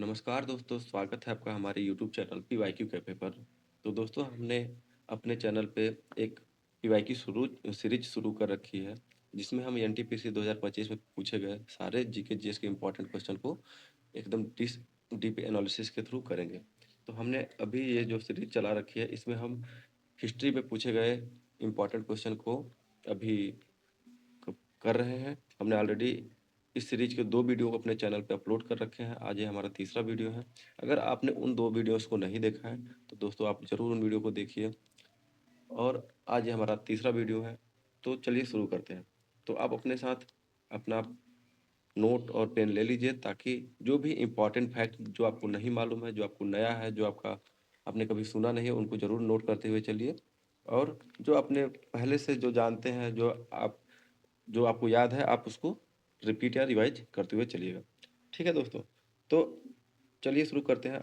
नमस्कार दोस्तों, स्वागत है आपका हमारे यूट्यूब चैनल पीवाईक्यू कैफे पर। तो दोस्तों हमने अपने चैनल पे एक पीवाईक्यू सीरीज शुरू कर रखी है, जिसमें हम एनटीपीसी 2025 में पूछे गए सारे जीके जीएस के इम्पोर्टेंट क्वेश्चन को एकदम डीप एनालिसिस के थ्रू करेंगे। तो हमने अभी ये जो सीरीज चला रखी है, इसमें हम हिस्ट्री में पूछे गए इम्पोर्टेंट क्वेश्चन को अभी कर रहे हैं। हमने ऑलरेडी इस सीरीज के 2 वीडियो को अपने चैनल पे अपलोड कर रखे हैं। आज ये हमारा तीसरा वीडियो है। अगर आपने उन 2 वीडियोस को नहीं देखा है तो दोस्तों आप ज़रूर उन वीडियो को देखिए। और आज ये हमारा तीसरा वीडियो है, तो चलिए शुरू करते हैं। तो आप अपने साथ अपना नोट और पेन ले लीजिए, ताकि जो भी इम्पोर्टेंट फैक्ट जो आपको नहीं मालूम है, जो आपको नया है, जो आपने कभी सुना नहीं है, उनको ज़रूर नोट करते हुए चलिए। और जो आपने पहले से जो जानते हैं, जो आपको याद है, आप उसको रिपीट या रिवाइज करते हुए चलिएगा। ठीक है दोस्तों, तो चलिए शुरू करते हैं।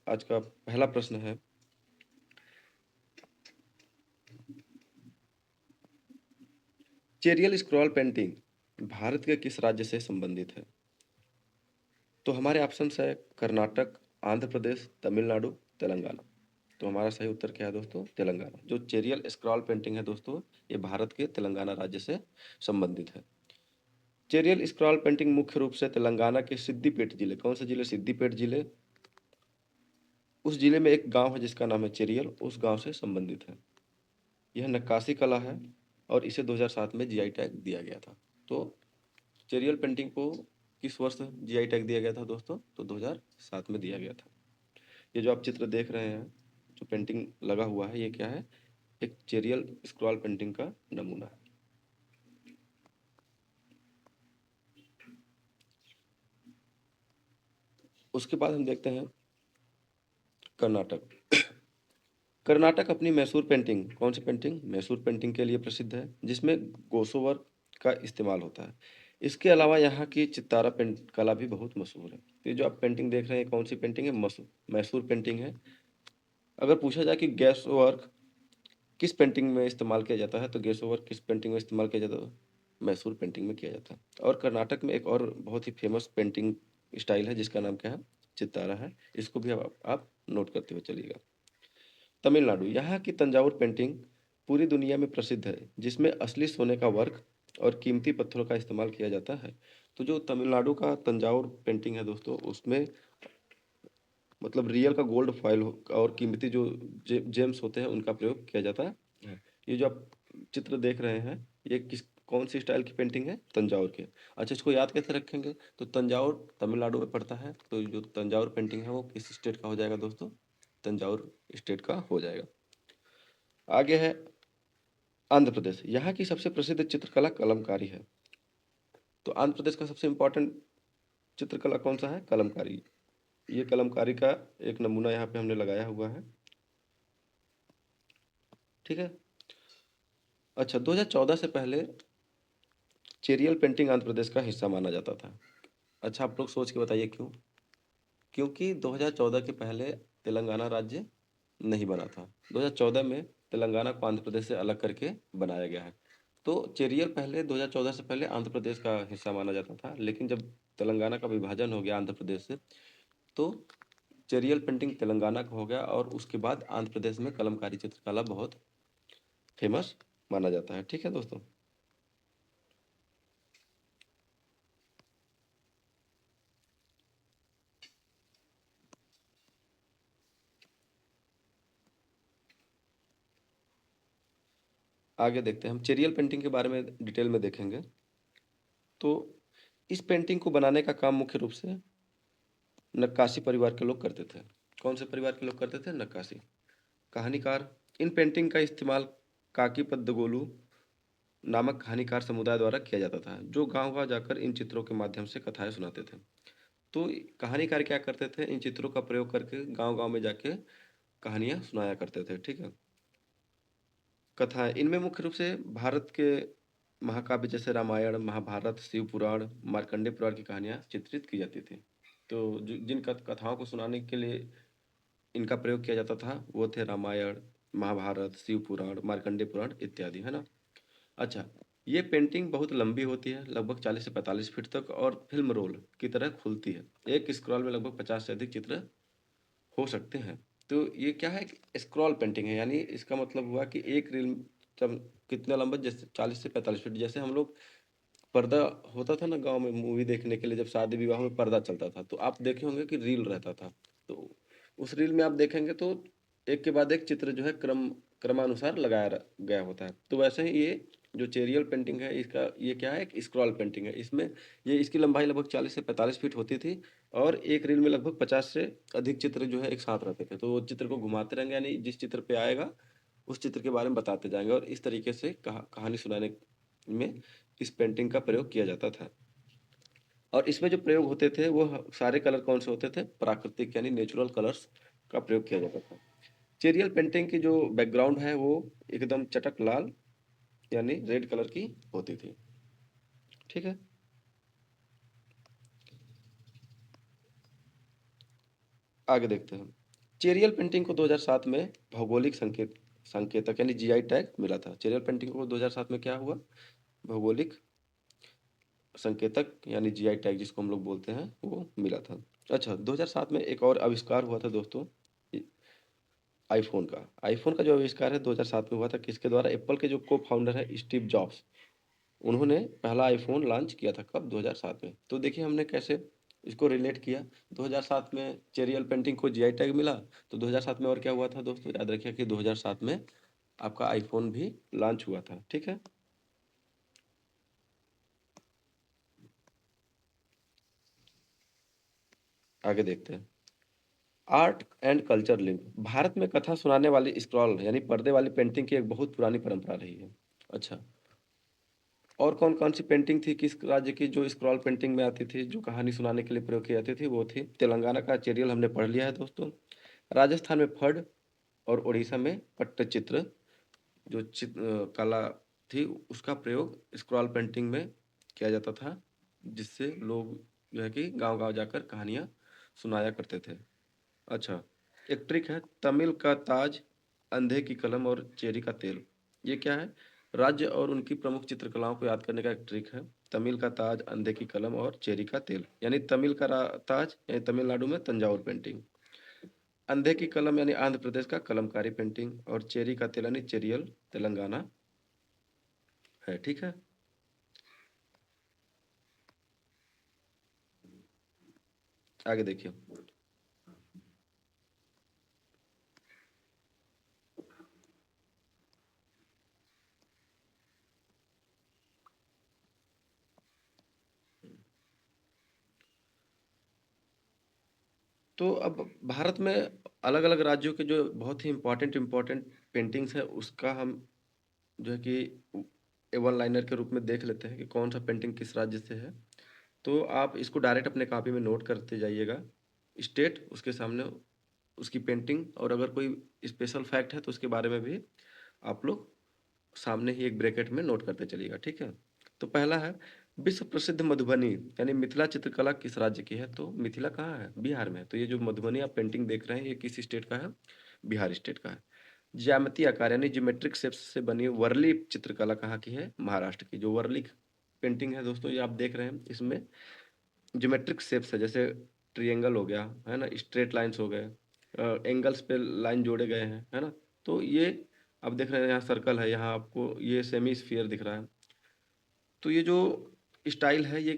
आज का पहला प्रश्न है, चेरियल स्क्रॉल पेंटिंग भारत के किस राज्य से संबंधित है? तो हमारे ऑप्शंस है कर्नाटक, आंध्र प्रदेश, तमिलनाडु, तेलंगाना। तो हमारा सही उत्तर क्या है दोस्तों? तेलंगाना। जो चेरियल स्क्रॉल पेंटिंग है दोस्तों, ये भारत के तेलंगाना राज्य से संबंधित है। चेरियल स्क्रॉल पेंटिंग मुख्य रूप से तेलंगाना के सिद्दीपेट जिले, कौन से जिले? सिद्दीपेट जिले, उस जिले में एक गांव है जिसका नाम है चेरियल, उस गांव से संबंधित है। यह नक्काशी कला है और इसे 2007 में जीआई टैग दिया गया था। तो चेरियल पेंटिंग को किस वर्ष जीआई टैग दिया गया था दोस्तों? तो 2007 में दिया गया था। ये जो आप चित्र देख रहे हैं, जो पेंटिंग लगा हुआ है, ये क्या है? एक चेरियल स्क्रॉल पेंटिंग का नमूना है। उसके बाद हम देखते हैं कर्नाटक। कर्नाटक अपनी मैसूर पेंटिंग, कौन सी पेंटिंग? मैसूर पेंटिंग के लिए प्रसिद्ध है, जिसमें गोसोवर का इस्तेमाल होता है। इसके अलावा यहाँ की चित्तारा पेंट कला भी बहुत मशहूर है। तो ये जो आप पेंटिंग देख रहे हैं, कौन सी पेंटिंग है? मैसूर पेंटिंग है। अगर पूछा जाए कि गैस वर्क किस पेंटिंग में इस्तेमाल किया जाता है, तो गैस वर्क किस पेंटिंग में इस्तेमाल किया जाता है? मैसूर पेंटिंग में किया जाता है। और कर्नाटक में एक और बहुत ही फेमस पेंटिंग स्टाइल है, जिसका नाम क्या है? चित्तारा है। इसको भी आप नोट करते हुए चलिएगा। तमिलनाडु, यहाँ की तंजावुर पेंटिंग पूरी दुनिया में प्रसिद्ध है, जिसमें असली सोने का वर्क और कीमती पत्थरों का इस्तेमाल किया जाता है। तो जो तमिलनाडु का तंजावुर पेंटिंग है दोस्तों, उसमें मतलब रियल का गोल्ड फॉइल और कीमती जो जेम्स होते हैं, उनका प्रयोग किया जाता है। ये जो आप चित्र देख रहे हैं, ये कौन सी स्टाइल की पेंटिंग है? तंजावुर की। अच्छा, इसको याद कैसे रखेंगे? तो तंजावुर तमिलनाडु में पड़ता है, तो जो तंजावुर पेंटिंग है वो किस स्टेट का हो जाएगा दोस्तों? तंजावुर स्टेट का हो जाएगा। आगे है आंध्र प्रदेश। यहाँ की सबसे प्रसिद्ध चित्रकला कलमकारी है। तो आंध्र प्रदेश का सबसे इम्पोर्टेंट चित्रकला कौन सा है? कलमकारी। ये कलमकारी का एक नमूना यहाँ पे हमने लगाया हुआ है। ठीक है। अच्छा, 2014 से पहले चेरियल पेंटिंग आंध्र प्रदेश का हिस्सा माना जाता था। अच्छा, आप लोग सोच के बताइए क्यों? क्योंकि 2014 के पहले तेलंगाना राज्य नहीं बना था। 2014 में तेलंगाना को आंध्र प्रदेश से अलग करके बनाया गया है। तो चेरियल पहले 2014 से पहले आंध्र प्रदेश का हिस्सा माना जाता था, लेकिन जब तेलंगाना का विभाजन हो गया आंध्र प्रदेश से, तो चेरियल पेंटिंग तेलंगाना का हो गया, और उसके बाद आंध्र प्रदेश में कलमकारी चित्रकला बहुत फेमस माना जाता है। ठीक है दोस्तों। आगे देखते हैं, हम चेरियल पेंटिंग के बारे में डिटेल में देखेंगे। तो इस पेंटिंग को बनाने का काम मुख्य रूप से नक्काशी परिवार के लोग करते थे। कौन से परिवार के लोग करते थे? नक्काशी। कहानीकार, इन पेंटिंग का इस्तेमाल काकी पद्दगोलू नामक कहानीकार समुदाय द्वारा किया जाता था, जो गांव-गांव जाकर इन चित्रों के माध्यम से कथाएं सुनाते थे। तो कहानीकार क्या करते थे? इन चित्रों का प्रयोग करके गांव-गांव में जाके कहानियां सुनाया करते थे। ठीक है। कथाएं, इनमें मुख्य रूप से भारत के महाकाव्य जैसे रामायण, महाभारत, शिव पुराण, मार्कंडेय पुराण की कहानियां चित्रित की जाती थी। तो जिन कथाओं को सुनाने के लिए इनका प्रयोग किया जाता था, वो थे रामायण, महाभारत, शिव पुराण, मार्कंडेय पुराण इत्यादि, है ना? अच्छा, ये पेंटिंग बहुत लंबी होती है, लगभग 40 से 45 फीट तक, और फ़िल्म रोल की तरह खुलती है। एक स्क्रॉल में लगभग 50 से अधिक चित्र हो सकते हैं। तो ये क्या है कि स्क्रॉल पेंटिंग है, यानी इसका मतलब हुआ कि एक रील जब कितना लंबा, जैसे 40 से 45 फीट, जैसे हम लोग पर्दा होता था ना गाँव में मूवी देखने के लिए, जब शादी विवाह में पर्दा चलता था, तो आप देखे होंगे कि रील रहता था। तो उस रील में आप देखेंगे तो एक के बाद एक चित्र जो है क्रमानुसार लगाया गया होता है। तो वैसे ही ये जो चेरियल पेंटिंग है, इसका ये क्या है, एक स्क्रॉल पेंटिंग है। इसमें ये इसकी लंबाई लगभग 40 से 45 फीट होती थी, और एक रील में लगभग 50 से अधिक चित्र जो है एक साथ रहते थे। तो वो चित्र को घुमाते रहेंगे, यानी जिस चित्र पे आएगा उस चित्र के बारे में बताते जाएंगे, और इस तरीके से कहानी सुनाने में इस पेंटिंग का प्रयोग किया जाता था। और इसमें जो प्रयोग होते थे वो सारे कलर कौन से होते थे, प्राकृतिक यानी नेचुरल कलर्स का प्रयोग किया जाता था। चेरियल पेंटिंग की जो बैकग्राउंड है वो एकदम चटक लाल यानी रेड कलर की होती थी। ठीक है, आगे देखते हैं। चेरियल पेंटिंग को 2007 में भौगोलिक संकेतक यानी जीआई टैग मिला था। चेरियल पेंटिंग को 2007 में क्या हुआ, भौगोलिक संकेतक यानी जीआई टैग जिसको हम लोग बोलते हैं वो मिला था। अच्छा, 2007 में एक और आविष्कार हुआ था दोस्तों, आईफोन का। आईफोन का जो आविष्कार है 2007 में हुआ था, किसके द्वारा, एप्पल के जो को फाउंडर है स्टीव जॉब्स, उन्होंने पहला आईफोन लॉन्च किया था। कब, 2007 में। तो देखिए हमने कैसे इसको रिलेट किया। 2007 में चेरियल पेंटिंग को जीआई टैग मिला, तो 2007 में और क्या हुआ था दोस्तों, याद रखिए कि 2007 में आपका आईफोन भी लॉन्च हुआ था। ठीक है, आगे देखते हैं। Art and culture link. Bharat में कथा सुनाने वाली स्क्रॉल यानी पर्दे वाली पेंटिंग की एक बहुत पुरानी परंपरा रही है। अच्छा, और कौन कौन सी पेंटिंग थी किस राज्य की जो स्क्रॉल पेंटिंग में आती थी, जो कहानी सुनाने के लिए प्रयोग की जाती थी, वो थी तेलंगाना का चेरियल, हमने पढ़ लिया है दोस्तों। राजस्थान में फड, और उड़ीसा में पट्टचित्र जो कला थी, उसका प्रयोग स्क्रॉल पेंटिंग में किया जाता था, जिससे लोग जो है कि गांव-गांव जाकर कहानियां सुनाया करते थे। अच्छा, एक ट्रिक है, तमिल का ताज, अंधे की कलम और चेरी का तेल। ये क्या है, राज्य और उनकी प्रमुख चित्रकलाओं को याद करने का एक ट्रिक है। तमिल का ताज, अंधे की कलम और चेरी का तेल, यानी तमिल का ताज यानी तमिलनाडु में तंजावुर पेंटिंग, अंधे की कलम यानी आंध्र प्रदेश का कलमकारी पेंटिंग, और चेरी का तेल यानी चेरियल तेलंगाना है। ठीक है, आगे देखिए। तो अब भारत में अलग अलग राज्यों के जो बहुत ही इम्पोर्टेंट इम्पोर्टेंट पेंटिंग्स है, उसका हम जो है कि वन लाइनर के रूप में देख लेते हैं कि कौन सा पेंटिंग किस राज्य से है। तो आप इसको डायरेक्ट अपने कॉपी में नोट करते जाइएगा, स्टेट, उसके सामने उसकी पेंटिंग, और अगर कोई स्पेशल फैक्ट है तो उसके बारे में भी आप लोग सामने ही एक ब्रैकेट में नोट करते चलिएगा। ठीक है, तो पहला है, विश्व प्रसिद्ध मधुबनी यानी मिथिला चित्रकला किस राज्य की है, तो मिथिला कहाँ है, बिहार में है। तो ये जो मधुबनी आप पेंटिंग देख रहे हैं ये किस स्टेट का है, बिहार स्टेट का है। ज्यामितीय आकार यानी ज्योमेट्रिक शेप्स से बनी वर्ली चित्रकला कहाँ की है, महाराष्ट्र की। जो वर्ली पेंटिंग है दोस्तों, ये आप देख रहे हैं, इसमें ज्योमेट्रिक शेप्स है, जैसे ट्रायंगल हो गया है ना, स्ट्रेट लाइंस हो गए, एंगल्स पे लाइन जोड़े गए हैं, है ना। तो ये आप देख रहे हैं, यहाँ सर्कल है, यहाँ आपको ये सेमी स्फीयर दिख रहा है। तो ये जो स्टाइल है ये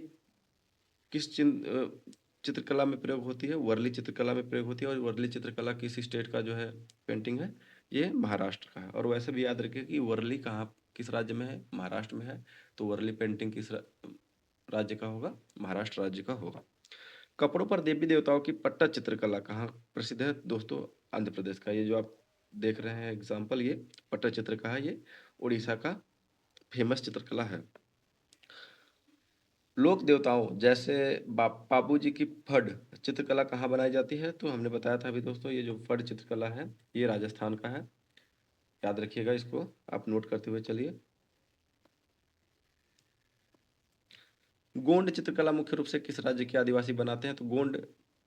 किस चित्रकला में प्रयोग होती है, वर्ली चित्रकला में प्रयोग होती है। और वर्ली चित्रकला किस स्टेट का जो है पेंटिंग है, ये महाराष्ट्र का है। और वैसे भी याद रखिए कि वर्ली कहाँ किस राज्य में है, महाराष्ट्र में है। तो वर्ली पेंटिंग किस राज्य का होगा, महाराष्ट्र राज्य का होगा। कपड़ों पर देवी देवताओं की पट्टा चित्रकला कहाँ प्रसिद्ध है दोस्तों, आंध्र प्रदेश का। ये जो आप देख रहे हैं एग्जाम्पल, ये पट्टा चित्र का है, ये उड़ीसा का फेमस चित्रकला है। लोक देवताओं जैसे बापू जी की फड चित्रकला कहाँ बनाई जाती है, तो हमने बताया था अभी दोस्तों, ये जो फड चित्रकला है ये राजस्थान का है। याद रखिएगा इसको, आप नोट करते हुए चलिए। गोंड चित्रकला मुख्य रूप से किस राज्य के आदिवासी बनाते हैं, तो गोंड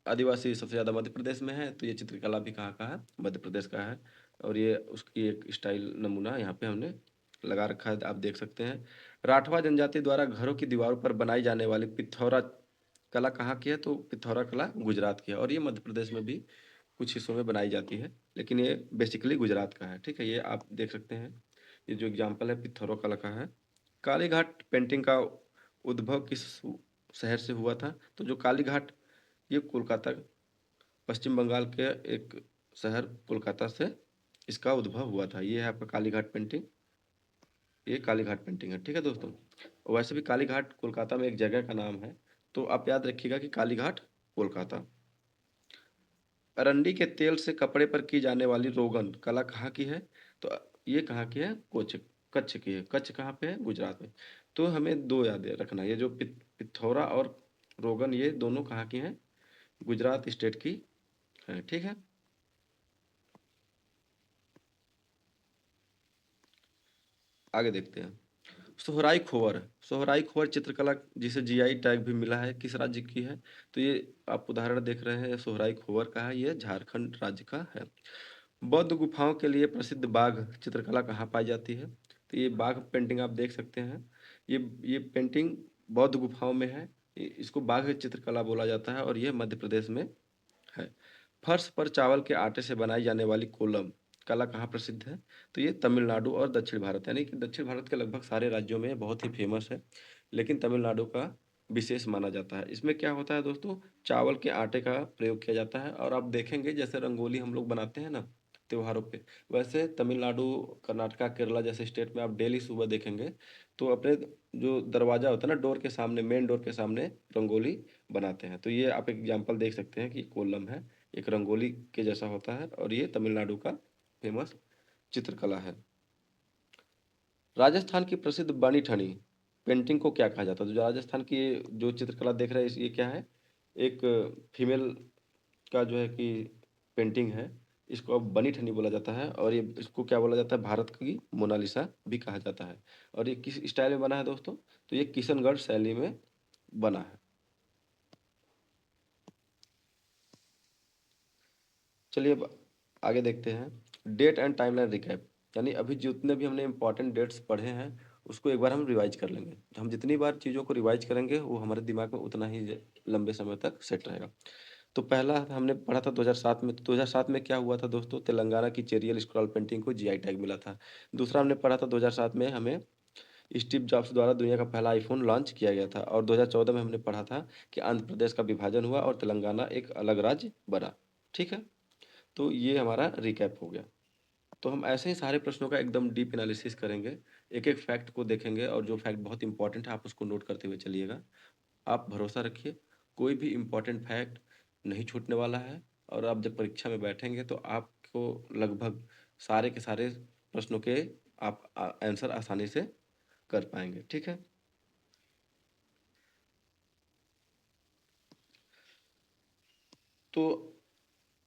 आदिवासी सबसे ज़्यादा मध्य प्रदेश में है। तो ये चित्रकला भी कहाँ का है, मध्य प्रदेश का है। और ये उसकी एक स्टाइल नमूना यहाँ पे हमने लगा रखा है, आप देख सकते हैं। राठवा जनजाति द्वारा घरों की दीवारों पर बनाई जाने वाली पिथौरा कला कहाँ की है? तो पिथौरा कला गुजरात की है, और ये मध्य प्रदेश में भी कुछ हिस्सों में बनाई जाती है, लेकिन ये बेसिकली गुजरात का है। ठीक है, ये आप देख सकते हैं, ये जो एग्जाम्पल है पिथौरा कला का है। कालीघाट पेंटिंग का उद्भव किस शहर से हुआ था? तो जो कालीघाट, ये कोलकाता, पश्चिम बंगाल के एक शहर कोलकाता से इसका उद्भव हुआ था। ये है आपका कालीघाट पेंटिंग, ये कालीघाट पेंटिंग है। ठीक है दोस्तों, वैसे भी कालीघाट कोलकाता में एक जगह का नाम है, तो आप याद रखिएगा कि कालीघाट कोलकाता। अरंडी के तेल से कपड़े पर की जाने वाली रोगन कला कहाँ की है? तो ये कहाँ की है? कोच कच्छ की है। कच्छ कहाँ पे है? गुजरात में। तो हमें दो याद रखना है, ये जो पिथौरा और रोगन, ये दोनों कहाँ की हैं? गुजरात स्टेट की है। ठीक है, आगे देखते हैं। सोहराई खोवर, सोहराई खोवर चित्रकला जिसे जीआई टैग भी मिला है, किस राज्य की है? तो ये आप उदाहरण देख रहे हैं, सोहराई खोवर का है, ये झारखंड राज्य का है। बौद्ध गुफाओं के लिए प्रसिद्ध बाघ चित्रकला कहाँ पाई जाती है? तो ये बाघ पेंटिंग आप देख सकते हैं, ये पेंटिंग बौद्ध गुफाओं में है। इसको बाघ चित्रकला बोला जाता है, और ये मध्य प्रदेश में है। फर्श पर चावल के आटे से बनाई जाने वाली कोलम कला कहाँ प्रसिद्ध है? तो ये तमिलनाडु और दक्षिण भारत, यानी कि दक्षिण भारत के लगभग सारे राज्यों में बहुत ही फेमस है, लेकिन तमिलनाडु का विशेष माना जाता है। इसमें क्या होता है दोस्तों, चावल के आटे का प्रयोग किया जाता है, और आप देखेंगे जैसे रंगोली हम लोग बनाते हैं ना त्योहारों पे, वैसे तमिलनाडु, कर्नाटका, केरला जैसे स्टेट में आप डेली सुबह देखेंगे तो अपने जो दरवाजा होता है ना, डोर के सामने, मेन डोर के सामने रंगोली बनाते हैं। तो ये आप एग्जाम्पल देख सकते हैं कि कोलम है, एक रंगोली के जैसा होता है, और ये तमिलनाडु का फेमस चित्रकला है। राजस्थान की प्रसिद्ध बनी ठनी पेंटिंग को क्या कहा जाता है? तो जो राजस्थान की जो चित्रकला देख रहे हैं, ये क्या है? एक फीमेल का जो है कि पेंटिंग है, इसको अब बनी ठनी बोला जाता है, और ये इसको क्या बोला जाता है? भारत की मोनालिसा भी कहा जाता है। और ये किस स्टाइल में बना है दोस्तों? तो ये किशनगढ़ शैली में बना है। चलिए अब आगे देखते हैं, डेट एंड टाइमलाइन रिकैप, यानी अभी जितने भी हमने इंपॉर्टेंट डेट्स पढ़े हैं उसको एक बार हम रिवाइज कर लेंगे। हम जितनी बार चीज़ों को रिवाइज करेंगे वो हमारे दिमाग में उतना ही लंबे समय तक सेट रहेगा। तो पहला हमने पढ़ा था 2007 में, तो 2007 में क्या हुआ था दोस्तों? तेलंगाना की चेरियल स्क्रॉल पेंटिंग को जीआई टैग मिला था। दूसरा हमने पढ़ा था 2007 में हमें स्टीव जॉब्स द्वारा दुनिया का पहला आईफोन लॉन्च किया गया था। और 2014 में हमने पढ़ा था कि आंध्र प्रदेश का विभाजन हुआ और तेलंगाना एक अलग राज्य बना। ठीक है, तो ये हमारा रिकैप हो गया। तो हम ऐसे ही सारे प्रश्नों का एकदम डीप एनालिसिस करेंगे, एक एक फैक्ट को देखेंगे, और जो फैक्ट बहुत इंपॉर्टेंट है आप उसको नोट करते हुए चलिएगा। आप भरोसा रखिए, कोई भी इम्पोर्टेंट फैक्ट नहीं छूटने वाला है, और आप जब परीक्षा में बैठेंगे तो आपको लगभग सारे के सारे प्रश्नों के आप आंसर आसानी से कर पाएंगे। ठीक है, तो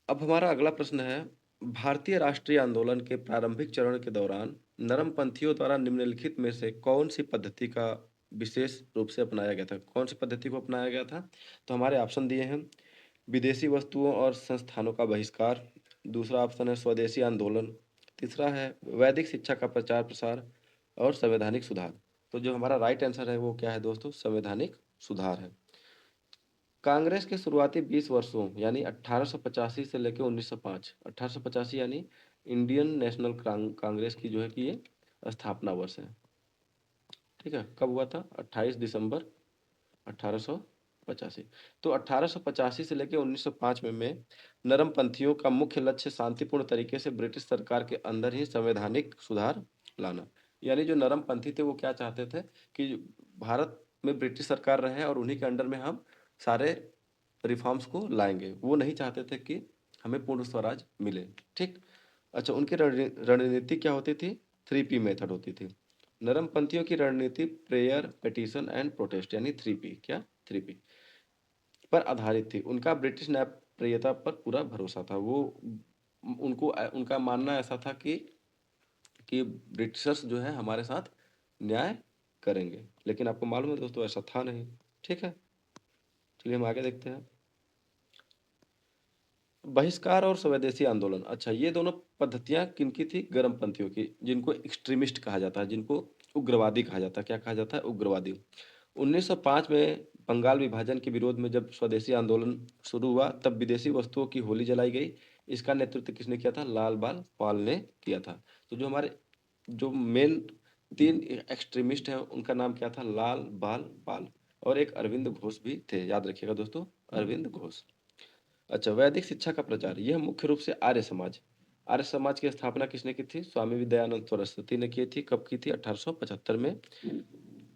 अब हमारा अगला प्रश्न है, भारतीय राष्ट्रीय आंदोलन के प्रारंभिक चरण के दौरान नरमपंथियों द्वारा निम्नलिखित में से कौन सी पद्धति का विशेष रूप से अपनाया गया था? कौन सी पद्धति को अपनाया गया था? तो हमारे ऑप्शन दिए हैं, विदेशी वस्तुओं और संस्थानों का बहिष्कार, दूसरा ऑप्शन है स्वदेशी आंदोलन, तीसरा है वैदिक शिक्षा का प्रचार प्रसार, और संवैधानिक सुधार। तो जो हमारा राइट आंसर है वो क्या है दोस्तों? संवैधानिक सुधार है। कांग्रेस के शुरुआती 20 वर्षों यानी 1885 से लेकर 1905, 1885 यानी इंडियन नेशनल कांग्रेस की जो है कि ये स्थापना वर्ष है। ठीक है, कब हुआ था? 28 दिसंबर 1885। तो 1885 से लेकर 1905 में नरमपंथियों का मुख्य लक्ष्य शांतिपूर्ण तरीके से ब्रिटिश सरकार के अंदर ही संवैधानिक सुधार लाना। यानी जो नरमपंथी थे वो क्या चाहते थे कि भारत में ब्रिटिश सरकार रहे और उन्हीं के अंडर में हम सारे रिफॉर्म्स को लाएंगे। वो नहीं चाहते थे कि हमें पूर्ण स्वराज मिले। ठीक, अच्छा, उनकी रणनीति क्या होती थी? 3P मेथड होती थी। नरमपंथियों की रणनीति प्रेयर, पिटीशन एंड प्रोटेस्ट, यानी 3P, क्या? 3P पर आधारित थी। उनका ब्रिटिश न्यायप्रियता पर पूरा भरोसा था। वो उनको उनका मानना ऐसा था कि ब्रिटिशर्स जो है हमारे साथ न्याय करेंगे, लेकिन आपको मालूम है दोस्तों ऐसा था नहीं। ठीक है, चलिए हम आगे देखते हैं। बहिष्कार और स्वदेशी आंदोलन, अच्छा ये दोनों पद्धतियाँ किनकी थी? गर्मपंथियों की, जिनको एक्सट्रीमिस्ट कहा जाता है, जिनको उग्रवादी कहा जाता है। क्या कहा जाता है? उग्रवादी। 1905 में बंगाल विभाजन के विरोध में जब स्वदेशी आंदोलन शुरू हुआ, तब विदेशी वस्तुओं की होली जलाई गई। इसका नेतृत्व किसने किया था? लाल बाल पाल ने किया था। तो जो हमारे जो मेन 3 एक्सट्रीमिस्ट हैं, उनका नाम क्या था? लाल बाल पाल। और एक अरविंद घोष भी थे, याद रखिएगा दोस्तों, अरविंद घोष। अच्छा, वैदिक शिक्षा का प्रचार, यह मुख्य रूप से आर्य समाज की स्थापना किसने की थी? स्वामी विद्यानंद सरस्वती ने की थी। कब की थी? 1875 में।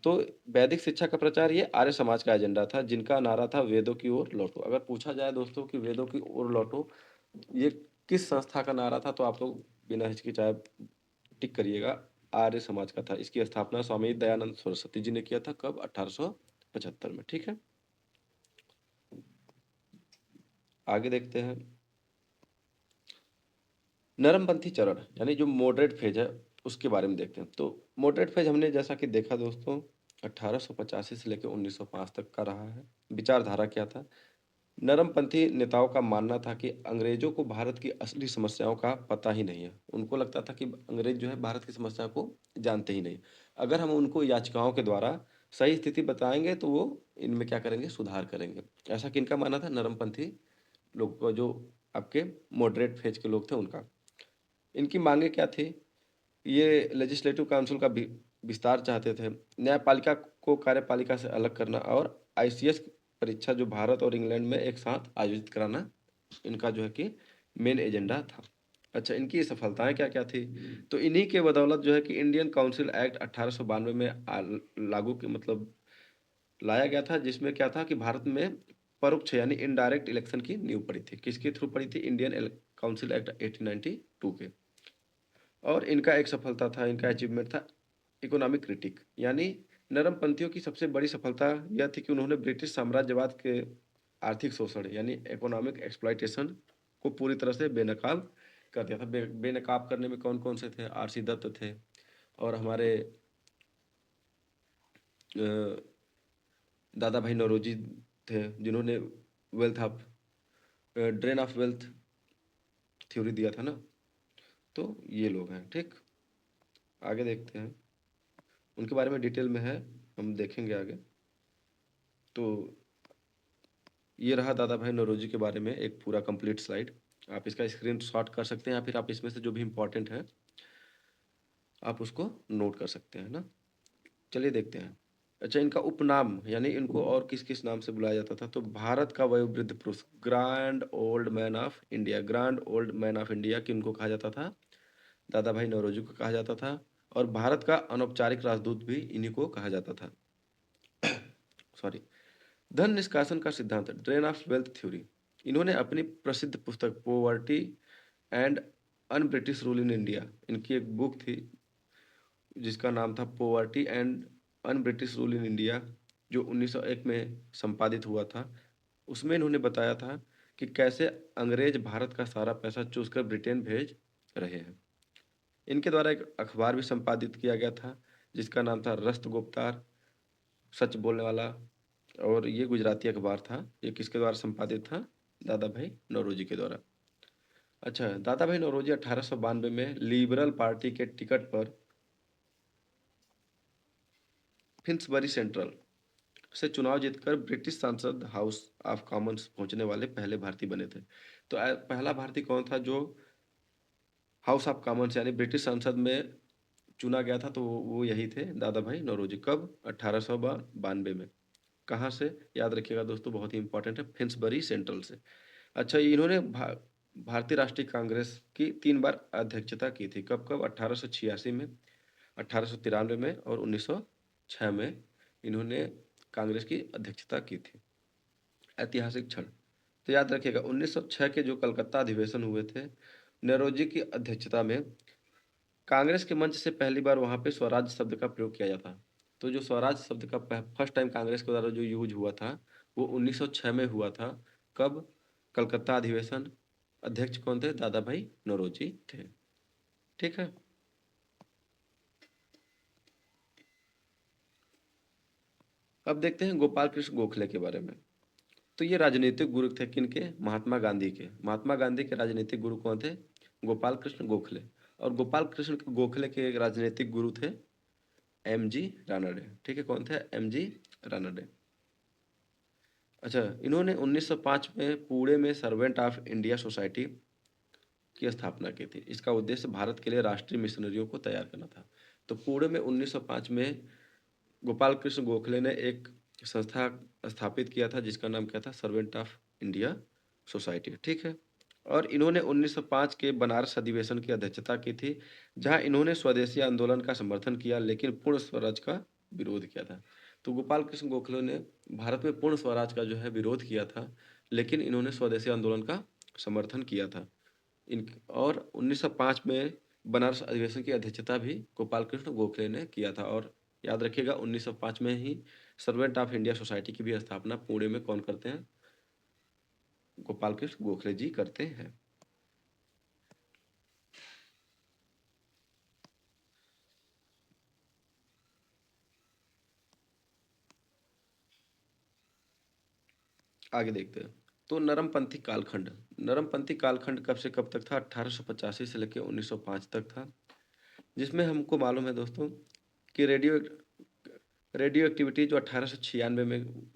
तो वैदिक शिक्षा का प्रचार ये आर्य समाज का एजेंडा था, जिनका नारा था वेदों की ओर लौटो। अगर पूछा जाए दोस्तों कि वेदों की ओर लौटो ये किस संस्था का नारा था, तो आप लोग बिना हिचकिचाए टिक करिएगा, आर्य समाज का था। इसकी स्थापना स्वामी दयानंद सरस्वती जी ने किया था। कब? 1875 में। ठीक है, आगे देखते हैं। नरमपंथी चरण यानी जो मॉडरेट फेज है, उसके बारे में देखते हैं। तो मॉडरेट फेज हमने जैसा कि देखा दोस्तों, 1885 से लेकर 1905 तक का रहा है। विचारधारा क्या था? नरमपंथी नेताओं का मानना था कि अंग्रेजों को भारत की असली समस्याओं का पता ही नहीं है। उनको लगता था कि अंग्रेज जो है भारत की समस्या को जानते ही नहीं। अगर हम उनको याचिकाओं के द्वारा सही स्थिति बताएंगे तो वो इनमें क्या करेंगे? सुधार करेंगे। ऐसा किनका मानना था? नरमपंथी लोग को, जो आपके मॉडरेट फेज के लोग थे, उनका। इनकी मांगे क्या थी? ये लेजिस्लेटिव काउंसिल का विस्तार चाहते थे, न्यायपालिका को कार्यपालिका से अलग करना, और आईसीएस परीक्षा जो भारत और इंग्लैंड में एक साथ आयोजित कराना, इनका जो है कि मेन एजेंडा था। अच्छा, इनकी सफलताएं क्या क्या थी? तो इन्हीं के बदौलत जो है कि इंडियन काउंसिल एक्ट 1892 में लागू के मतलब लाया गया था, जिसमें क्या था कि भारत में परोक्ष यानी इनडायरेक्ट इलेक्शन की नींव पड़ी थी। किसके थ्रू पड़ी थी? इंडियन काउंसिल एक्ट 1892 के। और इनका एक सफलता था, इनका अचीवमेंट था इकोनॉमिक क्रिटिक, यानी नरमपंथियों की सबसे बड़ी सफलता यह थी कि उन्होंने ब्रिटिश साम्राज्यवाद के आर्थिक शोषण यानी इकोनॉमिक एक्सप्लॉइटेशन को पूरी तरह से बेनकाब कर दिया था। बेनकाब करने में कौन कौन से थे? आरसी दत्त थे, और हमारे दादा भाई नौरोजी थे, जिन्होंने wealth of drain of wealth theory दिया था ना। तो ये लोग हैं। ठीक, आगे देखते हैं, उनके बारे में डिटेल में है, हम देखेंगे आगे। तो ये रहा दादा भाई नौरोजी के बारे में एक पूरा कंप्लीट स्लाइड। आप इसका स्क्रीन शॉट कर सकते हैं, या फिर आप इसमें से जो भी इम्पोर्टेंट है आप उसको नोट कर सकते हैं ना। चलिए देखते हैं। अच्छा, इनका उपनाम यानी इनको और किस किस नाम से बुलाया जाता था? तो भारत का वयोवृद्ध पुरुष, grand old man of India, grand old man of India किनको कहा जाता था? दादा भाई नौरोजी को कहा जाता था। और भारत का अनौपचारिक राजदूत भी इन्हीं को कहा जाता था। सॉरी। धन निष्कासन का सिद्धांत, ड्रेन ऑफ वेल्थ थ्योरी, इन्होंने अपनी प्रसिद्ध पुस्तक poverty and un British rule in India, इनकी एक बुक थी जिसका नाम था poverty and un British rule in India, जो 1901 में संपादित हुआ था। उसमें इन्होंने बताया था कि कैसे अंग्रेज भारत का सारा पैसा चूस कर ब्रिटेन भेज रहे हैं। इनके द्वारा एक अखबार भी संपादित किया गया था, जिसका नाम था रस्त गुप्तार, सच बोलने वाला। और ये गुजराती अखबार था। ये किसके द्वारा संपादित था? दादा भाई नौरोजी के द्वारा। अच्छा, दादा भाई नौरोजी 1892 में लिबरल पार्टी के टिकट पर फिन्सबरी सेंट्रल से चुनाव जीतकर ब्रिटिश सांसद हाउस ऑफ कॉमन्स पहुंचने वाले पहले भारतीय बने थे। तो पहला भारतीय कौन था जो हाउस ऑफ कॉमन्स यानी ब्रिटिश संसद में चुना गया था? तो वो यही थे, दादा भाई नौरोजी। कब? 1892 में। कहाँ से? याद रखिएगा दोस्तों, बहुत ही इंपॉर्टेंट है, फिन्सबरी सेंट्रल से। अच्छा, इन्होंने भारतीय राष्ट्रीय कांग्रेस की 3 बार अध्यक्षता की थी। कब कब? 1886 में, 1893 में, और 1906 में इन्होंने कांग्रेस की अध्यक्षता की थी। ऐतिहासिक क्षण, तो याद रखिएगा 1906 के जो कलकत्ता अधिवेशन हुए थे, नेरोजी की अध्यक्षता में, कांग्रेस के मंच से पहली बार वहां पे स्वराज शब्द का प्रयोग किया जाता। तो जो स्वराज शब्द का फर्स्ट टाइम कांग्रेस के द्वारा जो यूज हुआ था, वो 1906 में हुआ था। कब? कलकत्ता अधिवेशन। अध्यक्ष कौन थे? दादा भाई नौरोजी थे। ठीक है, अब देखते हैं गोपाल कृष्ण गोखले के बारे में। तो ये राजनीतिक गुरु थे किनके? महात्मा गांधी के। महात्मा गांधी के राजनीतिक गुरु कौन थे? गोपाल कृष्ण गोखले। और गोपाल कृष्ण गोखले के राजनीतिक गुरु थे एम जी रानडे। ठीक है, कौन थे? M G Ranade. अच्छा, इन्होंने 1905 में पुणे में सर्वेंट ऑफ इंडिया सोसाइटी की स्थापना की थी। इसका उद्देश्य भारत के लिए राष्ट्रीय मिशनरियों को तैयार करना था। तो पुणे में 1905 में गोपाल कृष्ण गोखले ने एक संस्था स्थापित किया था जिसका नाम क्या था? Servant of India society. ठीक है, और इन्होंने 1905 के बनारस अधिवेशन की अध्यक्षता की थी, जहां इन्होंने स्वदेशी आंदोलन का समर्थन किया लेकिन पूर्ण स्वराज का विरोध किया था। तो गोपाल कृष्ण गोखले ने भारत में पूर्ण स्वराज का जो है विरोध किया था, लेकिन इन्होंने स्वदेशी आंदोलन का समर्थन किया था। इन और 1905 में बनारस अधिवेशन की अध्यक्षता भी गोपाल कृष्ण गोखले ने किया था। और याद रखिएगा 1905 में ही सर्वेंट ऑफ इंडिया सोसाइटी की भी स्थापना पुणे में कौन करते हैं? गोपाल कृष्ण गोखले जी करते हैं। आगे देखते हैं। तो नरमपंथी कालखंड। नरमपंथी कालखंड कब से कब तक था? 1885 से लेकर 1905 तक था, जिसमें हमको मालूम है दोस्तों कि रेडियो एक्टिविटी जो 1896 में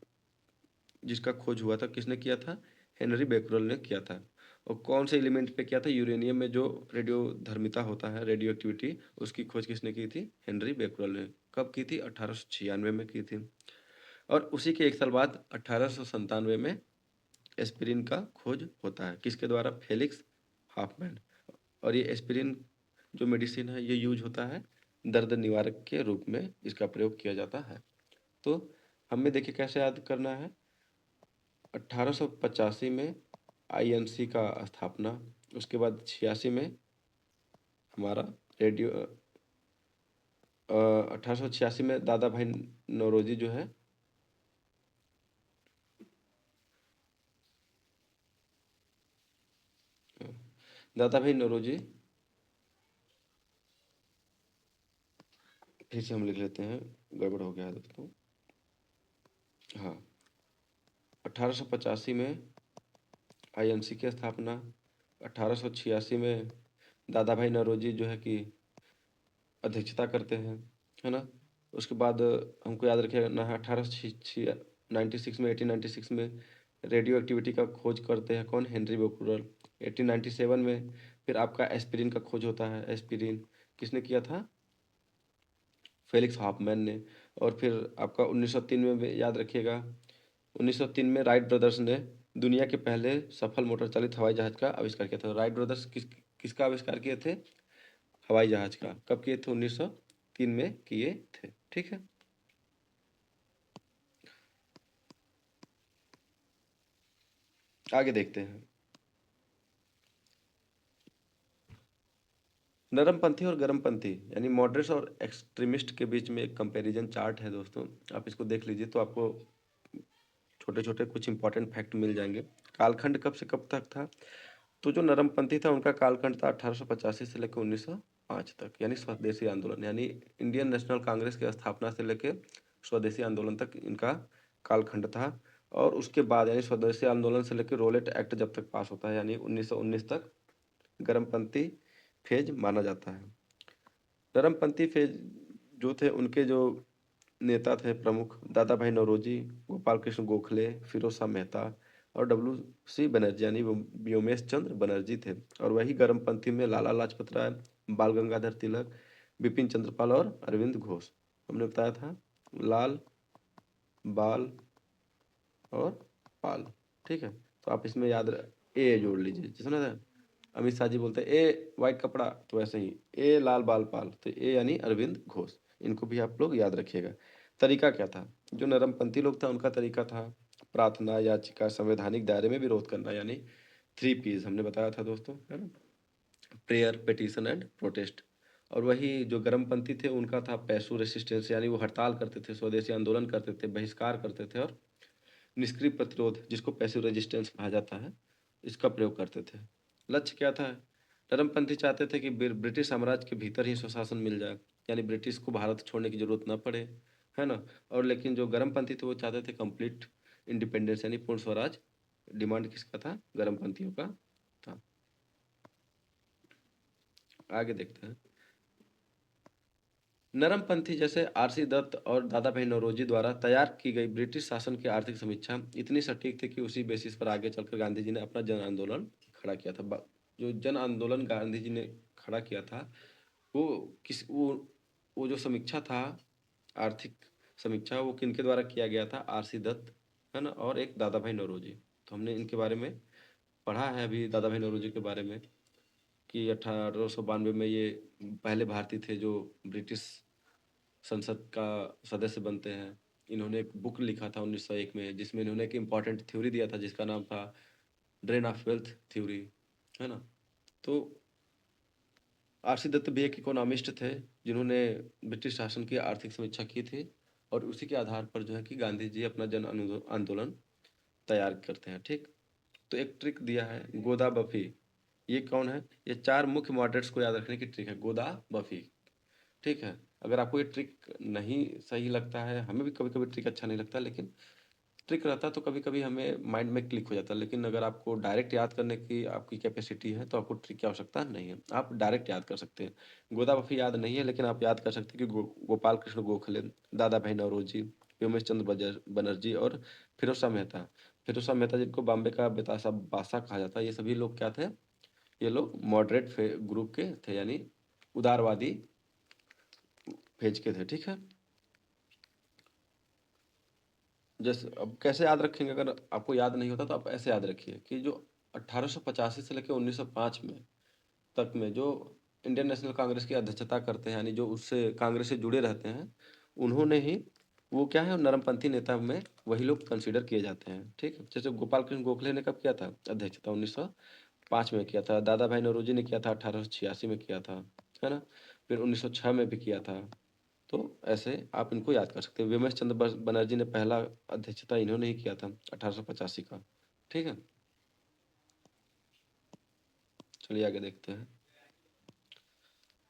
जिसका खोज हुआ था, किसने किया था? हेनरी बेकरल ने किया था। और कौन से एलिमेंट पे किया था? यूरेनियम में जो रेडियो धर्मिता होता है, रेडियो एक्टिविटी, उसकी खोज किसने की थी? हेनरी बेकरल ने। कब की थी? 1896 में की थी। और उसी के एक साल बाद 1897 में एस्पिरिन का खोज होता है, किसके द्वारा? Felix Hopman. और ये एस्पिरिन जो मेडिसिन है ये यूज होता है दर्द निवारक के रूप में, इसका प्रयोग किया जाता है। तो हमें देखिए कैसे याद करना है। 1885 में आईएनसी का स्थापना, उसके बाद 86 में हमारा रेडियो 1886 में दादा भाई नौरोजी जो है, दादा भाई नौरोजी, फिर से हम लिख लेते हैं, गड़बड़ हो गया है दोस्तों। हाँ, 1885 में आईएनसी की स्थापना, 1886 में दादा भाई नौरोजी जो है कि अध्यक्षता करते हैं, है ना। उसके बाद हमको याद रखना है 1896 में 1896 में रेडियो एक्टिविटी का खोज करते हैं कौन? Henry Becquerel. 1897 में फिर आपका एस्पिरिन का खोज होता है। एस्पिरिन किसने किया था? फेलिक्स हाफमैन ने। और फिर आपका 1903 में भी याद रखिएगा, 1903 में राइट ब्रदर्स ने दुनिया के पहले सफल मोटर चालित हवाई जहाज का आविष्कार किया था। राइट ब्रदर्स किसका आविष्कार किए थे? हवाई जहाज का। कब किए थे? 1903 में किए थे। ठीक है, आगे देखते हैं। नरमपंथी और गरमपंथी यानी मॉडरेट्स और एक्सट्रीमिस्ट के बीच में एक कंपैरिजन चार्ट है दोस्तों, आप इसको देख लीजिए तो आपको छोटे छोटे कुछ इंपॉर्टेंट फैक्ट मिल जाएंगे। कालखंड कब से कब तक था? तो जो नरमपंथी था उनका कालखंड था 1885 से लेकर 1905 तक, यानी स्वदेशी आंदोलन, यानी इंडियन नेशनल कांग्रेस की स्थापना से लेकर स्वदेशी आंदोलन तक इनका कालखंड था। और उसके बाद यानी स्वदेशी आंदोलन से लेकर रोलेट एक्ट जब तक पास होता है यानी 1919 तक गरमपंथी फेज माना जाता है। नरमपंथी फेज जो थे उनके जो नेता थे प्रमुख, दादा भाई नौरोजी, गोपाल कृष्ण गोखले, फिरोज शाह मेहता और डब्ल्यू सी बनर्जी यानी व्योमेश चंद्र बनर्जी थे। और वही गरमपंथी में लाला लाजपत राय, बाल गंगाधर तिलक, बिपिन चंद्रपाल और अरविंद घोष। हमने बताया था लाल, बाल और पाल। ठीक है, तो आप इसमें ए जोड़ लीजिए, जैसे ना अमित शाह जी बोलते हैं ए वाइट कपड़ा, तो वैसे ही ए लाल बाल पाल, तो ए यानी अरविंद घोष। इनको भी आप लोग याद रखिएगा। तरीका क्या था? जो नरमपंथी लोग था उनका तरीका था प्रार्थना, याचिका, संवैधानिक दायरे में विरोध करना, यानी 3 Ps हमने बताया था दोस्तों, है ना। Prayer, petition and protest. और वही जो गरमपंथी थे उनका था पैसू रेसिस्टेंस, यानी वो हड़ताल करते थे, स्वदेशी आंदोलन करते थे, बहिष्कार करते थे और निष्क्रिय प्रतिरोध, जिसको पैसिव रेजिस्टेंस कहा जाता है, इसका प्रयोग करते थे। लक्ष्य क्या था? नरमपंथी चाहते थे कि ब्रिटिश साम्राज्य के भीतर ही स्वशासन मिल जाए, यानी ब्रिटिश को भारत छोड़ने की जरूरत न पड़े, है ना। और लेकिन जो गरमपंथी थे वो चाहते थे कंप्लीट इंडिपेंडेंस यानी पूर्ण स्वराज डिमांड किसका था? गर्मपंथियों का था। आगे देखते हैं। नरमपंथी जैसे आरसी दत्त और दादा भाई नौरोजी द्वारा तैयार की गई ब्रिटिश शासन की आर्थिक समीक्षा इतनी सटीक थी कि उसी बेसिस पर आगे चलकर गांधी जी ने अपना जन आंदोलन खड़ा किया था। जो जन आंदोलन गांधी जी ने खड़ा किया था वो किस वो जो समीक्षा था, आर्थिक समीक्षा, वो किनके द्वारा किया गया था? आरसी दत्त, है ना, और एक दादा भाई नौरोजी। तो हमने इनके बारे में पढ़ा है अभी, दादा भाई नौरोजी के बारे में, कि 1892 में ये पहले भारतीय थे जो ब्रिटिश संसद का सदस्य बनते हैं। इन्होंने एक बुक लिखा था 1901 में, जिसमें इन्होंने एक इम्पॉर्टेंट थ्योरी दिया था जिसका नाम था ड्रेन ऑफ वेल्थ थ्योरी, है ना। तो आरसी दत्त भी एक इकोनॉमिस्ट थे जिन्होंने ब्रिटिश शासन की आर्थिक समीक्षा की थी, और उसी के आधार पर जो है कि गांधी जी अपना जन आंदोलन तैयार करते हैं। ठीक, तो एक ट्रिक दिया है गोदा बफी। ये कौन है? ये 4 मुख्य मॉडरेट्स को याद रखने की ट्रिक है, गोदा बफी। ठीक है, अगर आपको ये ट्रिक नहीं सही लगता है, हमें भी कभी कभी ट्रिक अच्छा नहीं लगता, लेकिन ट्रिक रहता तो कभी कभी हमें माइंड में क्लिक हो जाता है। लेकिन अगर आपको डायरेक्ट याद करने की आपकी कैपेसिटी है तो आपको ट्रिक की आवश्यकता नहीं है, आप डायरेक्ट याद कर सकते हैं। गोदा बफी याद नहीं है, लेकिन आप याद कर सकते हैं कि गोपाल कृष्ण गोखले, दादा भाई नौरोजी, व्योमेश चंद्र बनर्जी और फिरोज शाह मेहता। फिरोज शाह मेहता जिनको बॉम्बे का बेतासा बादशाह कहा जाता है, ये सभी लोग क्या थे? ये लोग मॉडरेट ग्रुप के थे, यानी उदारवादी फेज के थे। ठीक है, जैसे अब कैसे याद रखेंगे? अगर आपको याद नहीं होता तो आप ऐसे याद रखिए कि जो 1885 से लेकर 1905 में तक में जो इंडियन नेशनल कांग्रेस की अध्यक्षता करते हैं, यानी जो उससे कांग्रेस से जुड़े रहते हैं, उन्होंने ही, वो क्या है, नरमपंथी नेता में वही लोग कंसीडर किए जाते हैं। ठीक है, जैसे गोपाल कृष्ण गोखले ने कब किया था अध्यक्षता? 1905 में किया था। दादा भाई नौरोजी ने किया था 1886 में किया था, है ना। फिर 1906 में भी किया था। तो ऐसे आप इनको याद कर सकते हैं। व्योमेश चंद्र बनर्जी ने पहला अध्यक्षता इन्होंने ही किया था 1885 का। ठीक है, चलिए आगे देखते हैं।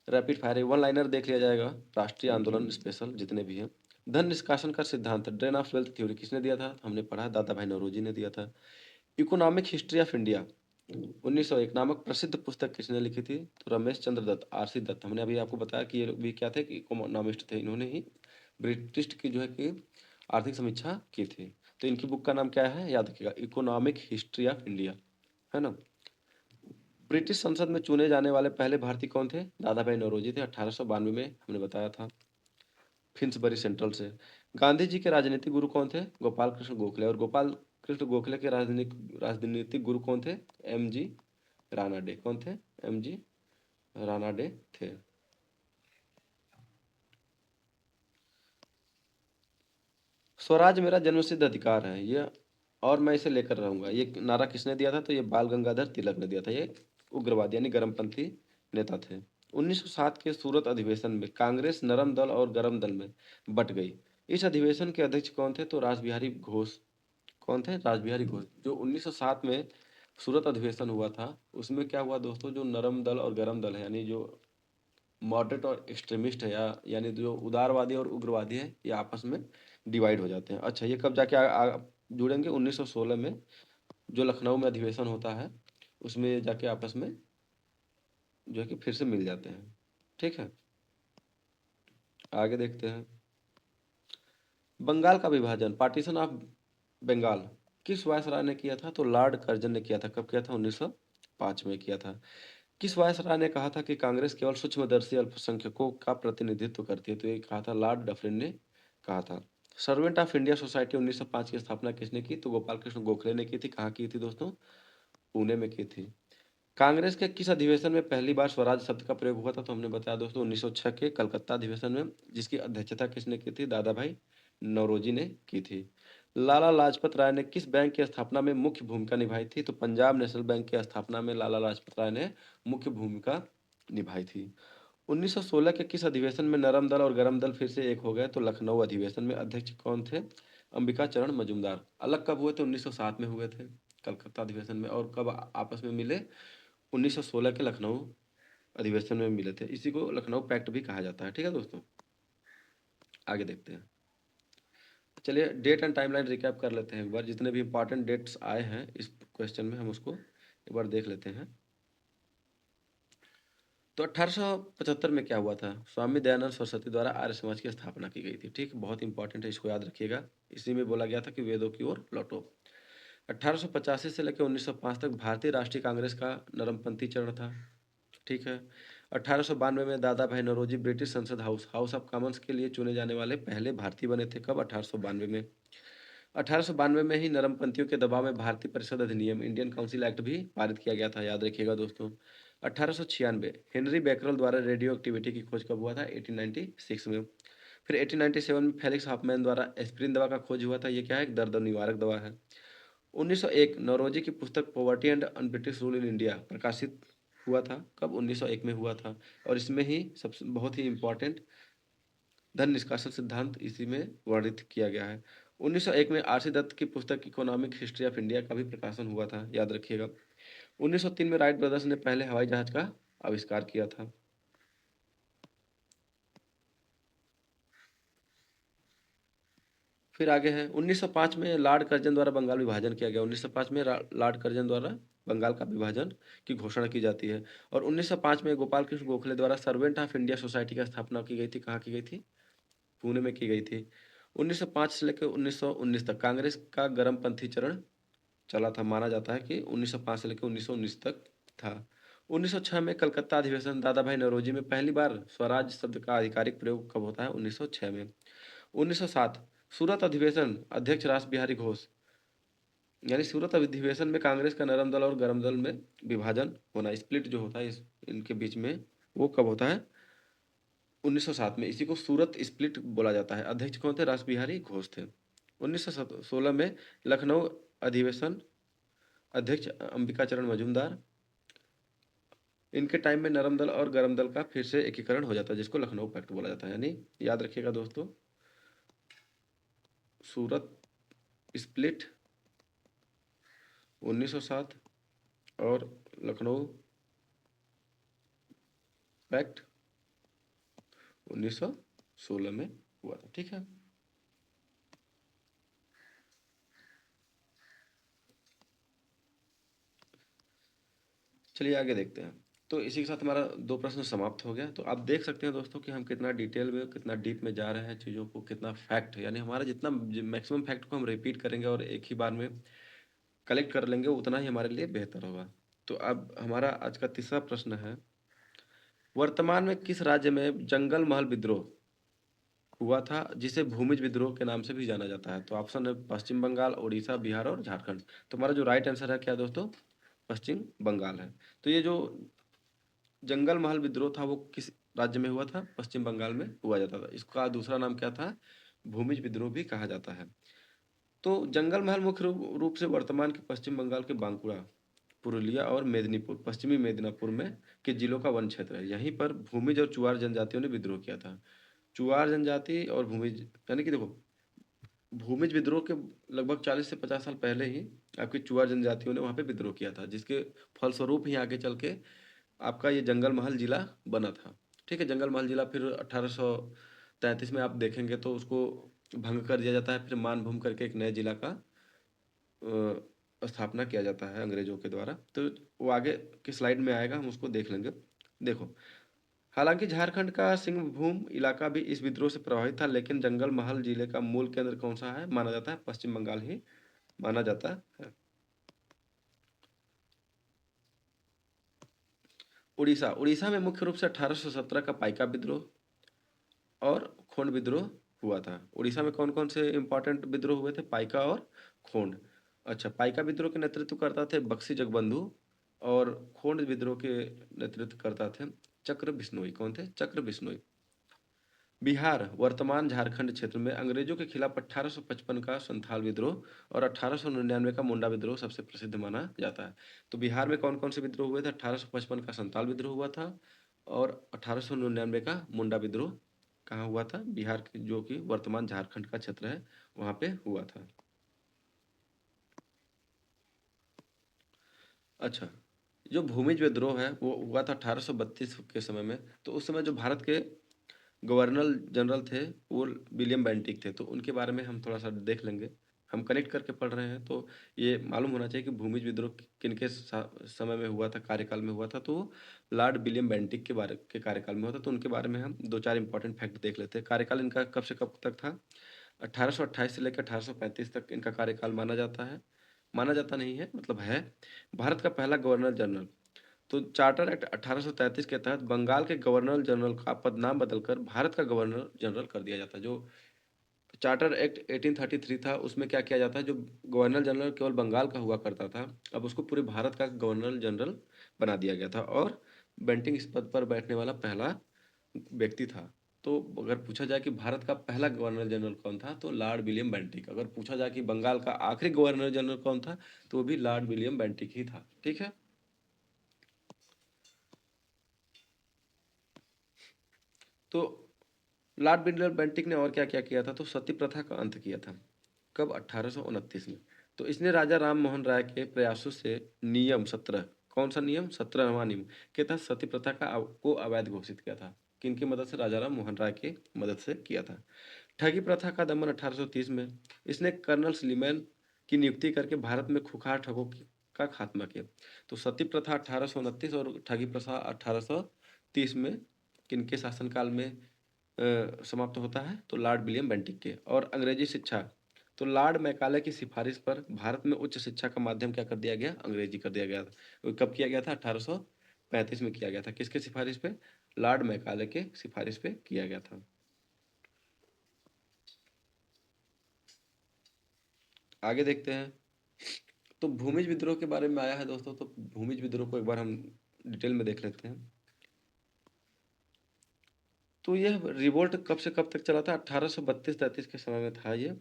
रैपिड फायर वन लाइनर देख लिया जाएगा। राष्ट्रीय आंदोलन स्पेशल जितने भी हैं। धन निष्कासन का सिद्धांत, ड्रेन ऑफ वेल्थ थ्योरी किसने दिया था? हमने पढ़ा, दादा भाई नौरोजी ने दिया था। इकोनॉमिक हिस्ट्री ऑफ इंडिया 1901 नामक प्रसिद्ध पुस्तक किसने लिखी थी? तो रमेश चंद्र दत्त, आरसी दत्त। हमने अभी आपको बताया कि ये लोग भी क्या थे, कि इकोनॉमिस्ट थे। इन्होंने ही ब्रिटिश की जो है कि आर्थिक समीक्षा की थी। तो इनकी बुक का नाम क्या है? याद रखिएगा, इकोनॉमिक हिस्ट्री ऑफ इंडिया, है ना। ब्रिटिश संसद में चुने जाने वाले पहले भारतीय कौन थे? दादा भाई नौरोजी थे, 1892 में, हमने बताया था, फिन्सबरी सेंट्रल से। गांधी जी के राजनीतिक गुरु कौन थे? गोपाल कृष्ण गोखले। और गोपाल कृष्ण गोखले के राजनीतिक गुरु कौन थे? M G Ranade. कौन थे? एम जी रानाडे थे। स्वराज मेरा जन्मसिद्ध अधिकार है, ये और मैं इसे लेकर रहूंगा, ये नारा किसने दिया था? तो ये बाल गंगाधर तिलक ने दिया था। ये उग्रवादी यानी गर्मपंथी नेता थे। 1907 के सूरत अधिवेशन में कांग्रेस नरम दल और गरम दल में बट गई। इस अधिवेशन के अध्यक्ष कौन थे? तो रासबिहारी घोष। कौन थे? रासबिहारी घोष। जो 1907 में सूरत अधिवेशन हुआ था, उसमें क्या हुआ दोस्तों? जो नरम दल और गरम दल है, यानी जो मॉडरेट और एक्सट्रीमिस्ट है, या यानी जो उदारवादी और उग्रवादी है, ये आपस में डिवाइड हो जाते हैं। अच्छा, ये कब जाके जुड़ेंगे? 1916 में, जो लखनऊ में अधिवेशन होता है, उसमें जाके आपस में जो है कि फिर से मिल जाते हैं। ठीक है, आगे देखते हैं। बंगाल का विभाजन, पार्टीशन ऑफ बंगाल, किस वायसराय ने किया था? तो लॉर्ड कर्जन ने किया था। कब किया था? 1905 में किया था। किस वायसराय ने कहा था कि कांग्रेस केवल सूक्ष्मदर्शी अल्पसंख्यकों का प्रतिनिधित्व करती है? तो ये कहा था लॉर्ड डफरिन ने कहा था। सर्वेंट ऑफ इंडिया सोसाइटी 1905 की स्थापना किसने की? तो गोपाल कृष्ण गोखले ने की थी। कहाँ की थी दोस्तों? पुणे में की थी। कांग्रेस के किस अधिवेशन में पहली बार स्वराज शब्द का प्रयोग हुआ था? तो हमने बताया दोस्तों 1906 के कलकत्ता अधिवेशन में, जिसकी अध्यक्षता किसने की थी? दादा भाई नौरोजी ने की थी। लाला लाजपत राय ने किस बैंक की स्थापना में मुख्य भूमिका निभाई थी? तो पंजाब नेशनल बैंक की स्थापना में लाला लाजपत राय ने मुख्य भूमिका निभाई थी। 1916 के किस अधिवेशन में नरम दल और गरम दल फिर से एक हो गए? तो लखनऊ अधिवेशन में। अध्यक्ष कौन थे? अंबिका चरण मजूमदार। अलग कब हुए थे? 1907 में हुए थे कलकत्ता अधिवेशन में। और कब आपस में मिले? 1916 के लखनऊ अधिवेशन में मिले थे। इसी को लखनऊ पैक्ट भी कहा जाता है। ठीक है दोस्तों, आगे देखते हैं। चलिए डेट एंड टाइमलाइन रिकैप कर लेते हैं एक बार, जितने भी इंपॉर्टेंट डेट्स आए हैं इस क्वेश्चन में हम उसको एक बार देख लेते हैं। तो 1875 में क्या हुआ था? स्वामी दयानंद सरस्वती द्वारा आर्य समाज की स्थापना की गई थी। ठीक, बहुत इंपॉर्टेंट है, इसको याद रखिएगा। इसी में बोला गया था कि वेदों की ओर लौटो। 1885 से लेकर 1905 तक भारतीय राष्ट्रीय कांग्रेस का नरमपंथी चरण था। ठीक है। 1892 में दादा भाई नौरोजी ब्रिटिश संसद हाउस ऑफ कॉमन्स के लिए चुने जाने वाले पहले भारतीय बने थे। कब? 1892 में। 1892 में ही नरमपंथियों के दबाव में भारतीय परिषद अधिनियम इंडियन काउंसिल एक्ट भी पारित किया गया था, याद रखिएगा दोस्तों। 1896 हेनरी बैकरल द्वारा रेडियो एक्टिविटी की खोज कब हुआ था? 1896 में। फिर 1897 में फेलिक्स हॉफमैन द्वारा एस्पिरिन दवा का खोज हुआ था। ये क्या है? एक दर्द निवारक दवा है। 1901 नौरोजी की पुस्तक poverty and British rule in India प्रकाशित हुआ था। कब? 1901 में हुआ था। और इसमें ही सबसे बहुत ही इम्पोर्टेंट धन निष्कासन सिद्धांत इसी में वर्णित किया गया है। 1901 में आर.सी. दत्त की पुस्तक इकोनॉमिक हिस्ट्री ऑफ इंडिया का भी प्रकाशन हुआ था, याद रखिएगा। 1903 में राइट ब्रदर्स ने पहले हवाई जहाज का आविष्कार किया था। फिर आगे है 1905 में लॉर्ड कर्जन द्वारा बंगाल विभाजन किया गया। 1905 में लॉर्ड कर्जन द्वारा बंगाल का विभाजन की घोषणा की जाती है। और 1905 में गोपाल कृष्ण गोखले द्वारा सर्वेंट ऑफ इंडिया सोसाइटी की स्थापना की गई थी। कहाँ की गई थी? पुणे में की गई थी। 1905 से लेकर 1919 तक कांग्रेस का गर्मपंथी चरण चला था। माना जाता है कि 1905 से लेकर 1919 तक था। 1906 में कलकत्ता अधिवेशन दादा भाई नौरोजी में पहली बार स्वराज शब्द का आधिकारिक प्रयोग कब होता है? 1906 में। 1907 सूरत अधिवेशन अध्यक्ष रास बिहारी घोष, यानी सूरत अधिवेशन में कांग्रेस का नरम दल और गरम दल में विभाजन होना, स्प्लिट जो होता है इनके बीच में, वो कब होता है? 1907 में। इसी को सूरत स्प्लिट बोला जाता है। अध्यक्ष कौन थे? रास बिहारी घोष थे। 1916 में लखनऊ अधिवेशन अध्यक्ष अंबिका चरण मजूमदार। इनके टाइम में नरम दल और गरम दल का फिर से एकीकरण हो जाता है, जिसको लखनऊ पैक्ट बोला जाता है। यानी याद रखिएगा दोस्तों, सूरत स्प्लिट 1907 और लखनऊ पैक्ट 1916 में हुआ था। ठीक है। चलिए आगे देखते हैं। तो इसी के साथ हमारा 2 प्रश्न समाप्त हो गया। तो आप देख सकते हैं दोस्तों कि हम कितना डिटेल में, कितना डीप में जा रहे हैं चीज़ों को, कितना फैक्ट, यानी हमारा जितना मैक्सिमम फैक्ट को हम रिपीट करेंगे और एक ही बार में कलेक्ट कर लेंगे, उतना ही हमारे लिए बेहतर होगा। तो अब हमारा आज का तीसरा प्रश्न है, वर्तमान में किस राज्य में जंगल महल विद्रोह हुआ था, जिसे भूमिज विद्रोह के नाम से भी जाना जाता है? तो ऑप्शन है पश्चिम बंगाल, उड़ीसा, बिहार और झारखंड। तो हमारा जो राइट आंसर है क्या दोस्तों? पश्चिम बंगाल है। तो ये जो जंगल महल विद्रोह था वो किस राज्य में हुआ था? पश्चिम बंगाल में हुआ जाता था। इसका दूसरा नाम क्या था? भूमिज विद्रोह भी कहा जाता है। तो जंगल महल मुख्य रूप से वर्तमान के पश्चिम बंगाल के बांकुड़ा, पुरुलिया और मेदिनीपुर, पश्चिमी मेदिनीपुर में के जिलों का वन क्षेत्र है। यहीं पर भूमिज और चुआर जनजातियों ने विद्रोह किया था। चुआर जनजाति और भूमिज, यानी कि देखो, भूमिज विद्रोह के लगभग 40 से 50 साल पहले ही आपकी चुआर जनजातियों ने वहाँ पे विद्रोह किया था, जिसके फलस्वरूप ही आगे चल के आपका ये जंगल महल जिला बना था। ठीक है। जंगल महल जिला फिर 1833 में आप देखेंगे तो उसको भंग कर दिया जाता है, फिर मानभूम करके एक नए जिला का स्थापना किया जाता है अंग्रेजों के द्वारा। तो वो आगे की स्लाइड में आएगा, हम उसको देख लेंगे। देखो, हालांकि झारखंड का सिंहभूम इलाका भी इस विद्रोह से प्रभावित था, लेकिन जंगल महल जिले का मूल केंद्र कौन सा है? माना जाता है पश्चिम बंगाल ही माना जाता है। उड़ीसा, उड़ीसा में मुख्य रूप से 1817 का पाइका विद्रोह और खोंड विद्रोह हुआ था। उड़ीसा में कौन कौन से इंपॉर्टेंट विद्रोह हुए थे? पाइका और खोंड। अच्छा, पाइका विद्रोह के नेतृत्व करता थे बक्सी जगबंधु, और खोंड विद्रोह के नेतृत्व करता थे चक्र बिश्नोई। कौन थे? चक्र बिश्नोई। बिहार वर्तमान झारखंड क्षेत्र में अंग्रेजों के खिलाफ 1855 का संथाल विद्रोह और 1899 का मुंडा विद्रोह सबसे प्रसिद्ध माना जाता है। तो बिहार में कौन कौन से विद्रोह हुए थे? 1855 का संथाल विद्रोह हुआ था, और 1899 का मुंडा विद्रोह कहाँ हुआ था? बिहार के, जो कि वर्तमान झारखंड का क्षेत्र है, वहाँ पे हुआ था। अच्छा, जो भूमिज विद्रोह है वो हुआ था 1832 के समय में। तो उस समय जो भारत के गवर्नर जनरल थे वो विलियम बेंटिक थे, तो उनके बारे में हम थोड़ा-सा देख लेंगे। हम कनेक्ट करके पढ़ रहे हैं, तो ये मालूम होना चाहिए कि भूमिज विद्रोह किनके समय में हुआ था, कार्यकाल में हुआ था, तो लॉर्ड विलियम बेंटिक के कार्यकाल में हुआ था, तो उनके बारे में हम 2-4 इंपॉर्टेंट फैक्ट देख लेते हैं। कार्यकाल इनका कब से कब तक था? 1828 से लेकर 1835 तक इनका कार्यकाल माना जाता है। माना जाता नहीं है, मतलब है। भारत का पहला गवर्नर जनरल। तो चार्टर एक्ट 1833 के तहत बंगाल के गवर्नर जनरल का पद नाम बदलकर भारत का गवर्नर जनरल कर दिया जाता है। जो चार्टर एक्ट 1833 था, उसमें क्या किया जाता है, जो गवर्नर जनरल केवल बंगाल का हुआ करता था, अब उसको पूरे भारत का गवर्नर जनरल बना दिया गया था, और बेंटिंग इस पद पर बैठने वाला पहला व्यक्ति था। तो अगर पूछा जाए कि भारत का पहला गवर्नर जनरल कौन था, तो लॉर्ड विलियम बेंटिक। अगर पूछा जाए कि बंगाल का आखिरी गवर्नर जनरल कौन था, तो वो भी लॉर्ड विलियम बेंटिक ही था। ठीक है। तो लॉर्ड विलियम बेंटिक ने और क्या क्या किया था, तो सती प्रथा का अंत किया था। कब? 1829 में। तो इसने राजा राम मोहन राय के प्रयासों से नियम 17, कौन सा नियम? 17वां नियम के तहत सती प्रथा को अवैध घोषित किया था। किनकी मदद से? राजा राम मोहन राय की मदद से किया था। ठगी प्रथा का दमन 1830 में। इसने कर्नल सलीमैन की नियुक्ति करके भारत में खुखार ठगों का खात्मा किया। तो सती प्रथा 1829 और ठगी प्रथा 1830 में किनके शासनकाल में समाप्त होता है? तो लॉर्ड विलियम बेंटिक के। और अंग्रेजी शिक्षा, तो लॉर्ड मैकाले की सिफारिश पर भारत में उच्च शिक्षा का माध्यम क्या कर दिया गया? अंग्रेजी कर दिया गया था। वो कब किया गया था? 1835 में किया गया था। किसके सिफारिश पे? लॉर्ड मैकाले के सिफारिश पे किया गया था। आगे देखते हैं। तो भूमिज विद्रोह के बारे में आया है दोस्तों, तो भूमिज विद्रोह को एक बार हम डिटेल में देख लेते हैं। तो यह रिवोल्ट कब से कब तक चला था? 1832-33 के समय में था ये।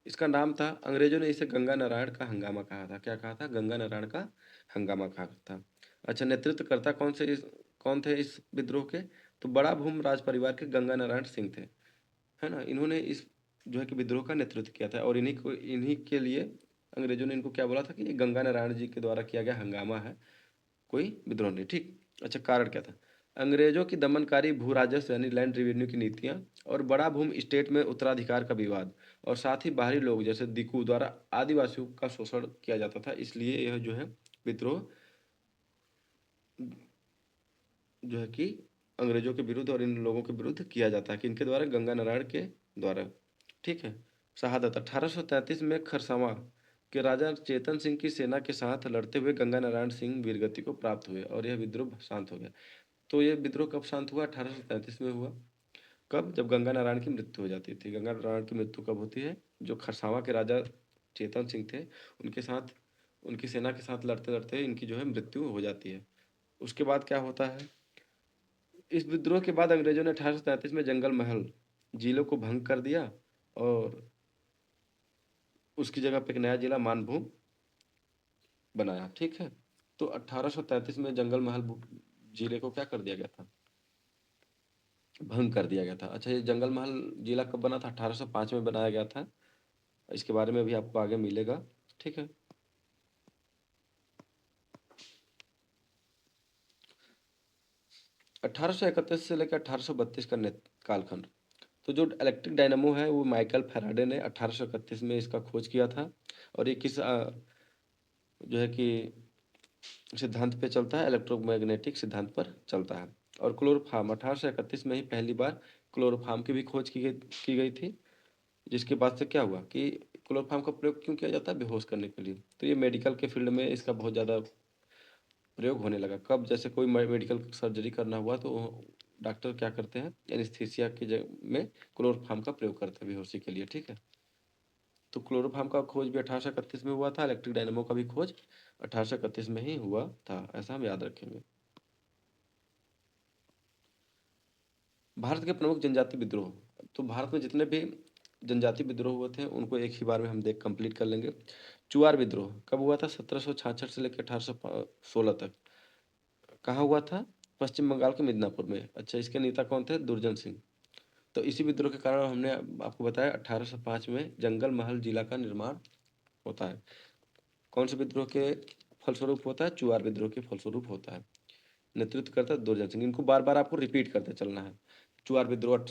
इसका नाम था, अंग्रेजों ने इसे गंगा नारायण का हंगामा कहा था। क्या कहा था? गंगा नारायण का हंगामा कहा था। अच्छा, नेतृत्वकर्ता कौन थे इस विद्रोह के? तो बड़ा भूम राज परिवार के गंगा नारायण सिंह थे, है ना। इन्होंने इस जो है कि विद्रोह का नेतृत्व किया था, और इन्हीं के लिए अंग्रेजों ने इनको क्या बोला था कि ये गंगा नारायण जी के द्वारा किया गया हंगामा है, कोई विद्रोह नहीं। ठीक। अच्छा, कारण क्या था? अंग्रेजों की दमनकारी भू राजस्व यानी लैंड रेवेन्यू की नीतियां, और बड़ा भूम स्टेट में उत्तराधिकार का विवाद, और साथ ही बाहरी लोग जैसे दिकू द्वारा आदिवासियों का शोषण किया जाता था। इसलिए यह जो है विद्रोह जो है कि अंग्रेजों के विरुद्ध और इन लोगों के विरुद्ध किया जाता है, कि इनके द्वारा, गंगा नारायण के द्वारा। ठीक है। शहादत 1833 में खरसावां के राजा चेतन सिंह की सेना के साथ लड़ते हुए गंगा नारायण सिंह वीरगति को प्राप्त हुए, और यह विद्रोह शांत हो गया। तो ये विद्रोह कब शांत हुआ? 1833 में हुआ। कब? जब गंगा नारायण की मृत्यु हो जाती थी। गंगा नारायण की मृत्यु कब होती है? जो खरसावां के राजा चेतन सिंह थे, उनके साथ, उनकी सेना के साथ लड़ते लड़ते इनकी जो है मृत्यु हो जाती है। उसके बाद क्या होता है? इस विद्रोह के बाद अंग्रेजों ने 1833 में जंगल महल जिलों को भंग कर दिया, और उसकी जगह पे एक नया जिला मानभूम बनाया। ठीक है। तो 1833 में जंगल महल जिले को क्या कर दिया गया था? भंग कर दिया गया था। अच्छा, ये जंगल महल जिला कब बना था? 1805 में बनाया गया था। इसके बारे में भी आपको आगे मिलेगा। ठीक है। 1831 से लेकर 1832 का कालखंड। तो जो इलेक्ट्रिक डायनामो है वो माइकल फैराडे ने 1831 में इसका खोज किया था। और ये किस जो है कि सिद्धांत पे चलता है? इलेक्ट्रोमैग्नेटिक सिद्धांत पर चलता है। और क्लोरोफार्म 1831 में ही पहली बार क्लोरोफार्म की भी खोज की गई थी। जिसके बाद से क्या हुआ कि क्लोरोफार्म का प्रयोग क्यों किया जाता है? बेहोश करने के लिए। तो ये मेडिकल के फील्ड में इसका बहुत ज़्यादा प्रयोग होने लगा। कब? जैसे कोई मेडिकल सर्जरी करना हुआ, तो डॉक्टर क्या करते हैं, एनेस्थीसिया की जगह में क्लोरोफार्म का प्रयोग करते हैं बेहोशी के लिए। ठीक है। तो क्लोरोफार्म का खोज भी 1831 में हुआ था। इलेक्ट्रिक डायनेमो का भी खोज 1831 में ही हुआ था, ऐसा हम याद रखेंगे। भारत के प्रमुख जनजाति विद्रोह। तो भारत में जितने भी जनजाति विद्रोह हुए थे उनको एक ही बार में हम देख कंप्लीट कर लेंगे। चुआर विद्रोह कब हुआ था? 1766 से लेकर 1816 तक। कहाँ हुआ था? पश्चिम बंगाल के मिदनापुर में। अच्छा, इसके नेता कौन थे? दुर्जन सिंह। तो इसी विद्रोह के कारण हमने आपको बताया 1805 में जंगल महल जिला का निर्माण होता है। कौन से विद्रोह के फलस्वरूप होता है? चुआर विद्रोह के फलस्वरूप होता है। नेतृत्व करता है दुर्जन सिंह। इनको बार बार आपको रिपीट करते चलना है। चुआर विद्रोह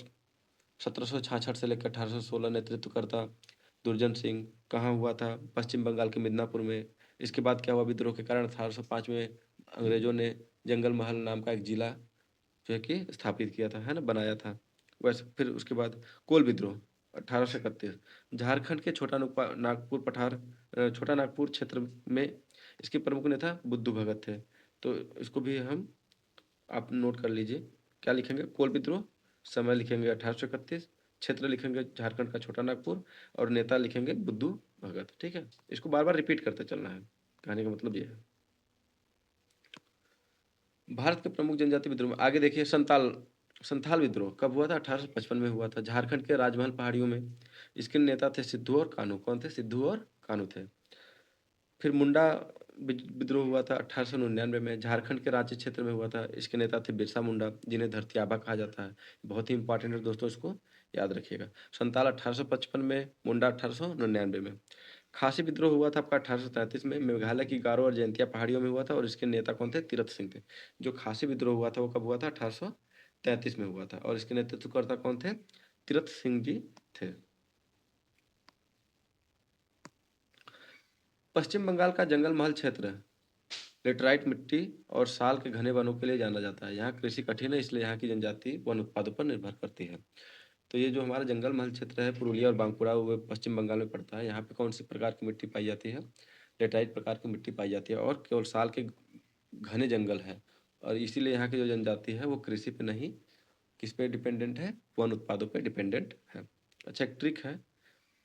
1766 से लेकर 1816, नेतृत्वकर्ता दुर्जन सिंह। कहाँ हुआ था? पश्चिम बंगाल के मिदनापुर में। इसके बाद क्या हुआ? विद्रोह के कारण 1805 में अंग्रेजों ने जंगल महल नाम का एक जिला जो है कि स्थापित किया था, है ना, बनाया था। वैसे फिर उसके बाद कोल विद्रोह 1831, झारखंड के छोटा नागपुर पठार छोटा नागपुर क्षेत्र में इसके प्रमुख नेता बुद्धू भगत थे। तो इसको भी हम आप नोट कर लीजिए। क्या लिखेंगे? कोल विद्रोह, समय लिखेंगे 1831, क्षेत्र लिखेंगे झारखंड का छोटा नागपुर, और नेता लिखेंगे बुद्धू भगत। ठीक है, इसको बार बार रिपीट करते चलना है, कहने का मतलब ये है। भारत के प्रमुख जनजाति विद्रोह में आगे देखिए, संथाल विद्रोह कब हुआ था? 1855 में हुआ था, झारखंड के राजमहल पहाड़ियों में। इसके नेता थे सिद्धू और कान्हू। कौन थे? सिद्धू और कान्हू थे। फिर मुंडा विद्रोह हुआ था 1899 में, झारखंड के रांची क्षेत्र में हुआ था। इसके नेता थे बिरसा मुंडा, जिन्हें धरती आबा कहा जाता है। बहुत ही इंपॉर्टेंट है दोस्तों, इसको याद रखिएगा। संताल 1855 में, मुंडा 1899 में। खासी विद्रोह हुआ था आपका 1833 में, मेघालय की गारो और जयंतिया पहाड़ियों में हुआ था, और इसके नेता कौन थे? तीरथ सिंह थे। जो खासी विद्रोह हुआ था वो कब हुआ था? 1833 में हुआ था, और इसके नेतृत्वकर्ता कौन थे? तीरथ सिंह जी थे। पश्चिम बंगाल का जंगल महल क्षेत्र लेटराइट मिट्टी और साल के घने वनों के लिए जाना जाता है। यहाँ कृषि कठिन है, इसलिए यहाँ की जनजाति वन उत्पादों पर निर्भर करती है। तो ये जो हमारा जंगल महल क्षेत्र है पुरुलिया और बांकुड़ा, वो पश्चिम बंगाल में पड़ता है। यहाँ पे कौन सी प्रकार की मिट्टी पाई जाती है? लेटराइट प्रकार की मिट्टी पाई जाती है, और केवल साल के घने जंगल है। और इसीलिए यहाँ की जो जनजाति है वो कृषि पे नहीं, किस पे डिपेंडेंट है? वन उत्पादों पे डिपेंडेंट है। अच्छा, एक ट्रिक है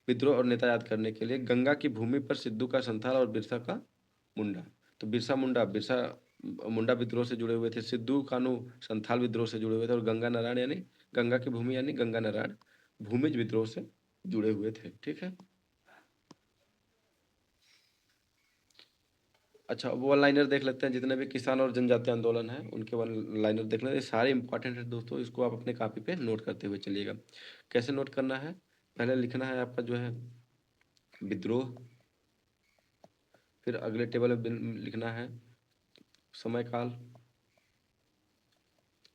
विद्रोह और नेता याद करने के लिए। गंगा की भूमि पर सिद्धू का संथाल और बिरसा का मुंडा। तो बिरसा मुंडा विद्रोह से जुड़े हुए थे, सिद्धू कानू संथाल विद्रोह से जुड़े हुए थे, और गंगा नारायण यानी गंगा की भूमि यानी गंगा नारायण भूमिज विद्रोह से जुड़े हुए थे। ठीक है। अच्छा, वो वन लाइनर देख लेते हैं, जितने भी किसान और जनजातीय आंदोलन है उनके वन लाइनर देख लेते हैं। सारे इंपॉर्टेंट है दोस्तों, इसको आप अपने कॉपी पे नोट करते हुए चलिएगा। कैसे नोट करना है? पहले लिखना है आपका जो है विद्रोह, फिर अगले टेबल में लिखना है समय काल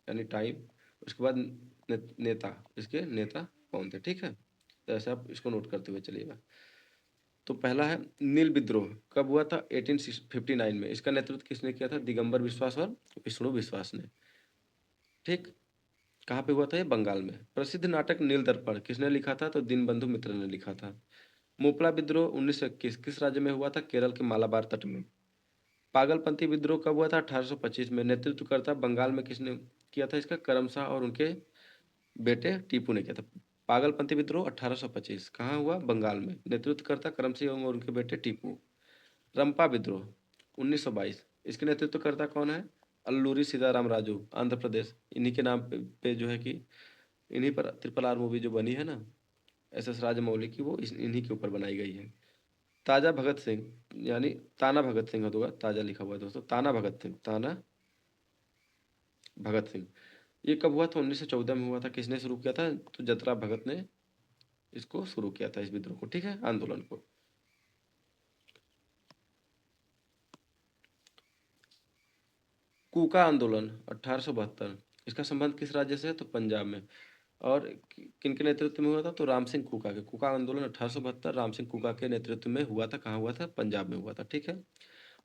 यानी टाइम, उसके बाद नेता, इसके नेता कौन थे। ठीक है, तो ऐसे आप इसको नोट करते हुए चलिएगा। तो पहला है नील विद्रोह, कब हुआ था? 1859 में। इसका नेतृत्व किसने किया था? दिगंबर विश्वास और विष्णु विश्वास ने। ठीक। कहाँ पे हुआ था? ये बंगाल में। प्रसिद्ध नाटक नील दर्पण किसने लिखा था? तो दीनबंधु मित्र ने लिखा था। मुपला विद्रोह 1921 किस राज्य में हुआ था? केरल के मालाबार तट में। पागलपंथी विद्रोह कब हुआ था? 1825 में। नेतृत्वकर्ता बंगाल में किसने किया था इसका? करम शाह और उनके बेटे टीपू ने किया था। पागलपंथी विद्रोह 1825 कहाँ हुआ? बंगाल में। नेतृत्वकर्ता करम सिंह और उनके बेटे टीपू। रंपा विद्रोह 1922, इसके नेतृत्वकर्ता कौन है? अल्लूरी सीताराम राजू, आंध्र प्रदेश। इन्हीं के नाम पे जो है कि इन्हीं पर ट्रिपल आर मूवी जो बनी है ना, एस एस राजमौली की, वो इन्हीं के ऊपर बनाई गई है। ताजा भगत सिंह यानी ताना भगत सिंह होगा, ताजा लिखा हुआ है दोस्तों, ताना भगत सिंह, ताना भगत सिंह। ये कब हुआ था? 1914 में हुआ था। किसने शुरू किया था? तो जतरा भगत ने इसको शुरू किया था, इस विद्रोह को। ठीक है, आंदोलन को। कूका आंदोलन 1872, इसका संबंध किस राज्य से है? तो पंजाब में। और किन के नेतृत्व में हुआ था? तो राम सिंह कूका के। कूका आंदोलन 1872 राम सिंह कूका के नेतृत्व में हुआ था। कहाँ हुआ था? पंजाब में हुआ था। ठीक है।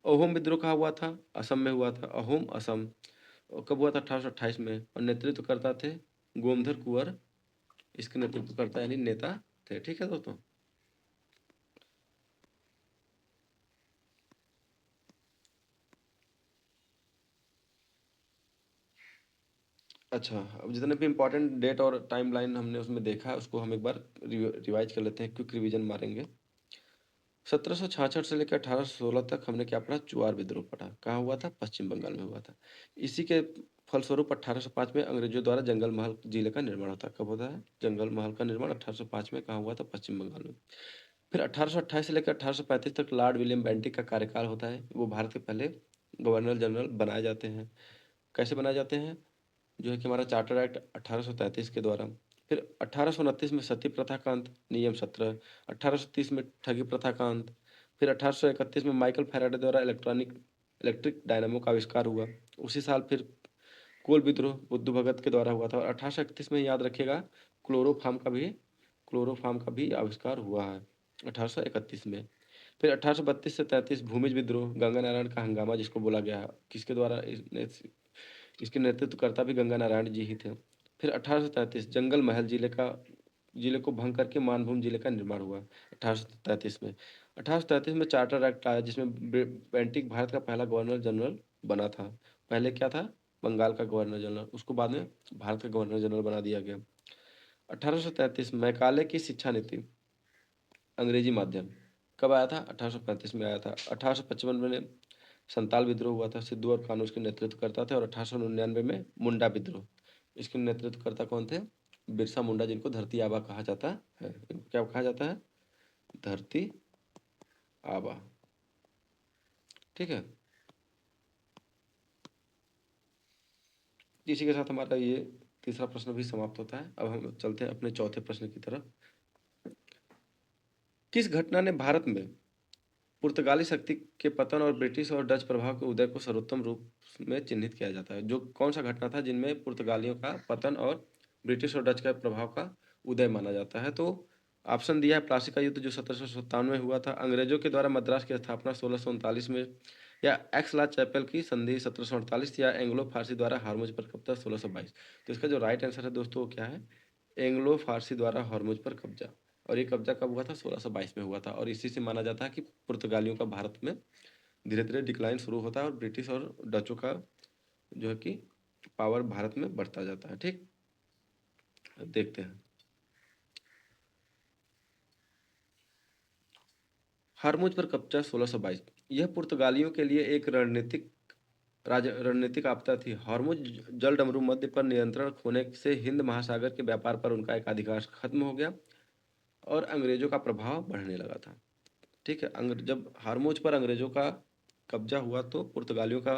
अहोम विद्रोह कहाँ हुआ था? असम में हुआ था। अहोम असम। और कब हुआ था? 1828 में। और नेतृत्वकर्ता थे गोमधर कुंवर, इसके नेतृत्वकर्ता यानी नेता थे। ठीक है दोस्तों। अच्छा, अब जितने भी इंपॉर्टेंट डेट और टाइमलाइन हमने उसमें देखा है, उसको हम एक बार रिवाइज कर लेते हैं, क्विक रिवीजन मारेंगे। 1766 से लेकर 1816 तक हमने क्या पढ़ा? चुआर विद्रोह पढ़ा। कहाँ हुआ था? पश्चिम बंगाल में हुआ था। इसी के फलस्वरूप 1805 में अंग्रेजों द्वारा जंगल महल जिले का निर्माण होता है। कब होता है जंगल महल का निर्माण? 1805 में। कहाँ हुआ था? पश्चिम बंगाल में। फिर 1828 से लेकर 1835 तक लॉर्ड विलियम बेंटिक का कार्यकाल होता है। वो भारत के पहले गवर्नर जनरल बनाए जाते हैं। कैसे बनाए जाते हैं? जो है कि हमारा चार्टर एक्ट 1833 के द्वारा। फिर 1829 में सती प्रथा का अंत, नियम 17। 1830 में ठगी प्रथा का अंत। फिर 1831 में माइकल फैराडे द्वारा इलेक्ट्रिक डायनामो का आविष्कार हुआ। उसी साल फिर कोल विद्रोह बुद्धू भगत के द्वारा हुआ था और 1831 में याद रखिएगा क्लोरोफार्म का भी आविष्कार हुआ है 1831 में। फिर 1832 से 33 भूमिज विद्रोह गंगा नारायण का हंगामा जिसको बोला गया है, किसके द्वारा इसके नेतृत्वकर्ता भी गंगा नारायण जी ही थे। फिर 1833 जंगल महल जिले को भंग करके मानभूम जिले का निर्माण हुआ 1833 में। 1833 में चार्टर एक्ट आया जिसमें बेंटिक भारत का पहला गवर्नर जनरल बना था। पहले क्या था, बंगाल का गवर्नर जनरल, उसको बाद में भारत का गवर्नर जनरल बना दिया गया। 1833 मैकाले की शिक्षा नीति अंग्रेजी माध्यम कब आया था, 1835 में आया था। 1855 में संताल विद्रोह हुआ था, सिद्धू और कानू इसके नेतृत्व करता थे। और 1899 में मुंडा विद्रोह, इसके नेतृत्वकर्ता कौन थे, बिरसा मुंडा, जिनको धरती आबा कहा जाता है। इनको क्या कहा जाता है, धरती आबा, ठीक है। इसी के साथ हमारा ये तीसरा प्रश्न भी समाप्त होता है। अब हम चलते हैं अपने चौथे प्रश्न की तरफ। किस घटना ने भारत में पुर्तगाली शक्ति के पतन और ब्रिटिश और डच प्रभाव के उदय को सर्वोत्तम रूप में चिन्हित किया जाता है? जो कौन सा घटना था जिनमें पुर्तगालियों का पतन और ब्रिटिश और डच का प्रभाव का उदय माना जाता है? तो ऑप्शन दिया है, प्लासी का युद्ध जो 1757 में हुआ था, अंग्रेजों के द्वारा मद्रास की स्थापना 1639 में, या एक्सला चैपल की संधि 1748, या एंग्लो फारसी द्वारा हारमुज पर कब्जा 1622। तो इसका जो राइट आंसर है दोस्तों वो क्या है, एंग्लो फारसी द्वारा हारमुज पर कब्जा। और ये कब्जा कब हुआ था, 1622 में हुआ था। और इसी से माना जाता है कि पुर्तगालियों का भारत में धीरे धीरे डिक्लाइन शुरू होता है और ब्रिटिश और डचों का जो है कि पावर भारत में बढ़ता जाता है। ठीक, देखते हैं। हरमुज पर कब्जा 1622, यह पुर्तगालियों के लिए एक रणनीतिक आपदा थी। हॉर्मुज जलडमरू मध्य पर नियंत्रण खोने से हिंद महासागर के व्यापार पर उनका एक अधिकार खत्म हो गया और अंग्रेजों का प्रभाव बढ़ने लगा था। ठीक है, जब हारमोज पर अंग्रेजों का कब्जा हुआ तो पुर्तगालियों का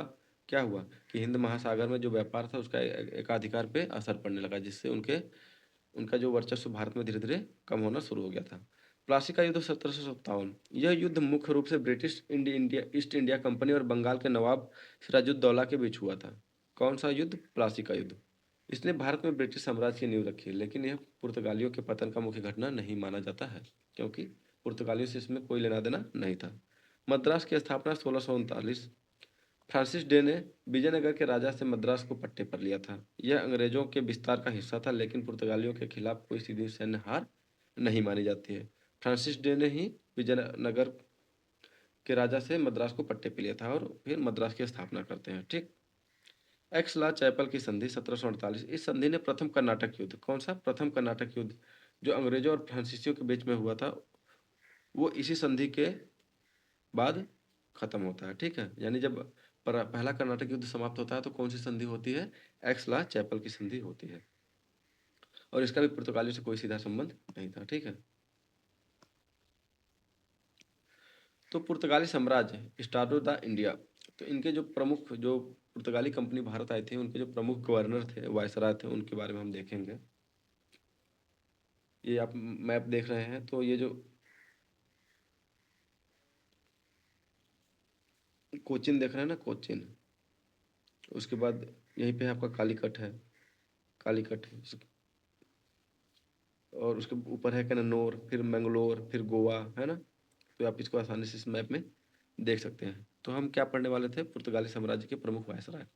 क्या हुआ कि हिंद महासागर में जो व्यापार था उसका एकाधिकार पे असर पड़ने लगा, जिससे उनका जो वर्चस्व भारत में धीरे धीरे कम होना शुरू हो गया था। प्लासी का युद्ध 1757, यह युद्ध मुख्य रूप से ब्रिटिश ईस्ट इंडिया कंपनी और बंगाल के नवाब सिराजुद्दौला के बीच हुआ था। कौन सा युद्ध, प्लासी का युद्ध। इसने भारत में ब्रिटिश साम्राज्य की नींव रखी, लेकिन यह पुर्तगालियों के पतन का मुख्य घटना नहीं माना जाता है, क्योंकि पुर्तगालियों से इसमें कोई लेना देना नहीं था। मद्रास की स्थापना 1639, फ्रांसिस डे ने विजयनगर के राजा से मद्रास को पट्टे पर लिया था। यह अंग्रेजों के विस्तार का हिस्सा था, लेकिन पुर्तगालियों के खिलाफ कोई सीधी सैन्य हार नहीं मानी जाती है। फ्रांसिस डे ने ही विजयनगर के राजा से मद्रास को पट्टे पर लिया था और फिर मद्रास की स्थापना करते हैं। ठीक, एक्सला चैपल की संधि 1748, इस संधि ने प्रथम कर्नाटक युद्ध, कौन सा, प्रथम कर्नाटक युद्ध जो अंग्रेजों और फ्रांसीसियों के बीच में हुआ था, वो इसी संधि के बाद खत्म होता है। ठीक है, यानी जब पहला कर्नाटक युद्ध समाप्त होता है तो कौन सी संधि होती है, एक्सला चैपल की संधि होती है। और इसका भी पुर्तगालियों से कोई सीधा संबंध नहीं था। ठीक है, तो पुर्तगाली साम्राज्य स्टाडो द इंडिया, तो इनके जो प्रमुख, जो पुर्तगाली कंपनी भारत आई थी, उनके जो प्रमुख गवर्नर थे, वायसराय थे, उनके बारे में हम देखेंगे। ये आप मैप देख रहे हैं, तो ये जो कोचिन देख रहे हैं ना, कोचिन, उसके बाद यहीं पे आपका कालीकट है, कालीकट है, और उसके ऊपर है कन्नौर, फिर मंगलोर, फिर गोवा, है ना। तो आप इसको आसानी से इस मैप में देख सकते हैं। तो हम क्या पढ़ने वाले थे, पुर्तगाली साम्राज्य के प्रमुख वायसराय।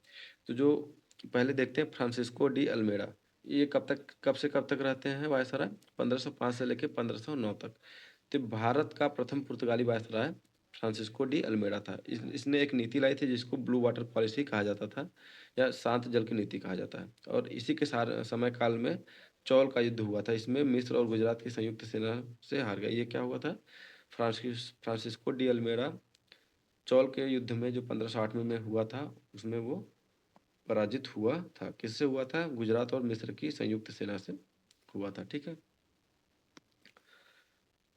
तो जो पहले देखते हैं फ्रांसिस्को डी अल्मेडा, ये कब से कब तक रहते हैं वायसराय, 1505 से लेकर 1509 तक। तो भारत का प्रथम पुर्तगाली वायसराय फ्रांसिस्को डी अल्मेडा था। इसने एक नीति लाई थी जिसको ब्लू वाटर पॉलिसी कहा जाता था, या शांत जल की नीति कहा जाता है। और इसी के समय काल में चौल का युद्ध हुआ था, इसमें मिस्र और गुजरात की संयुक्त सेना से हार गई। ये क्या हुआ था, फ्रांसिस्को डी अल्मेडा चौल के युद्ध में जो 1508 में हुआ था, उसमें वो पराजित हुआ था। किससे हुआ था, गुजरात और मिस्र की संयुक्त सेना से हुआ था। ठीक है,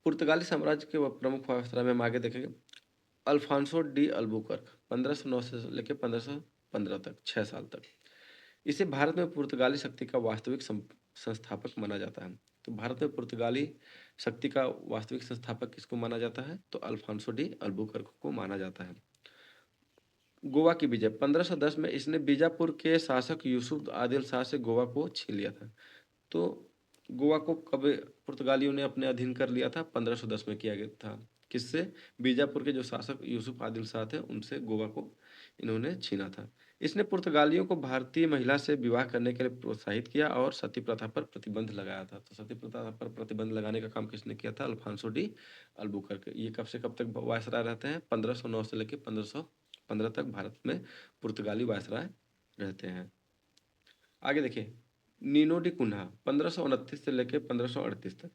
पुर्तगाली साम्राज्य के प्रमुख वायसराय में हम आगे देखेंगे। अल्फांसो डी अल्बुकर्क 1509 से लेकर 1515 तक, 6 साल तक। इसे भारत में पुर्तगाली शक्ति का वास्तविक संस्थापक माना जाता है। तो भारत में पुर्तगाली शक्ति का वास्तविक संस्थापक किसको माना जाता है, तो अल्फांसो डी अल्बुकर्क को माना जाता है। गोवा की विजय 1510 में इसने बीजापुर के शासक यूसुफ आदिल शाह से गोवा को छीन लिया था। तो गोवा को कब पुर्तगालियों ने अपने अधीन कर लिया था? 1510 में किया गया था। किससे? बीजापुर के जो शासक यूसुफ आदिल शाह थे, उनसे गोवा को इन्होंने छीना था। इसने पुर्तगालियों को भारतीय महिला से विवाह करने के लिए प्रोत्साहित किया और सती प्रथा पर प्रतिबंध लगाया था। तो सती प्रथा पर प्रतिबंध लगाने का काम किसने किया था? Alfonso de Albuquerque. ये कब से कब तक वायसराय रहते हैं? 1509 से लेकर 1515 तक भारत में पुर्तगाली वायसराय रहते हैं। आगे देखिए, नीनो डी कुन्हा 1529 से लेकर 1538 तक।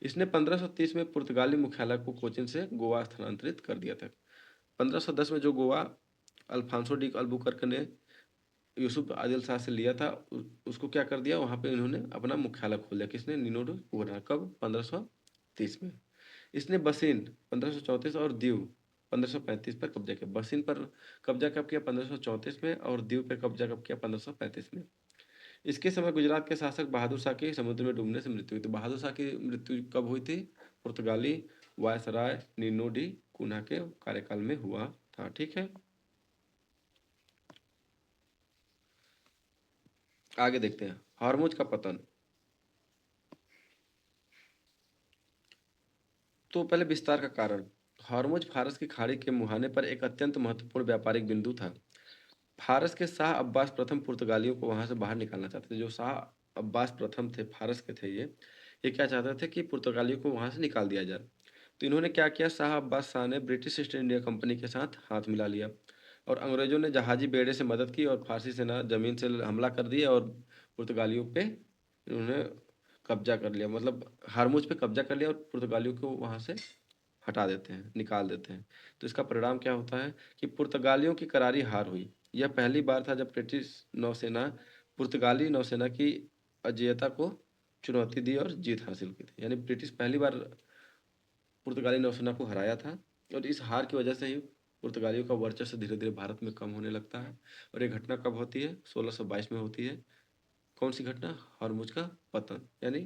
इसने 1530 में पुर्तगाली मुख्यालय को कोचिन से गोवा स्थानांतरित कर दिया था। 1510 में जो गोवा अल्फांसो डी अल्बुकर्क ने यूसुफ आदिल शाह से लिया था, उसको क्या कर दिया, वहाँ पे इन्होंने अपना मुख्यालय खोल दिया। किसने? Nuno da Cunha. कब? 1530 में। इसने बसीन 1534 और दीव 1535 पर कब्जा किया। बसीन पर कब्जा कब किया? 1534 में। और दीव पर कब्जा कब किया? 1535 में। इसके समय गुजरात के शासक बहादुर शाह की समुद्र में डूबने से मृत्यु हुई। तो बहादुर शाह की मृत्यु कब हुई थी? पुर्तगाली वायसराय नीनो डी कुन्हा के कार्यकाल में हुआ था। ठीक है, आगे देखते हैं। हॉर्मुज का पतन। तो पहले विस्तार का कारण। हॉर्मुज फारस की खाड़ी के मुहाने पर एक अत्यंत महत्वपूर्ण व्यापारिक बिंदु था। फारस के शाह अब्बास प्रथम पुर्तगालियों को वहां से बाहर निकालना चाहते थे। जो शाह अब्बास प्रथम थे, फारस के थे ये क्या चाहते थे कि पुर्तगालियों को वहां से निकाल दिया जाए। तो इन्होंने क्या किया? शाह अब्बास शाह ने ब्रिटिश ईस्ट इंडिया कंपनी के साथ हाथ मिला लिया और अंग्रेजों ने जहाजी बेड़े से मदद की और फारसी सेना जमीन से हमला कर दिया और पुर्तगालियों पे इन्होंने कब्जा कर लिया। मतलब हारमुज पे कब्जा कर लिया और पुर्तगालियों को वहां से हटा देते हैं, निकाल देते हैं। तो इसका परिणाम क्या होता है कि पुर्तगालियों की करारी हार हुई। यह पहली बार था जब ब्रिटिश नौसेना पुर्तगाली नौसेना की अजेयता को चुनौती दी और जीत हासिल की थी। यानी ब्रिटिश पहली बार पुर्तगाली नौसेना को हराया था और इस हार की वजह से ही पुर्तगालियों का वर्चस्व धीरे धीरे भारत में कम होने लगता है। और ये घटना कब होती है? 1622 में होती है। कौन सी घटना? हॉर्मुज का पतन, यानी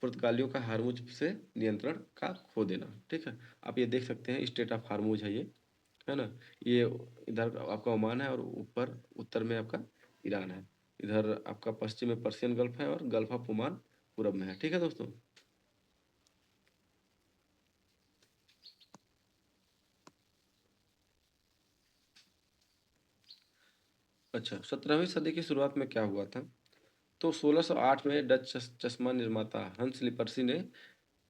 पुर्तगालियों का हारमुज से नियंत्रण का खो देना। ठीक है, आप ये देख सकते हैं, स्टेट ऑफ हारमुज है ये, है ना। ये इधर आपका ओमान है और ऊपर उत्तर में आपका ईरान है। इधर आपका पश्चिम में पर्शियन गल्फ है और गल्फ ऑफ ओमान पूरब में है। ठीक है दोस्तों। अच्छा, 17वीं सदी की शुरुआत में क्या हुआ था? तो 1608 में डच चश्मा निर्माता हंस लिपर्सी ने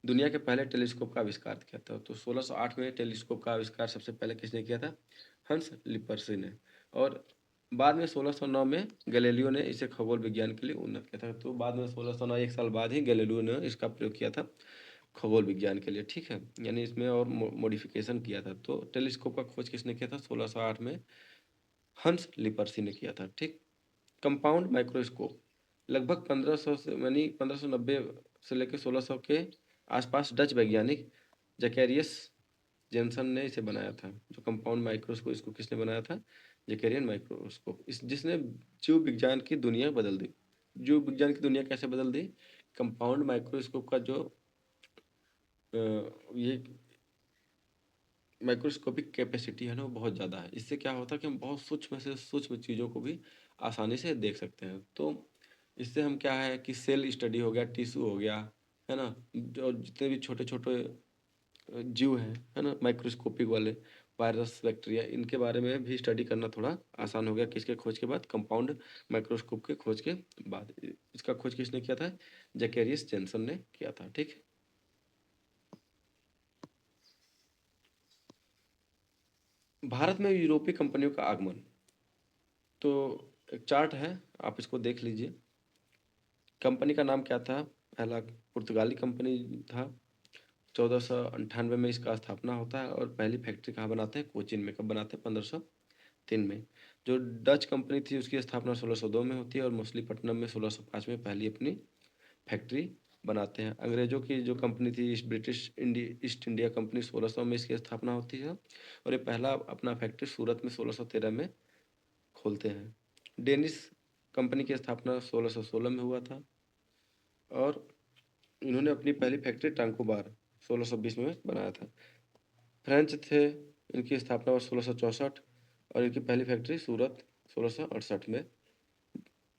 दुनिया के पहले टेलीस्कोप का आविष्कार किया था। तो 1608 में टेलीस्कोप का आविष्कार सबसे पहले किसने किया था? हंस लिपर्सी ने। और बाद में 1609 में गैलीलियो ने इसे खगोल विज्ञान के लिए उन्नत किया था। तो बाद में 1609 एक साल बाद ही गैलीलियो ने इसका प्रयोग किया था खगोल विज्ञान के लिए। ठीक है, यानी इसमें और मॉडिफिकेशन किया था। तो टेलीस्कोप का खोज किसने किया था? 1608 में हंस लिपर्सी ने किया था। ठीक। कंपाउंड माइक्रोस्कोप लगभग 1500 से यानी 1590 से लेकर 1600 के आसपास डच वैज्ञानिक जैकेरियस जेनसन ने इसे बनाया था। जो कंपाउंड माइक्रोस्कोप, इसको किसने बनाया था? जैकेरियन माइक्रोस्कोप। इस जिसने जीव विज्ञान की दुनिया बदल दी। जीव विज्ञान की दुनिया कैसे बदल दी? कंपाउंड माइक्रोस्कोप का जो ये माइक्रोस्कोपिक कैपेसिटी है ना, वो बहुत ज़्यादा है। इससे क्या होता है कि हम बहुत सूक्ष्म से सूक्ष्म चीज़ों को भी आसानी से देख सकते हैं। तो इससे हम क्या है कि सेल स्टडी हो गया, टिश्यू हो गया, है ना, और जितने भी छोटे छोटे जीव हैं, है ना, माइक्रोस्कोपिक वाले, वायरस बैक्टीरिया, इनके बारे में भी स्टडी करना थोड़ा आसान हो गया। किसके खोज के बाद? कंपाउंड माइक्रोस्कोप के खोज के बाद। इसका खोज किसने किया था? जैकेरियस जेनसन ने किया था। ठीक है। भारत में यूरोपीय कंपनियों का आगमन। तो एक चार्ट है, आप इसको देख लीजिए। कंपनी का नाम क्या था? पहला पुर्तगाली कंपनी था। 1498 में इसका स्थापना होता है और पहली फैक्ट्री कहाँ बनाते हैं? कोचीन में। कब बनाते हैं? 1503 में। जो डच कंपनी थी उसकी स्थापना 1602 में होती है और मछलीपट्टनम में 1605 में पहली अपनी फैक्ट्री बनाते हैं। अंग्रेजों की जो कंपनी थी ईस्ट इंडिया कंपनी, 1600 में इसकी स्थापना होती है और ये पहला अपना फैक्ट्री सूरत में 1613 में खोलते हैं। डेनिश कंपनी की स्थापना 1616 में हुआ था और इन्होंने अपनी पहली फैक्ट्री टांकोबार 1620 में बनाया था। फ्रेंच थे इनकी स्थापना वर्ष 1664 और इनकी पहली फैक्ट्री सूरत 1668 में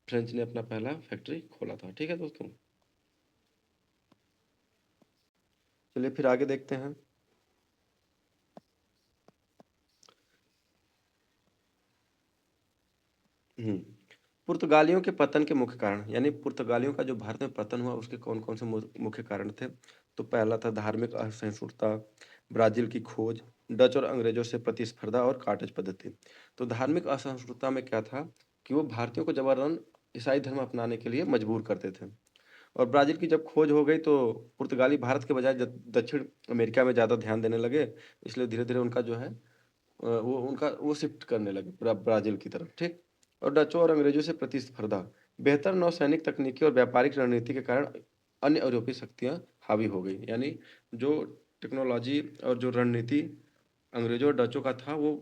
फ्रेंच ने अपना पहला फैक्ट्री खोला था। ठीक है दोस्तों, चलिए फिर आगे देखते हैं। हम्म पुर्तगालियों के पतन के मुख्य कारण, यानी पुर्तगालियों का जो भारत में पतन हुआ उसके कौन कौन से मुख्य कारण थे। तो पहला था धार्मिक असहिष्णुता, ब्राजील की खोज, डच और अंग्रेजों से प्रतिस्पर्धा और काटेज पद्धति। तो धार्मिक असहिष्णुता में क्या था कि वो भारतीयों को जबरन ईसाई धर्म अपनाने के लिए मजबूर करते थे। और ब्राजील की जब खोज हो गई तो पुर्तगाली भारत के बजाय दक्षिण अमेरिका में ज़्यादा ध्यान देने लगे, इसलिए धीरे धीरे उनका जो है वो शिफ्ट करने लगे ब्राजील की तरफ। ठीक। और डचों और अंग्रेजों से प्रतिस्पर्धा, बेहतर नौसैनिक तकनीकी और व्यापारिक रणनीति के कारण अन्य यूरोपीय शक्तियां हावी हो गई। यानी जो टेक्नोलॉजी और जो रणनीति अंग्रेजों और डचों का था वो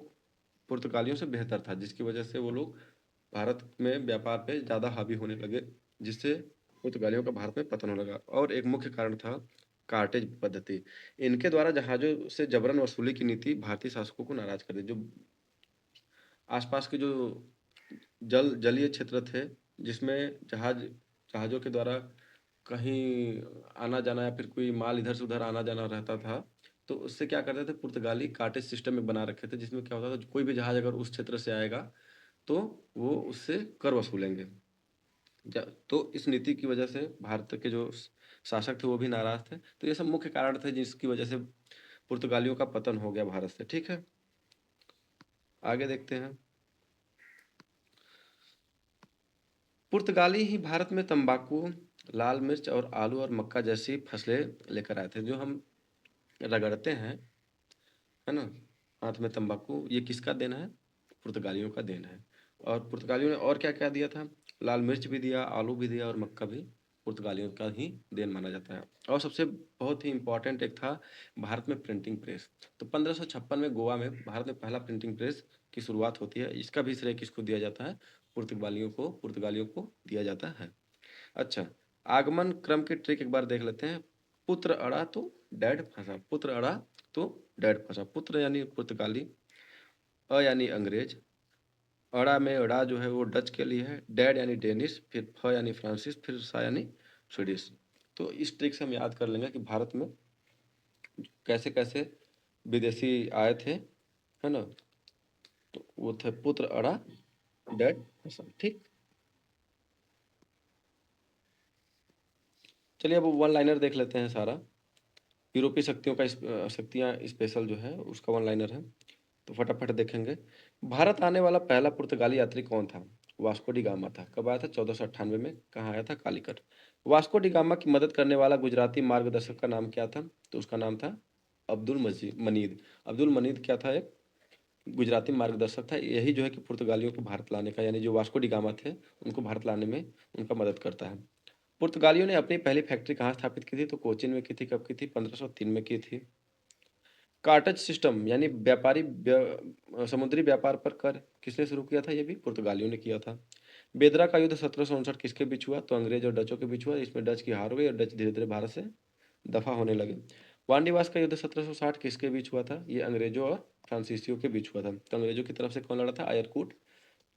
पुर्तगालियों से बेहतर था, जिसकी वजह से वो लोग भारत में व्यापार पे ज़्यादा हावी होने लगे, जिससे पुर्तगालियों का भारत में पतन होने लगा। और एक मुख्य कारण था कार्टेज पद्धति। इनके द्वारा जहाज़ों से जबरन वसूली की नीति भारतीय शासकों को नाराज कर दी। जो आसपास के जो जलीय क्षेत्र थे, जिसमें जहाज़ों के द्वारा कहीं आना जाना या फिर कोई माल इधर से उधर आना जाना रहता था, तो उससे क्या करते थे पुर्तगाली कार्टेज सिस्टम में बना रखे थे, जिसमें क्या होता था कोई भी जहाज़ अगर उस क्षेत्र से आएगा तो वो उससे कर वसूलेंगे। तो इस नीति की वजह से भारत के जो शासक थे वो भी नाराज थे। तो ये सब मुख्य कारण थे जिसकी वजह से पुर्तगालियों का पतन हो गया भारत से। ठीक है, आगे देखते हैं। पुर्तगाली ही भारत में तंबाकू, लाल मिर्च और आलू और मक्का जैसी फसलें लेकर आए थे। जो हम रगड़ते हैं, है ना, हाथ में तंबाकू, ये किसका देन है? पुर्तगालियों का देन है। और पुर्तगालियों ने और क्या क्या दिया था? लाल मिर्च भी दिया, आलू भी दिया और मक्का भी पुर्तगालियों का ही देन माना जाता है। और सबसे बहुत ही इम्पोर्टेंट एक था भारत में प्रिंटिंग प्रेस। तो 1556 में गोवा में भारत में पहला प्रिंटिंग प्रेस की शुरुआत होती है। इसका भी श्रेय किसको दिया जाता है? पुर्तगालियों को दिया जाता है। अच्छा, आगमन क्रम की ट्रिक एक बार देख लेते हैं। पुत्र अड़ा तो डैड फंसा, पुत्र अड़ा तो डैड फंसा। पुत्र यानी पुर्तगाली, अ यानी अंग्रेज, अड़ा में अड़ा जो है वो डच के लिए है, डैड यानी डेनिश, फिर फ यानी फ्रांसिस, फिर सा यानी स्वीडिश। तो इस ट्रिक से हम याद कर लेंगे कि भारत में कैसे कैसे विदेशी आए थे, है ना। तो वो थे पुत्र अड़ा डैड फंसा। ठीक। चलिए अब वन लाइनर देख लेते हैं सारा। यूरोपीय शक्तियों का शक्तियाँ स्पेशल जो है उसका वन लाइनर है, तो फटाफट देखेंगे। भारत आने वाला पहला पुर्तगाली यात्री कौन था? वास्को डी गामा था। कब आया था? 1498 में। कहाँ आया था? कालीकट। वास्को डी गामा की मदद करने वाला गुजराती मार्गदर्शक का नाम क्या था? तो उसका नाम था अब्दुल मनीद। अब्दुल मनीद क्या था? एक गुजराती मार्गदर्शक था। यही जो है कि पुर्तगालियों को भारत लाने का, यानी जो वास्को डी गामा थे उनको भारत लाने में उनका मदद करता है। पुर्तगालियों ने अपनी पहली फैक्ट्री कहाँ स्थापित की थी? तो कोचीन में की थी। कब की थी? 1503 में की थी। कार्टेज सिस्टम यानी समुद्री व्यापार पर कर किसने शुरू किया था? ये भी पुर्तगालियों ने किया था। बेदरा का युद्ध 1759 किसके बीच हुआ? तो अंग्रेज और डचों के बीच हुआ। इसमें डच की हार हो गई और डच धीरे धीरे भारत से दफा होने लगे। वांडीवास का युद्ध 1760 किसके बीच हुआ था? ये अंग्रेजों और फ्रांसीसियों के बीच हुआ था। तो अंग्रेजों की तरफ से कौन लड़ा था? आयरकूट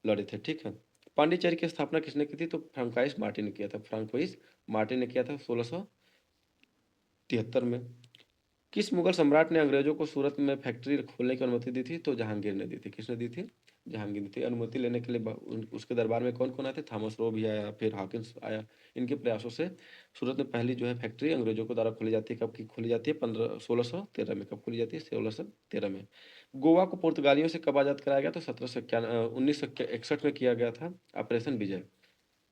लड़े थे। ठीक है। पांडिचेरी की स्थापना किसने की थी? तो फ्रांकाइस मार्टिन ने किया था। फ्रांकोइस मार्टिन ने किया था 1673 में। किस मुगल सम्राट ने अंग्रेजों को सूरत में फैक्ट्री खोलने की अनुमति दी थी? तो जहांगीर ने दी थी। किसने दी थी? जहांगीर ने दी थी। अनुमति लेने के लिए उसके दरबार में कौन कौन आए थे? थॉमस रो भी आया, फिर हॉकिंस आया। इनके प्रयासों से सूरत में पहली जो है फैक्ट्री अंग्रेजों को द्वारा खोली जाती है। कब की खोली जाती है? 1613 में। कब खोली जाती है? 1613 में। गोवा को पुर्तगालियों से कब आज़ाद कराया गया? तो 1961 में किया गया था ऑपरेशन विजय।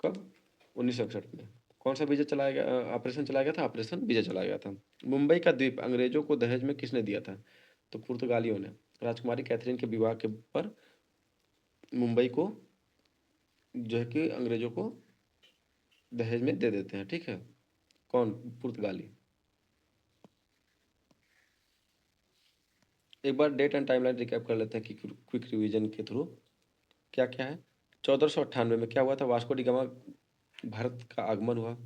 कब? 1961 में। कौन सा विजय चलाया गया, ऑपरेशन चलाया गया था? ऑपरेशन विजय चलाया गया था। मुंबई का द्वीप अंग्रेजों को दहेज में किसने दिया था? तो पुर्तगालियों ने। राजकुमारी कैथरीन के विवाह के पर मुंबई को जो है कि अंग्रेजों को दहेज में दे देते हैं। ठीक है। कौन? पुर्तगाली। एक बार डेट एंड टाइमलाइन रिकैप कर लेते हैं कि क्विक रिवीजन के थ्रू क्या क्या है। 1498 में क्या हुआ था? वास्को डी गामा भारत का आगमन हुआ।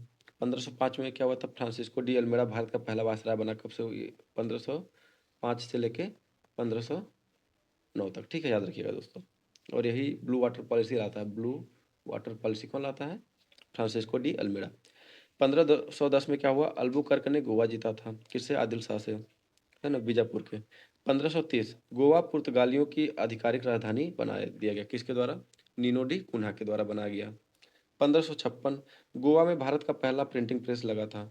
1505 में क्या हुआ था? फ्रांसिस्को डी अल्मेड़ा भारत का पहला वायसराय बना। कब से हुई? 1505 से लेके 1500 9 तक, ठीक है, याद रखिएगा दोस्तों। और यही ब्लू वाटर पॉलिसी लाता है, ब्लू वाटर पॉलिसी कौन लाता है? Francisco de Almeida. 1510 में क्या हुआ? अल्बुकर्क ने गोवा जीता था, किससे? आदिल शाह से, है ना, बीजापुर के। 1530 गोवा पुर्तगालियों की आधिकारिक राजधानी बना दिया गया, किसके द्वारा? नीनो डी कुन्हा के द्वारा बनाया गया। 1556 गोवा में भारत का पहला प्रिंटिंग प्रेस लगा था,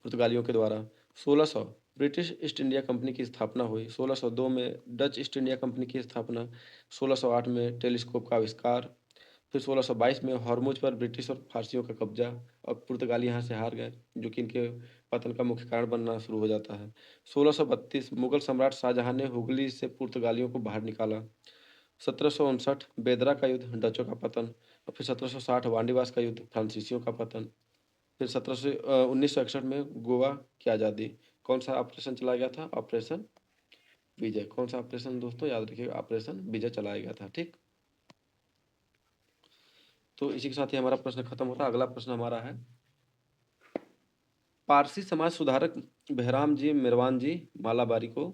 पुर्तगालियों के द्वारा। 1600 ब्रिटिश ईस्ट इंडिया कंपनी की स्थापना हुई। 1602 में डच ईस्ट इंडिया कंपनी की स्थापना। 1608 में टेलीस्कोप का आविष्कार। फिर 1622 में हॉर्मुज पर ब्रिटिश और फारसियों का कब्जा, और पुर्तगाली यहाँ से हार गए, जो कि इनके पतन का मुख्य कारण बनना शुरू हो जाता है। 1632 मुगल सम्राट शाहजहां ने हुगली से पुर्तगालियों को बाहर निकाला। 1759 बेदरा का युद्ध, डचों का पतन। और फिर 1760 वांडीवास का युद्ध, फ्रांसीसियों का पतन। फिर 1961 में गोवा की आज़ादी। कौन सा ऑपरेशन चलाया गया था? ऑपरेशन विजय। कौन सा ऑपरेशन दोस्तों? याद रखिएगा, ऑपरेशन विजय चलाया गया था, ठीक। तो इसी के साथ ही हमारा प्रश्न खत्म होता है। अगला प्रश्न हमारा है, पारसी समाज सुधारक बहराम जी मिरवान जी मालाबारी को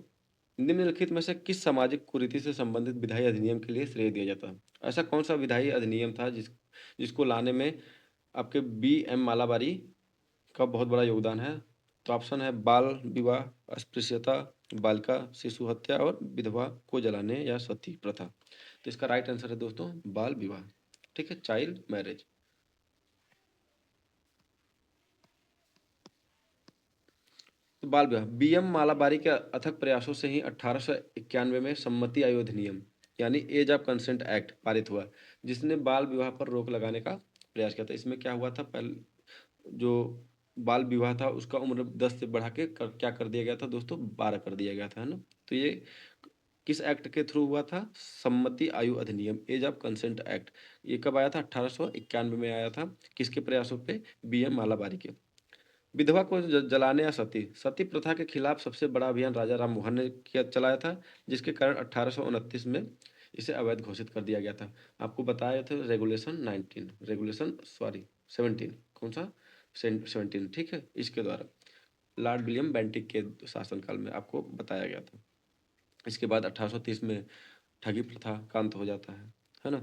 निम्नलिखित में से किस सामाजिक कुरीति से संबंधित विधायी अधिनियम के लिए श्रेय दिया जाता है? ऐसा कौन सा विधायी अधिनियम था जिसको लाने में आपके बी एम मालाबारी का बहुत बड़ा योगदान है? तो ऑप्शन है बाल विवाह, अस्पृश्यता, बालिका शिशु हत्या और विधवा को जलाने या सती प्रथा। तो इसका राइट आंसर है दोस्तों बाल विवाह, ठीक है, चाइल्ड मैरिज। तो बाल विवाह बीएम मालाबारी के अथक प्रयासों से ही 1891 में सम्मति आयोग अधिनियम यानी एज ऑफ कंसेंट एक्ट पारित हुआ, जिसने बाल विवाह पर रोक लगाने का प्रयास किया था। इसमें क्या हुआ था? पहले जो बाल विवाह था उसका उम्र 10 से बढ़ा के क्या कर दिया गया था दोस्तों? 12 कर दिया गया था, है ना। तो ये किस एक्ट के थ्रू हुआ था? सम्मति आयु अधिनियम, एज ऑफ कंसेंट एक्ट। ये कब आया था? 1891 में आया था। किसके प्रयासों पे? बीएम मालाबारी के। विधवा को जलाने या सती सती प्रथा के खिलाफ सबसे बड़ा अभियान राजा राम मोहन ने किया चलाया था, जिसके कारण 1829 में इसे अवैध घोषित कर दिया गया था। आपको बताया था रेगुलेशन 17, कौन सा? 17, ठीक है, इसके द्वारा लॉर्ड विलियम बेंटिक के शासनकाल में आपको बताया गया था। इसके बाद 1830 में ठगी प्रथा का अंत हो जाता है ना।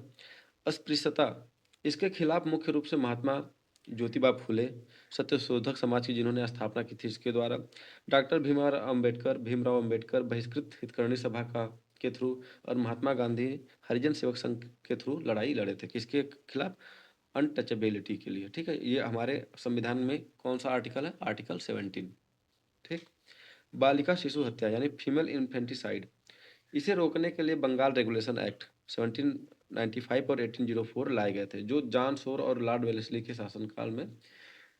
अस्पृश्यता, इसके खिलाफ मुख्य रूप से महात्मा ज्योतिबा फुले, सत्यशोधक समाज की जिन्होंने स्थापना की थी, इसके द्वारा डॉक्टर भीमराव अम्बेडकर बहिष्कृत हितकर्णी सभा का के थ्रू, और महात्मा गांधी हरिजन सेवक संघ के थ्रू लड़ाई लड़े थे, किसके खिलाफ? अनटचेबिलिटी के लिए, ठीक है। ये हमारे संविधान में कौन सा आर्टिकल है? आर्टिकल 17, ठीक। बालिका शिशु हत्या यानी फीमेल इन्फेंटिसाइड, इसे रोकने के लिए बंगाल रेगुलेशन एक्ट 1795 और 1804 लाए गए थे, जो जॉन शोर और लॉर्ड वेलेस्ली के शासनकाल में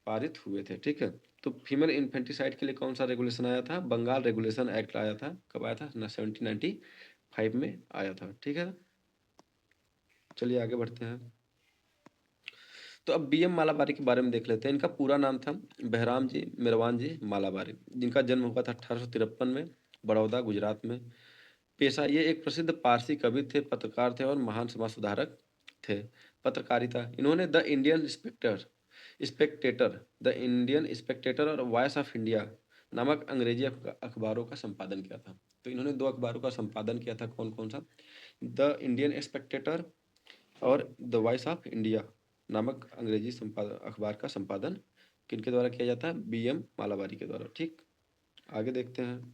पारित हुए थे, ठीक है। तो फीमेल इन्फेंटिसाइड के लिए कौन सा रेगुलेशन आया था? बंगाल रेगुलेशन एक्ट आया था। कब आया था? 1795 में आया था, ठीक है। चलिए आगे बढ़ते हैं। तो अब बीएम मालाबारी के बारे में देख लेते हैं। इनका पूरा नाम था बहराम जी मिरवान जी मालाबारी, जिनका जन्म हुआ था 1853 में, बड़ौदा गुजरात में। पेशा, ये एक प्रसिद्ध पारसी कवि थे, पत्रकार थे और महान समाज सुधारक थे। पत्रकारिता, इन्होंने द इंडियन स्पेक्टेटर और वॉइस ऑफ इंडिया नामक अंग्रेजी अखबारों का संपादन किया था। तो इन्होंने 2 अखबारों का संपादन किया था, कौन कौन सा? द इंडियन स्पेक्टेटर और द वॉइस ऑफ इंडिया नामक अंग्रेजी अखबार का संपादन किनके द्वारा किया जाता है? बीएम मालाबारी के द्वारा, ठीक। आगे देखते हैं।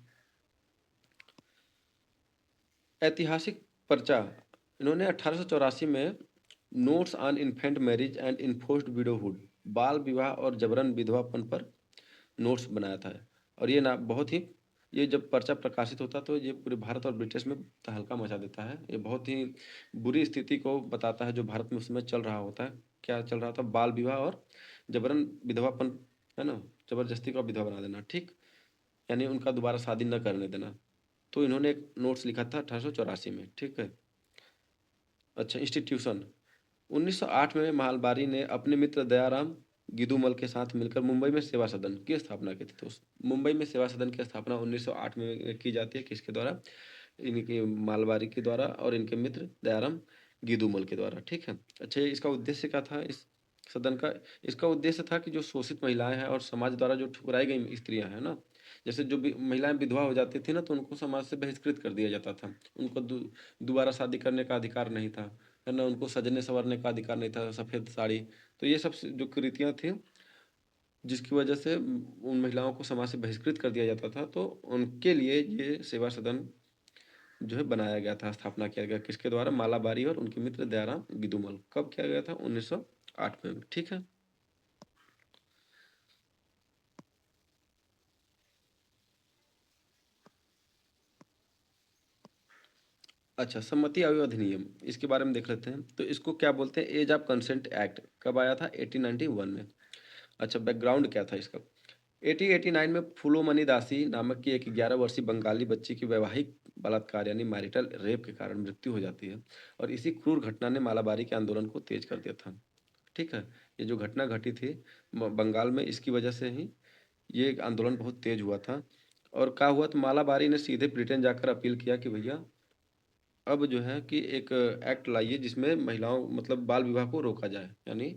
ऐतिहासिक पर्चा, इन्होंने 1884 में notes on infant marriage and enforced widowhood, बाल विवाह और जबरन विधवापन पर नोट्स बनाया था। और ये ना बहुत ही, ये जब पर्चा प्रकाशित होता तो ये पूरे भारत और ब्रिटिश में तहलका मचा देता है। ये बहुत ही बुरी स्थिति को बताता है जो भारत में उस समय चल रहा होता है। क्या चल रहा था? बाल विवाह और जबरन विधवापन, है ना, जबरदस्ती का विधवा बना देना, ठीक, यानी उनका दोबारा शादी न करने देना। तो इन्होंने एक नोट्स लिखा था 1884 में, ठीक है। अच्छा, इंस्टीट्यूशन, 1908 में मालबारी ने अपने मित्र दयाराम गिदुमल के साथ मिलकर मुंबई में सेवा सदन की स्थापना की थी। तो मुंबई में सेवा सदन की स्थापना 1908 में की जाती है, किसके द्वारा? इनके मालबारी के द्वारा और इनके मित्र दयाराम गिदुमल के द्वारा, ठीक है। अच्छा, इसका उद्देश्य क्या था इस सदन का? इसका उद्देश्य था कि जो शोषित महिलाएं हैं और समाज द्वारा जो ठुकराई गई स्त्रियां हैं ना, जैसे जो भी महिलाएँ विधवा हो जाती थी ना, तो उनको समाज से बहिष्कृत कर दिया जाता था। उनको दोबारा शादी करने का अधिकार नहीं था, है ना? उनको सजने-संवरने का अधिकार नहीं था, सफ़ेद साड़ी। तो ये सब स जो कुरीतियाँ थी, जिसकी वजह से उन महिलाओं को समाज से बहिष्कृत कर दिया जाता था, तो उनके लिए ये सेवा सदन जो है बनाया गया था, स्थापना किया गया। किसके द्वारा? मालाबारी और उनके मित्र दयाराम गिदुमल। कब किया गया था? 1908 में। ठीक है? अच्छा, सम्मति आयु अधिनियम, इसके बारे में देख लेते हैं। तो इसको क्या बोलते हैं? Age of consent act. कब आया था? 1891 में। अच्छा, बैकग्राउंड क्या था इसका? 1889 में फूलोमणि दासी नामक की एक 11 वर्षीय बंगाली बच्ची की वैवाहिक बलात्कार यानी मैरिटल रेप के कारण मृत्यु हो जाती है, और इसी क्रूर घटना ने मालाबारी के आंदोलन को तेज कर दिया था। ठीक है? ये जो घटना घटी थी बंगाल में, इसकी वजह से ही ये आंदोलन बहुत तेज हुआ था। और क्या हुआ, तो मालाबारी ने सीधे ब्रिटेन जाकर अपील किया कि भैया अब जो है कि एक एक्ट लाइए जिसमें महिलाओं मतलब बाल विवाह को रोका जाए, यानी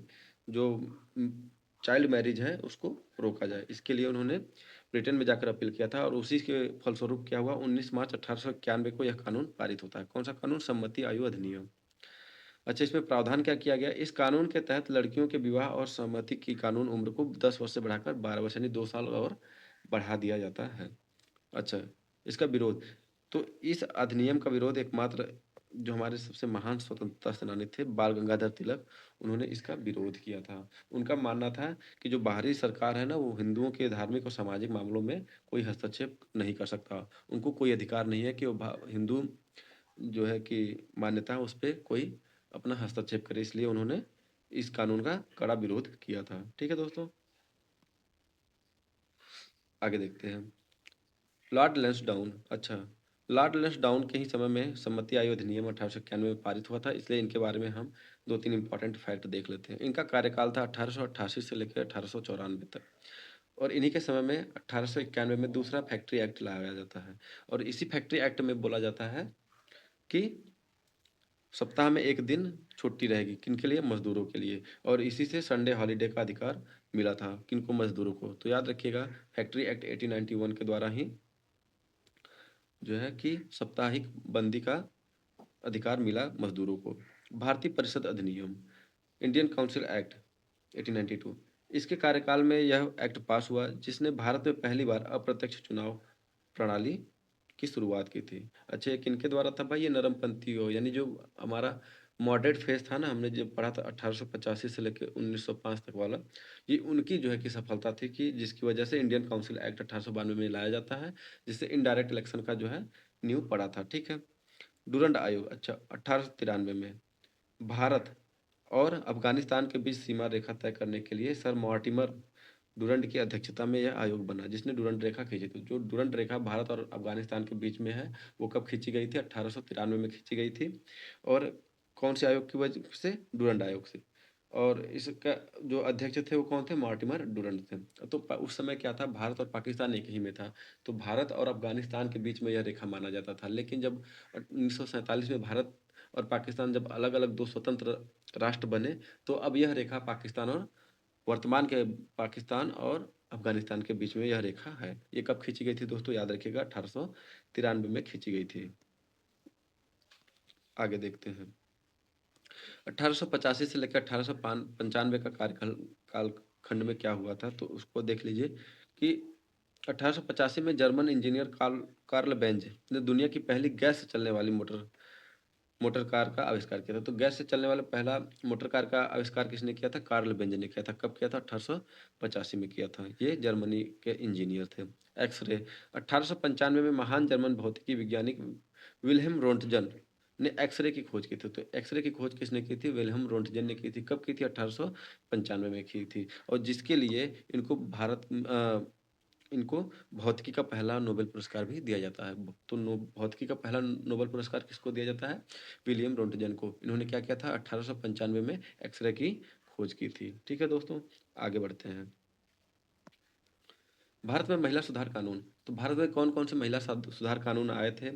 जो चाइल्ड मैरिज है उसको रोका जाए। इसके लिए उन्होंने ब्रिटेन में जाकर अपील किया था, और उसी के फलस्वरूप क्या हुआ, 19 मार्च 1891 को यह कानून पारित होता है। कौन सा कानून? सम्मति आयु अधिनियम। अच्छा, इसमें प्रावधान क्या किया गया? इस कानून के तहत लड़कियों के विवाह और सहमति की कानून उम्र को 10 वर्ष से बढ़ाकर 12 वर्ष यानी 2 साल और बढ़ा दिया जाता है। अच्छा, इसका विरोध, तो इस अधिनियम का विरोध एकमात्र जो हमारे सबसे महान स्वतंत्रता सेनानी थे बाल गंगाधर तिलक, उन्होंने इसका विरोध किया था। उनका मानना था कि जो बाहरी सरकार है ना, वो हिंदुओं के धार्मिक और सामाजिक मामलों में कोई हस्तक्षेप नहीं कर सकता। उनको कोई अधिकार नहीं है कि वो हिंदू जो है कि मान्यता है उस पे कोई अपना हस्तक्षेप करे, इसलिए उन्होंने इस कानून का कड़ा विरोध किया था। ठीक है दोस्तों, आगे देखते हैं। लॉर्ड लैंसडाउन। अच्छा, लॉर्ड लैंसडाउन के ही समय में सम्मति आयु अधिनियम 1891 में पारित हुआ था, इसलिए इनके बारे में हम 2-3 इंपॉर्टेंट फैक्ट देख लेते हैं। इनका कार्यकाल था 1888 से लेकर 1894 तक, और इन्हीं के समय में 1891 में दूसरा फैक्ट्री एक्ट लाया जाता है, और इसी फैक्ट्री एक्ट में बोला जाता है कि सप्ताह में 1 दिन छुट्टी रहेगी, किनके लिए? मज़दूरों के लिए, और इसी से संडे हॉलिडे का अधिकार मिला था, किनको? मज़दूरों को। तो याद रखिएगा, फैक्ट्री एक्ट 1891 के द्वारा ही जो है कि साप्ताहिक बंदी का अधिकार मिला मज़दूरों को। भारतीय परिषद अधिनियम, इंडियन काउंसिल एक्ट 1892, इसके कार्यकाल में यह एक्ट पास हुआ जिसने भारत में पहली बार अप्रत्यक्ष चुनाव प्रणाली की शुरुआत की थी। अच्छा, ये किनके द्वारा था भाई? ये नरमपंथियों यानी जो हमारा मॉडरेट फेज था ना, हमने जब पढ़ा था 1885 से लेकर 1905 तक वाला, ये उनकी जो है कि सफलता थी कि जिसकी वजह से इंडियन काउंसिल एक्ट 1892 में लाया जाता है, जिससे इनडायरेक्ट इलेक्शन का जो है नींव पड़ा था। ठीक है? डूरंड आयोग, अच्छा, 1893 में भारत और अफगानिस्तान के बीच सीमा रेखा तय करने के लिए सर मॉर्टिमर डूरंड की अध्यक्षता में यह आयोग बना, जिसने डूरंड रेखा खींची थी। जो डूरंड रेखा भारत और अफगानिस्तान के बीच में है, वो कब खींची गई थी? 1893 में खींची गई थी। और कौन से आयोग की वजह से? डूरंड आयोग से। और इसका जो अध्यक्ष थे वो कौन थे? मॉर्टिमर डूरंड थे। तो उस समय क्या था, भारत और पाकिस्तान एक ही में था, तो भारत और अफगानिस्तान के बीच में यह रेखा माना जाता था। लेकिन जब 1947 में भारत और पाकिस्तान जब अलग अलग दो स्वतंत्र राष्ट्र बने, तो अब यह रेखा पाकिस्तान और वर्तमान के पाकिस्तान और अफगानिस्तान के बीच में यह रेखा है। ये कब खींची गई थी दोस्तों? याद रखिएगा, 1893 में खींची गई थी। आगे देखते हैं। 1885 से लेकर 1895 का कार्यकाल कालखंड में क्या हुआ था, तो उसको देख लीजिए कि 1885 में German engineer Karl Karl Benz ने दुनिया की पहली गैस से चलने वाली मोटर मोटर कार का आविष्कार किया था। तो गैस से चलने वाला पहला मोटर कार का आविष्कार किसने किया था? कार्ल बेंज ने किया था। कब किया था? 1885 में किया था। ये जर्मनी के इंजीनियर थे। एक्स-रे, 1895 में महान जर्मन भौतिकी वैज्ञानिक विल्हेम रोंटजन ने एक्स-रे की खोज की थी। तो एक्स-रे की खोज किसने की थी? विल्हेम रोंटजन ने की थी। कब की थी? 1895 में की थी, और जिसके लिए इनको इनको भौतिकी का पहला नोबेल पुरस्कार भी दिया जाता है। तो भौतिकी का पहला नोबेल पुरस्कार किसको दिया जाता है? विलियम रोंटजन को। इन्होंने क्या किया था? 1895 में एक्सरे की खोज की थी। ठीक है दोस्तों, आगे बढ़ते हैं। भारत में महिला सुधार कानून, तो भारत में कौन कौन से महिला सुधार कानून आए थे,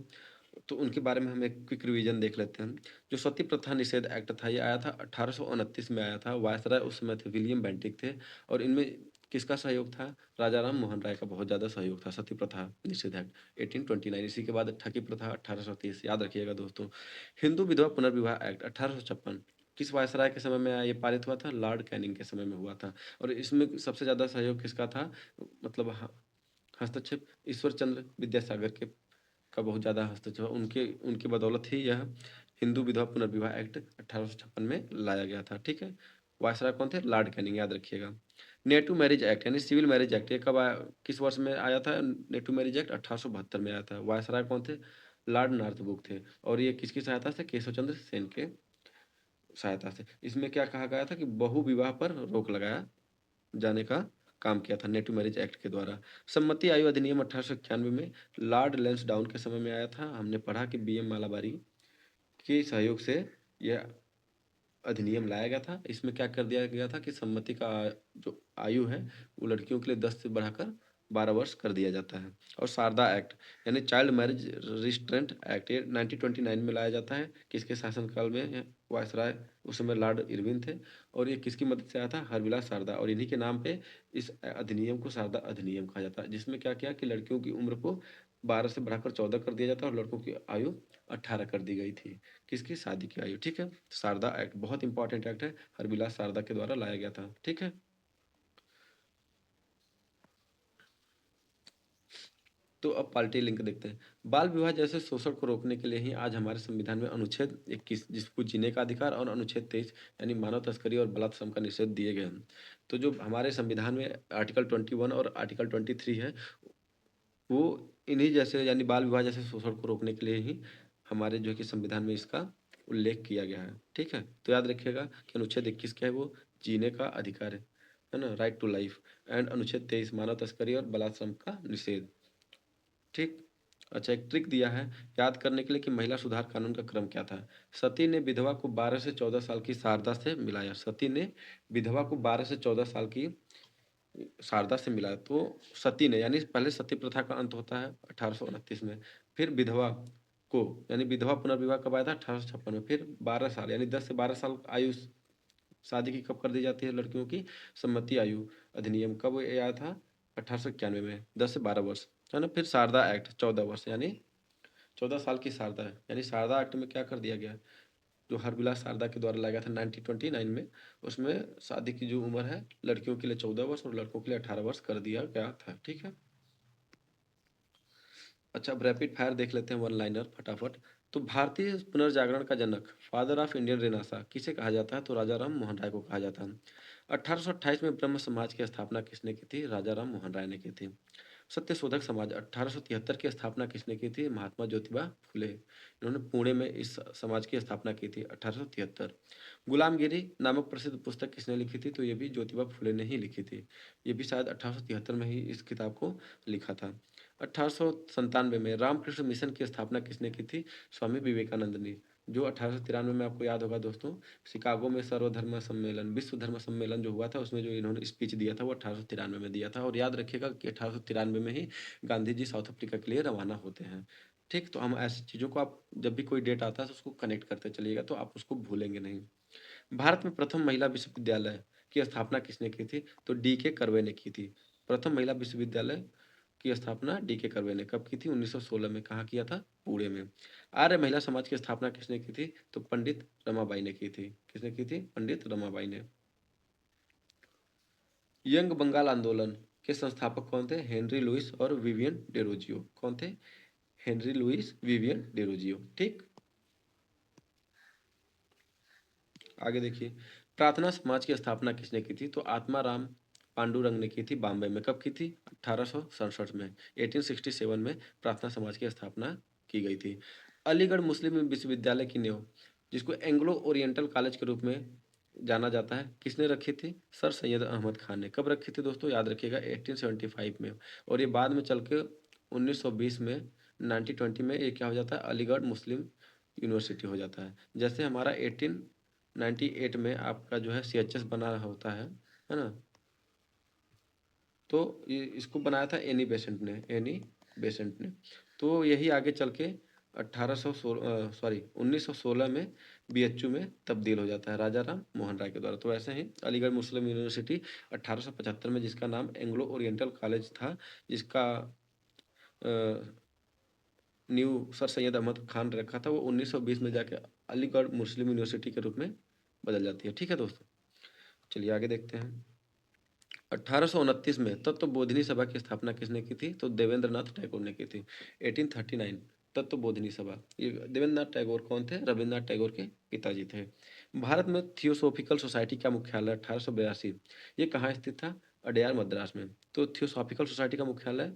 तो उनके बारे में हम एक क्विक रिवीजन देख लेते हैं। जो सती प्रथा निषेध एक्ट था, ये आया था 1829 में आया था। वायसराय उस समय थे विलियम बेंटिक थे, और इनमें किसका सहयोग था? राजा राम मोहन राय का बहुत ज़्यादा सहयोग था। सती प्रथा निषेध एक्ट 1829, इसी के बाद ठगी प्रथा 1830, याद रखिएगा दोस्तों। हिंदू विधवा पुनर्विवाह एक्ट 1856 किस वायसराय के समय में ये पारित हुआ था? लॉर्ड कैनिंग के समय में हुआ था। और इसमें सबसे ज़्यादा सहयोग किसका था? मतलब हस्तक्षेप ईश्वर चंद्र विद्यासागर के का बहुत ज़्यादा हस्तक्षेप, उनके उनकी बदौलत ही यह हिंदू विधवा पुनर्विवाह एक्ट 1856 में लाया गया था। ठीक है, वायसराय कौन थे? लॉर्ड कैनिंग, याद रखिएगा। नेटू मैरिज एक्ट यानी सिविल मैरिज एक्ट, ये कब आया, किस वर्ष में आया था? नेटू मैरिज एक्ट 1872 में आया था। वायसराय कौन थे? लॉर्ड नॉर्थब्रुक थे। और ये किसकी सहायता से? केशव चंद्र सेन के सहायता से। इसमें क्या कहा गया था कि बहु विवाह पर रोक लगाया जाने का काम किया था नेटू मैरिज एक्ट के द्वारा। सम्मति आयु अधिनियम 1891 में लॉर्ड लेंसडाउन के समय में आया था। हमने पढ़ा कि बी एम मालाबारी के सहयोग से यह अधिनियम लाया गया था। इसमें क्या कर दिया गया था कि सम्मति का जो आयु है वो लड़कियों के लिए 10 से बढ़ाकर 12 वर्ष कर दिया जाता है। और शारदा एक्ट यानी चाइल्ड मैरिज रिस्ट्रेंट एक्ट, ये 1929 में लाया जाता है। किसके शासनकाल में? वायसराय उस समय लॉर्ड इरविन थे। और ये किसकी मदद से आया था? हरविलास शारदा। और इन्हीं के नाम पे इस अधिनियम को शारदा अधिनियम कहा जाता है, जिसमें क्या किया कि लड़कियों की उम्र को 12 से बढ़ाकर 14 कर दिया जाता है और लड़कों की आयु 18 कर दी गई थी। किसकी? शादी की आयु। ठीक है, शारदा एक्ट बहुत इंपॉर्टेंट एक्ट है, हरविलास शारदा के द्वारा लाया गया था। ठीक है, तो अब पार्टी लिंक देखते हैं। बाल विवाह जैसे शोषण को रोकने के लिए ही आज हमारे संविधान में अनुच्छेद 21 जिसको जीने का अधिकार और अनुच्छेद 23 यानी मानव तस्करी और बलात्कार का निषेध दिए गए हैं। तो जो हमारे संविधान में आर्टिकल 21 और आर्टिकल 23 है, वो इन्हीं जैसे यानी बाल विवाह जैसे शोषण को रोकने के लिए ही हमारे जो है कि संविधान में इसका उल्लेख किया गया है। ठीक है, तो याद रखिएगा कि अनुच्छेद 21 क्या है? वो जीने का अधिकार है ना, राइट टू लाइफ। एंड अनुच्छेद 23 मानव तस्करी और बलात्कार का निषेध। ठीक। अच्छा, एक ट्रिक दिया है याद करने के लिए कि महिला सुधार कानून का क्रम क्या था। सती ने विधवा को 12 से 14 साल की शारदा से मिलाया। सती ने विधवा को 12 से 14 साल की शारदा से मिला। तो सती ने यानी पहले सती प्रथा का अंत होता है 1829 में। फिर विधवा को यानी विधवा पुनर्विवाह कब आया था? 1856 में। फिर 12 साल यानी 10 से 12 साल आयु शादी की कब कर दी जाती है लड़कियों की? सम्मति आयु अधिनियम कब ये आया था? 1891 में, 10 से 12 वर्ष, है ना। फिर शारदा एक्ट 14 वर्ष यानी 14 साल की शारदा है, यानी शारदा एक्ट में क्या कर दिया गया? जो हरविलास शारदा के द्वारा लाया गया था 1929 में, उसमें शादी की जो उम्र है लड़कियों के लिए 14 वर्ष और लड़कों के लिए 18 वर्ष कर दिया गया था। ठीक है। अच्छा, अब रैपिड फायर देख लेते हैं, वन लाइनर फटाफट। तो भारतीय पुनर्जागरण का जनक, फादर ऑफ इंडियन रेनेसां किसे कहा जाता है? तो राजा राम मोहन राय को कहा जाता है। 1828 में ब्रह्म समाज की स्थापना किसने की थी? राजा राम मोहन राय ने की थी। सत्यशोधक समाज 1873 की स्थापना किसने की थी? महात्मा ज्योतिबा फुले। इन्होंने पुणे में इस समाज की स्थापना की थी 1873। गुलामगिरी नामक प्रसिद्ध पुस्तक किसने लिखी थी? तो ये भी ज्योतिबा फुले ने ही लिखी थी। ये भी शायद 1873 में ही इस किताब को लिखा था। 1897 में रामकृष्ण मिशन की स्थापना किसने की थी? स्वामी विवेकानंद ने। जो 1893 में आपको याद होगा दोस्तों, शिकागो में सर्वधर्म सम्मेलन, विश्व धर्म सम्मेलन जो हुआ था, उसमें जो इन्होंने स्पीच दिया था वो 1893 में दिया था। और याद रखिएगा कि 1893 में ही गांधी जी साउथ अफ्रीका के लिए रवाना होते हैं। ठीक, तो हम ऐसी चीज़ों को, आप जब भी कोई डेट आता है तो उसको कनेक्ट करते चलिएगा, तो आप उसको भूलेंगे नहीं। भारत में प्रथम महिला विश्वविद्यालय की स्थापना किसने की थी? तो डी के कर्वे ने की थी। प्रथम महिला विश्वविद्यालय की स्थापना डी के कर्वे ने कब की थी? 1916 में। कहाँ किया था? पुणे में। आर्य महिला समाज की स्थापना किसने की थी? तो पंडित रमाबाई ने की थी। किसने की थी? पंडित रमाबाई ने। यंग बंगाल आंदोलन के संस्थापक कौन थे? हेनरी लुइस और विवियन डेरोजियो। कौन थे? Henry Louis, Vivian Derozio. ठीक, आगे देखिए। प्रार्थना समाज की स्थापना किसने की थी? तो आत्मा राम पांडुरंग ने की थी। बॉम्बे में कब की थी? 1867 में। 1867 में प्रार्थना समाज की स्थापना की गई थी। अलीगढ़ मुस्लिम विश्वविद्यालय की नींव, जिसको एंग्लो ओरिएंटल कॉलेज के रूप में जाना जाता है, किसने रखी थी? सर सैयद अहमद खान ने। कब रखी थी दोस्तों? याद रखिएगा 1875 में। और ये बाद में चल के 1920 में 1920 में ये क्या हो जाता है? अलीगढ़ मुस्लिम यूनिवर्सिटी हो जाता है। जैसे हमारा 1898 में आपका जो है CHS बना होता है ना। तो ये इसको बनाया था एनी बेसेंट ने, एनी बेसेंट ने। तो यही आगे चल के सॉरी 1916 में बीएचयू में तब्दील हो जाता है राजा राम मोहन राय के द्वारा। तो ऐसे ही अलीगढ़ मुस्लिम यूनिवर्सिटी 1875 में, जिसका नाम एंग्लो ओरिएंटल कॉलेज था, जिसका अ, न्यू सर सैयद अहमद खान रखा था, वो 1920 में जाके अलीगढ़ मुस्लिम यूनिवर्सिटी के रूप में बदल जाती है। ठीक है दोस्तों, चलिए आगे देखते हैं। 1829 में तत्व बोधिनी सभा की स्थापना किसने की थी? तो देवेंद्रनाथ टैगोर ने की थी। 1839 तत्व बोधिनी सभा, ये देवेंद्रनाथ टैगोर कौन थे? रविन्द्रनाथ टैगोर के पिताजी थे। भारत में थियोसॉफिकल सोसाइटी का मुख्यालय 1882, ये कहाँ स्थित था? अडयार मद्रास में। तो थियोसॉफिकल सोसाइटी का मुख्यालय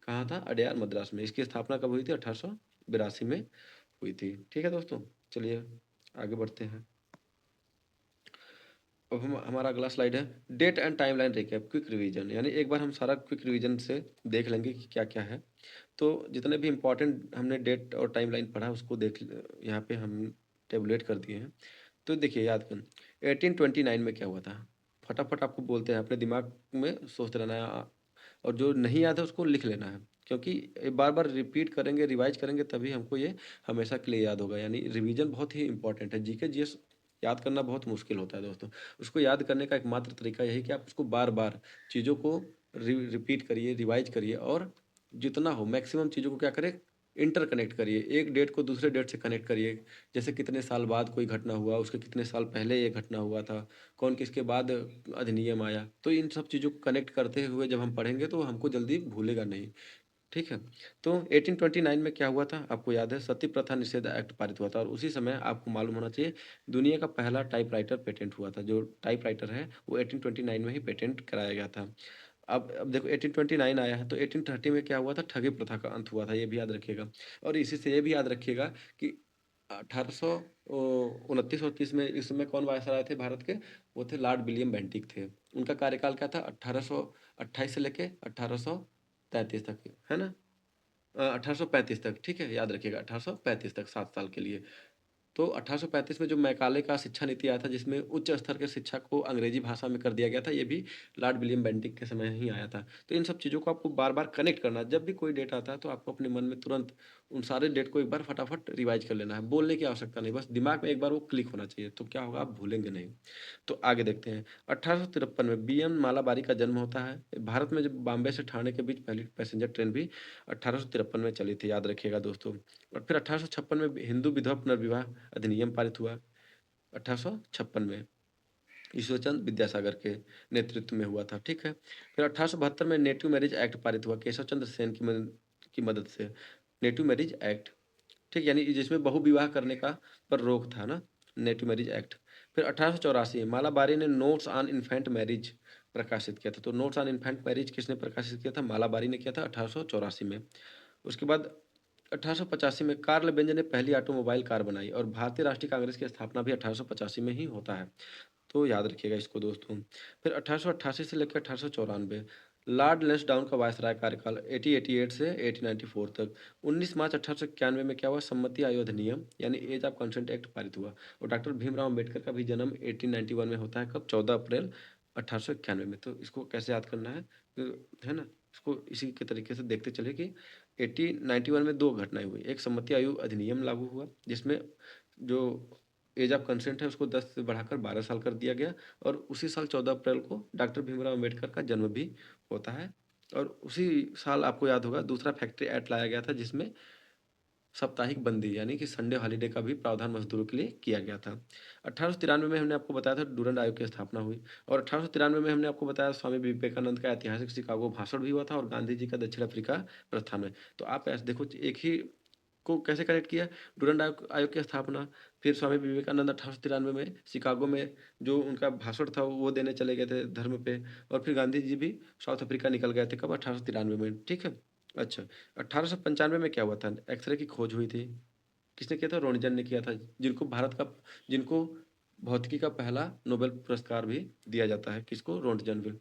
कहाँ था? अडयार मद्रास में। इसकी स्थापना कब हुई थी? 1882 में हुई थी। ठीक है दोस्तों, चलिए आगे बढ़ते हैं। अब हमारा अगला स्लाइड है date and timeline recap, quick revision. यानी एक बार हम सारा क्विक रिवीजन से देख लेंगे कि क्या क्या है। तो जितने भी इंपॉर्टेंट हमने डेट और टाइमलाइन पढ़ा उसको यहाँ पे हम टेबुलेट कर दिए हैं। तो देखिए याद कर 1829 में क्या हुआ था, फटाफट आपको बोलते हैं, अपने दिमाग में सोचते रहना है, और जो नहीं याद है उसको लिख लेना है, क्योंकि बार बार रिपीट करेंगे, रिवाइज करेंगे, तभी हमको ये हमेशा के लिए याद होगा। यानी रिवीजन बहुत ही इंपॉर्टेंट है। जीके जीएस याद करना बहुत मुश्किल होता है दोस्तों। उसको याद करने का एकमात्र तरीका यही कि आप उसको बार बार चीज़ों को रिपीट करिए, रिवाइज करिए, और जितना हो मैक्सिमम चीज़ों को क्या करें, इंटरकनेक्ट करिए, एक डेट को दूसरे डेट से कनेक्ट करिए। जैसे कितने साल बाद कोई घटना हुआ, उसके कितने साल पहले ये घटना हुआ था, कौन किसके बाद अधिनियम आया। तो इन सब चीज़ों को कनेक्ट करते हुए जब हम पढ़ेंगे तो हमको जल्दी भूलेगा नहीं। ठीक है। तो 1829 में क्या हुआ था आपको याद है? सती प्रथा निषेध एक्ट पारित हुआ था, और उसी समय आपको मालूम होना चाहिए दुनिया का पहला टाइपराइटर पेटेंट हुआ था। जो टाइपराइटर है वो 1829 में ही पेटेंट कराया गया था। अब देखो 1829 आया है, तो 1830 में क्या हुआ था? ठगी प्रथा का अंत हुआ था, ये भी याद रखिएगा। और इसी से ये भी याद रखिएगा कि 1829 और 30 में इस समय कौन वायसराय थे भारत के? वो थे लॉर्ड विलियम बेंटिक थे। उनका कार्यकाल क्या था? 1828 से लेके 1833 तक, है ना? 1835 तक, ठीक है, याद रखिएगा 1835 तक, 7 साल के लिए। तो 1835 में जो मैकाले का शिक्षा नीति आया था, जिसमें उच्च स्तर के शिक्षा को अंग्रेजी भाषा में कर दिया गया था, ये भी लॉर्ड विलियम बेंटिक के समय ही आया था। तो इन सब चीज़ों को आपको बार बार कनेक्ट करना है। जब भी कोई डेट आता है तो आपको अपने मन में तुरंत उन सारे डेट को एक बार फटाफट रिवाइज कर लेना है। बोलने की आवश्यकता नहीं, बस दिमाग में एक बार वो क्लिक होना चाहिए, तो क्या होगा, आप भूलेंगे नहीं। तो आगे देखते हैं। 1853 में बीएम मालाबारी का जन्म होता है। भारत में जब बॉम्बे से ठाणे के बीच पहली पैसेंजर ट्रेन भी 1853 में चली थी, याद रखिएगा दोस्तों। और फिर 1856 में हिंदू विधवा पुनर्विवाह अधिनियम पारित हुआ। 1856 में ईश्वरचंद विद्यासागर के नेतृत्व में हुआ था। ठीक है। फिर 1872 में नेटिव मैरिज एक्ट पारित हुआ, केशव चंद्र सेन की मदद से। नेटिव मैरिज एक्ट, ठीक, यानी जिसमें बहु विवाह करने का पर रोक था ना, नेटिव मैरिज एक्ट। फिर 1884 में मालाबारी ने नोट्स ऑन इन्फेंट मैरिज प्रकाशित किया था। तो नोट्स ऑन इन्फेंट मैरिज किसने प्रकाशित किया था? मालाबारी ने किया था 1884 में। उसके बाद 1885 में कार्ल बेंज ने पहली ऑटोमोबाइल कार बनाई, और भारतीय राष्ट्रीय कांग्रेस की स्थापना भी 1885 में ही होता है। तो याद रखिएगा इसको दोस्तों। फिर 1888 से लेकर 1894 लॉर्ड लेंसडाउन का वायसराय कार्यकाल 1888 से 1894 तक। 19 मार्च 1891 में क्या हुआ? सम्मति आयोग अधिनियम यानी एज ऑफ कंसेंट एक्ट पारित हुआ। और डॉक्टर भीमराव अम्बेडकर का भी जन्म 1891 में होता है। कब? 14 अप्रैल 1891 में। तो इसको कैसे याद करना है, है ना? इसको इसी के तरीके से देखते चले कि 1891 में दो घटनाएं हुई। एक सम्मति आयोग अधिनियम लागू हुआ, जिसमें जो एज ऑफ कंसेंट है उसको 10 से बढ़ाकर 12 साल कर दिया गया। और उसी साल 14 अप्रैल को डॉक्टर भीमराव अम्बेडकर का जन्म भी होता है। और उसी साल आपको याद होगा दूसरा फैक्ट्री एक्ट लाया गया था, जिसमें साप्ताहिक बंदी यानी कि संडे हॉलीडे का भी प्रावधान मजदूरों के लिए किया गया था। 1893 में हमने आपको बताया था डूरंड आयोग की स्थापना हुई। और 1893 में हमने आपको बताया स्वामी विवेकानंद का ऐतिहासिक शिकागो भाषण भी हुआ था, और गांधी जी का दक्षिण अफ्रीका प्रस्थान में। तो आप ऐसे देखो, एक ही को कैसे कनेक्ट किया? डूरंड आयोग की स्थापना, फिर स्वामी विवेकानंद 1893 में शिकागो में जो उनका भाषण था वो देने चले गए थे धर्म पे। और फिर गांधी जी भी साउथ अफ्रीका निकल गए थे, कब? 1893 में। ठीक है। अच्छा, 1895 में क्या हुआ था? एक्सरे की खोज हुई थी। किसने किया था? रोनजन ने किया था, जिनको भौतिकी का पहला नोबेल पुरस्कार भी दिया जाता है। किसको? रोनजन को।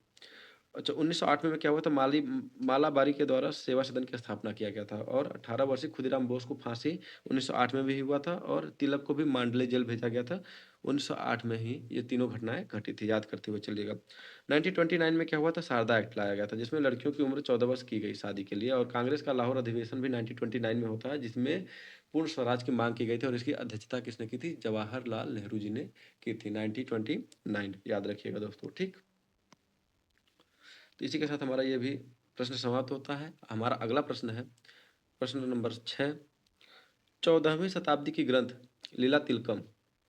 अच्छा, 1908 में क्या हुआ था? मालाबारी के द्वारा सेवा सदन की स्थापना किया गया था। और 18 वर्षीय खुदीराम बोस को फांसी 1908 में भी हुआ था, और तिलक को भी मांडले जेल भेजा गया था 1908 में ही। ये तीनों घटनाएं घटी थी, याद करते हुए चलिएगा। 1929 में क्या हुआ था? शारदा एक्ट लाया गया था, जिसमें लड़कियों की उम्र 14 वर्ष की गई शादी के लिए। और कांग्रेस का लाहौर अधिवेशन भी 1929 में होता है, जिसमें पूर्ण स्वराज की मांग की गई थी और इसकी अध्यक्षता किसने की थी? जवाहरलाल नेहरू जी ने की थी 1929, याद रखिएगा दोस्तों, ठीक। तो इसी के साथ हमारा ये भी प्रश्न समाप्त होता है। हमारा अगला प्रश्न है प्रश्न नंबर 6। 14वीं शताब्दी की ग्रंथ लीला तिलकम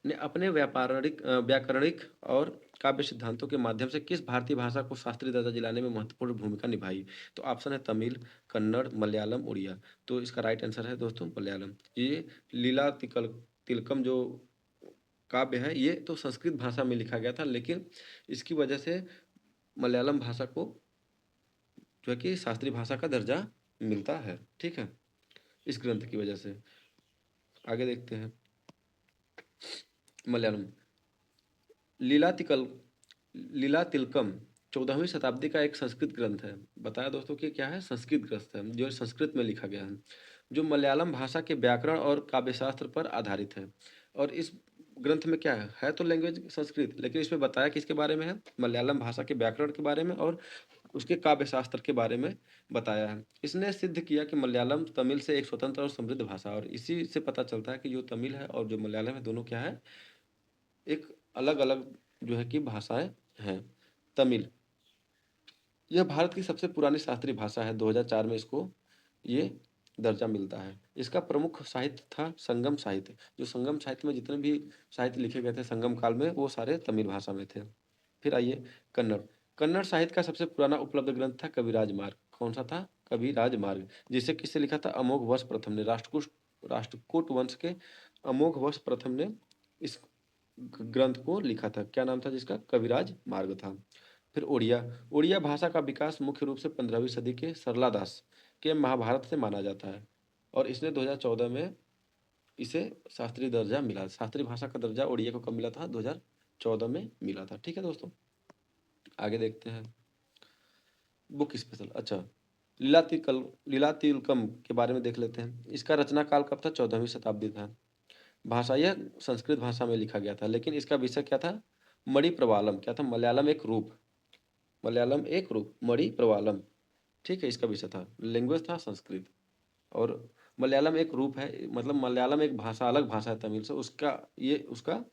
ने अपने व्याकरणिक और काव्य सिद्धांतों के माध्यम से किस भारतीय भाषा को शास्त्रीय दर्जा दिलाने में महत्वपूर्ण भूमिका निभाई? तो ऑप्शन है तमिल, कन्नड़, मलयालम, उड़िया। तो इसका राइट आंसर है दोस्तों मलयालम। ये लीला तिलकम जो काव्य है ये तो संस्कृत भाषा में लिखा गया था, लेकिन इसकी वजह से मलयालम भाषा को जो है कि शास्त्रीय भाषा का दर्जा मिलता है, ठीक है, इस ग्रंथ की वजह से। आगे देखते हैं मलयालम। लीलातिकल लीला तिलकम 14वीं शताब्दी का एक संस्कृत ग्रंथ है। बताया दोस्तों कि क्या है? संस्कृत ग्रंथ है जो संस्कृत में लिखा गया है, जो मलयालम भाषा के व्याकरण और काव्यशास्त्र पर आधारित है। और इस ग्रंथ में क्या है तो लैंग्वेज संस्कृत, लेकिन इसमें बताया किसके बारे में है? मलयालम भाषा के व्याकरण के बारे में और उसके काव्यशास्त्र के बारे में बताया है। इसने सिद्ध किया कि मलयालम तमिल से एक स्वतंत्र और समृद्ध भाषा, और इसी से पता चलता है कि जो तमिल है और जो मलयालम है दोनों क्या है? एक अलग अलग जो है कि भाषाएं हैं। तमिल यह भारत की सबसे पुरानी शास्त्रीय भाषा है। 2004 में इसको ये दर्जा मिलता है। इसका प्रमुख साहित्य था संगम साहित्य। जो संगम साहित्य में जितने भी साहित्य लिखे गए थे संगम काल में वो सारे तमिल भाषा में थे। फिर आइए कन्नड़। कन्नड़ साहित्य का सबसे पुराना उपलब्ध ग्रंथ था कविराज मार्ग। कौन सा था? कविराज मार्ग, जिसे किससे लिखा था? अमोघ वर्ष प्रथम ने। राष्ट्रकूट वंश के अमोघ वर्ष प्रथम ने इस ग्रंथ को लिखा था। क्या नाम था जिसका? कविराज मार्ग था। फिर ओडिया। ओडिया भाषा का विकास मुख्य रूप से 15वीं सदी के सरला दास के महाभारत से माना जाता है, और इसने 2014 में इसे शास्त्रीय दर्जा मिला। शास्त्रीय भाषा का दर्जा ओडिया को कब मिला था? 2014 में मिला था, ठीक है दोस्तों। आगे देखते हैं बुक स्पेशल। अच्छा, लीला तिलकम के बारे में देख लेते हैं। इसका रचना काल कब था? 14वीं शताब्दी था। भाषा यह संस्कृत भाषा में लिखा गया था, लेकिन इसका विषय क्या था? मणि प्रवालम। क्या था? मलयालम एक रूप, मलयालम एक रूप, मणि प्रवालम, ठीक है, इसका विषय था। लैंग्वेज था संस्कृत, और मलयालम एक रूप है, मतलब मलयालम एक भाषा, अलग भाषा है तमिल से, उसका ये उसका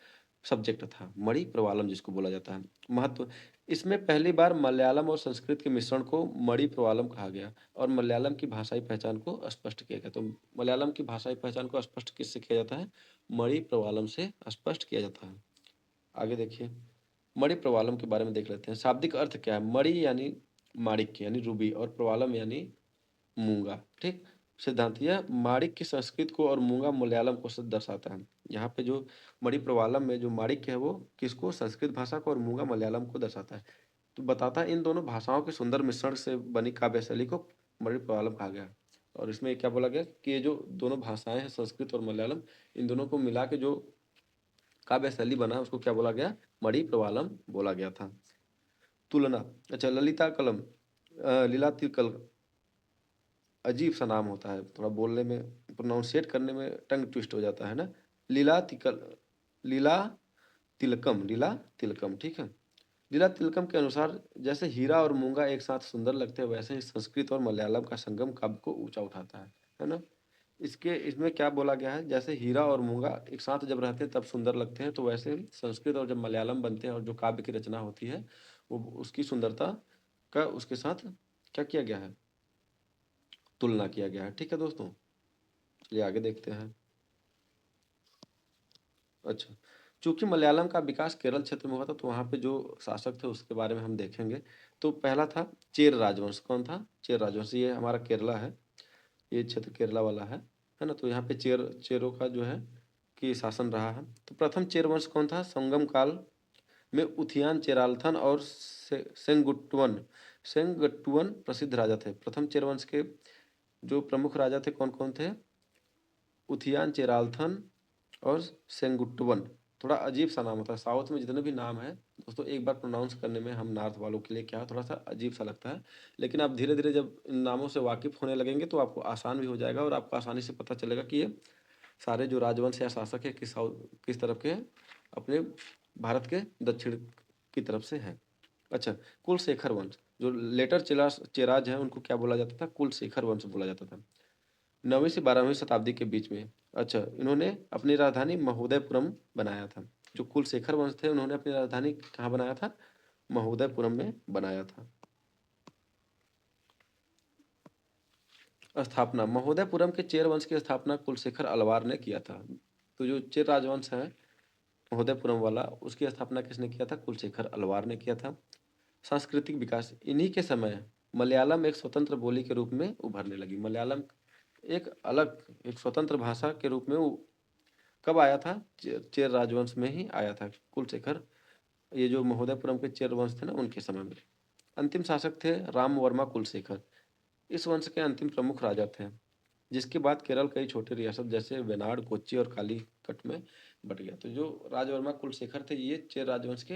सब्जेक्ट था मणि प्रवालम जिसको बोला जाता है। महत्व, इसमें पहली बार मलयालम और संस्कृत के मिश्रण को मणि प्रवालम कहा गया और मलयालम की भाषाई पहचान को स्पष्ट किया गया। तो मलयालम की भाषाई पहचान को स्पष्ट किससे किया जाता है? मणि प्रवालम से स्पष्ट किया जाता है। आगे देखिए मणि प्रवालम के बारे में देख लेते हैं। शाब्दिक अर्थ क्या है? मणि यानी माणिक्य यानी रूबी, और प्रवालम यानी मूंगा, ठीक। सिद्धांत, यह माणिक्य की संस्कृत को और मूंगा मलयालम को दर्शाता है। यहाँ पे जो मणि प्रवालम में जो माणिक्य है वो किसको? संस्कृत भाषा को, और मूंगा मलयालम को दर्शाता है। तो बताता है इन दोनों भाषाओं के सुंदर मिश्रण से बनी काव्य शैली को मणि प्रवालम कहा गया। और इसमें क्या बोला गया कि ये जो दोनों भाषाएं हैं संस्कृत और मलयालम, इन दोनों को मिला के जो काव्य शैली बना उसको क्या बोला गया? मणि प्रवालम बोला गया था। तुलना। अच्छा, ललिता कलम लीला तिलकम, अजीब सा नाम होता है, थोड़ा बोलने में प्रोनाउंसिएट करने में टंग ट्विस्ट हो जाता है ना। लीला तिकल लीला लीला तिलकम, ठीक है। लीला तिलकम के अनुसार जैसे हीरा और मूंगा एक साथ सुंदर लगते हैं, वैसे ही संस्कृत और मलयालम का संगम काव्य को ऊंचा उठाता है ना। इसमें क्या बोला गया है? जैसे हीरा और मूंगा एक साथ जब रहते हैं तब सुंदर लगते हैं, तो वैसे ही संस्कृत और जब मलयालम बनते हैं और जो काव्य की रचना होती है वो उसकी सुंदरता का उसके साथ क्या किया गया है? तुलना किया गया है, ठीक है दोस्तों। चलिए आगे देखते हैं। अच्छा, चूंकि मलयालम का विकास केरल क्षेत्र में हुआ था, तो वहाँ पे जो शासक थे उसके बारे में हम देखेंगे। तो पहला था चेर राजवंश। कौन था? चेर राजवंश। ये हमारा केरला है, ये क्षेत्र केरला वाला है ना। तो यहाँ पे चेरों का जो है कि शासन रहा है। तो प्रथम चेर वंश कौन था? संगम काल में उथियान चेरालथन और सेंगटुअन प्रसिद्ध राजा थे। प्रथम चेर वंश के जो प्रमुख राजा थे कौन कौन थे? उथियान चेरालथन और सेंगुट्टवन। थोड़ा अजीब सा नाम होता है। साउथ में जितने भी नाम है दोस्तों, एक बार प्रोनाउंस करने में हम नॉर्थ वालों के लिए क्या थोड़ा सा अजीब सा लगता है, लेकिन आप धीरे धीरे जब इन नामों से वाकिफ होने लगेंगे तो आपको आसान भी हो जाएगा, और आपको आसानी से पता चलेगा कि ये सारे जो राजवंश या शासक है किस तरफ के हैं, अपने भारत के दक्षिण की तरफ से हैं। अच्छा, कुलशेखर वंश। जो लेटर चेराज हैं उनको क्या बोला जाता था? कुलशेखर वंश बोला जाता था। 9वीं से 12वीं शताब्दी के बीच में। अच्छा, इन्होंने अपनी राजधानी महोदयपुरम बनाया था। जो कुलशेखर वंश थे उन्होंने अपनी राजधानी कहाँ बनाया था? महोदयपुरम में बनाया था। स्थापना, महोदयपुरम के चेर वंश की स्थापना कुलशेखर अलवार ने किया था। तो जो चेर राजवंश है महोदयपुरम वाला, उसकी स्थापना किसने किया था? कुलशेखर अलवार ने किया था। सांस्कृतिक विकास, इन्हीं के समय मलयालम एक स्वतंत्र बोली के रूप में उभरने लगी। मलयालम एक अलग, एक स्वतंत्र भाषा के रूप में कब आया था? चेर राजवंश में ही आया था। कुलशेखर, ये जो महोदयपुरम के चेर वंश थे ना, उनके समय में। अंतिम शासक थे राम वर्मा कुलशेखर। इस वंश के अंतिम प्रमुख राजा थे, जिसके बाद केरल कई छोटे रियासत जैसे वेनाड, कोच्चि और कालीकट में बट गया। तो जो राजवर्मा कुलशेखर थे, ये चेर राजवंश के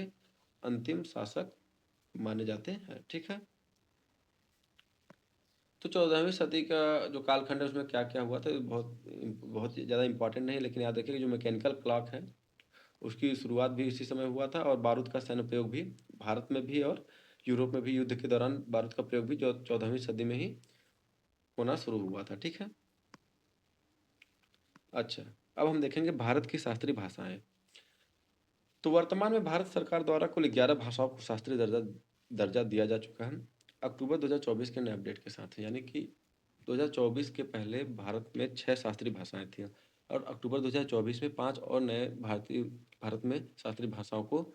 अंतिम शासक माने जाते हैं। ठीक है। तो 14वीं सदी का जो कालखंड है उसमें क्या क्या हुआ था, बहुत बहुत ज़्यादा इंपॉर्टेंट नहीं है, लेकिन याद रखिए कि जो मैकेनिकल क्लॉक है उसकी शुरुआत भी इसी समय हुआ था, और बारूद का सैन्य प्रयोग भी भारत में भी और यूरोप में भी युद्ध के दौरान बारूद का प्रयोग भी 14वीं सदी में ही होना शुरू हुआ था। ठीक है। अच्छा, अब हम देखेंगे भारत की शास्त्रीय भाषाएं। तो वर्तमान में भारत सरकार द्वारा कुल 11 भाषाओं को शास्त्रीय दर्जा दर्जा दिया जा चुका है, अक्टूबर 2024 के नए अपडेट के साथ। यानी कि 2024 के पहले भारत में 6 शास्त्रीय भाषाएं थी, और अक्टूबर 2024 में 5 और नए भारत में शास्त्रीय भाषाओं को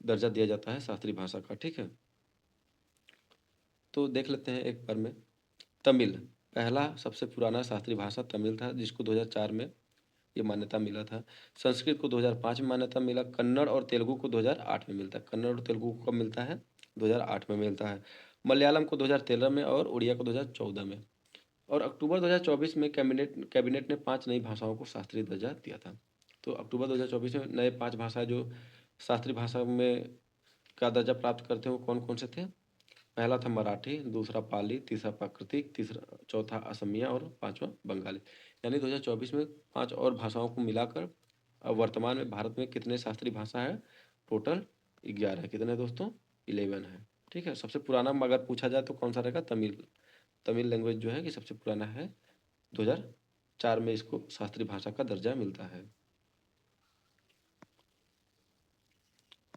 दर्जा दिया जाता है शास्त्रीय भाषा का। ठीक है। तो देख लेते हैं एक बार में। तमिल, पहला सबसे पुराना शास्त्रीय भाषा तमिल था, जिसको 2004 में ये मान्यता मिला था। संस्कृत को 2005 में मान्यता मिला। कन्नड़ और तेलुगु को 2008 में मिलता है। कन्नड़ और तेलुगु को कब मिलता है? 2008 में मिलता है। मलयालम को 2013 में और उड़िया को 2014 में। और अक्टूबर 2024 में कैबिनेट ने 5 नई भाषाओं को शास्त्रीय दर्जा दिया था। तो अक्टूबर 2024 में नए 5 भाषा जो शास्त्रीय भाषा में का दर्जा प्राप्त करते हैं वो कौन कौन से थे? पहला था मराठी, दूसरा पाली, तीसरा प्राकृतिक, तीसरा चौथा असमिया और पांचवा बंगाली। यानी 2024 में 5 और भाषाओं को मिलाकर अब वर्तमान में भारत में कितने शास्त्रीय भाषा है? टोटल 11 है। कितने दोस्तों? 11 है। ठीक है। सबसे पुराना अगर पूछा जाए तो कौन सा रहेगा? तमिल। तमिल लैंग्वेज जो है कि सबसे पुराना है। 2004 में इसको शास्त्रीय भाषा का दर्जा मिलता है।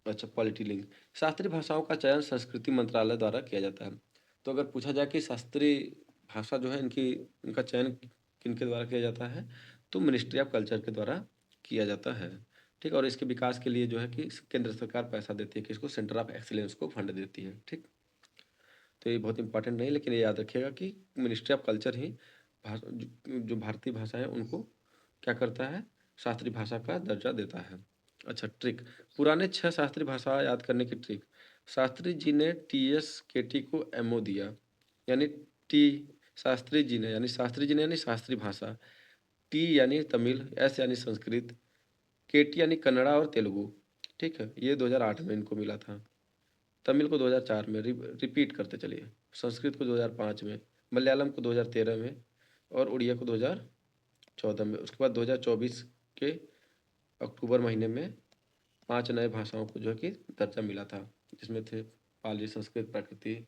अच्छा, पॉलिटी लिंक, शास्त्रीय भाषाओं का चयन संस्कृति मंत्रालय द्वारा किया जाता है। तो अगर पूछा जाए कि शास्त्रीय भाषा जो है इनका चयन किनके द्वारा किया जाता है, तो मिनिस्ट्री ऑफ कल्चर के द्वारा किया जाता है। ठीक। और इसके विकास के लिए जो है कि केंद्र सरकार पैसा देती है, कि इसको सेंटर ऑफ एक्सीलेंस को फंड देती है। ठीक। तो ये बहुत इंपॉर्टेंट नहीं, लेकिन ये याद रखिएगा कि मिनिस्ट्री ऑफ कल्चर ही जो भारतीय भाषा है उनको क्या करता है? शास्त्रीय भाषा का दर्जा देता है। अच्छा, ट्रिक, पुराने 6 शास्त्रीय भाषा याद करने की ट्रिक। शास्त्री जी ने TS KT को MO दिया, यानी टी, शास्त्री जी ने यानी शास्त्रीय भाषा, T यानी तमिल, S यानी संस्कृत, KT यानी कन्नड़ा और तेलुगु। ठीक है। ये 2008 में इनको मिला था। तमिल को 2004 में, रिपीट करते चलिए। संस्कृत को 2005 में, मलयालम को 2013 में और उड़िया को 2014 में। उसके बाद 2024 के अक्टूबर महीने में 5 नए भाषाओं को जो है कि दर्जा मिला था, जिसमें थे पाली, संस्कृत, प्राकृति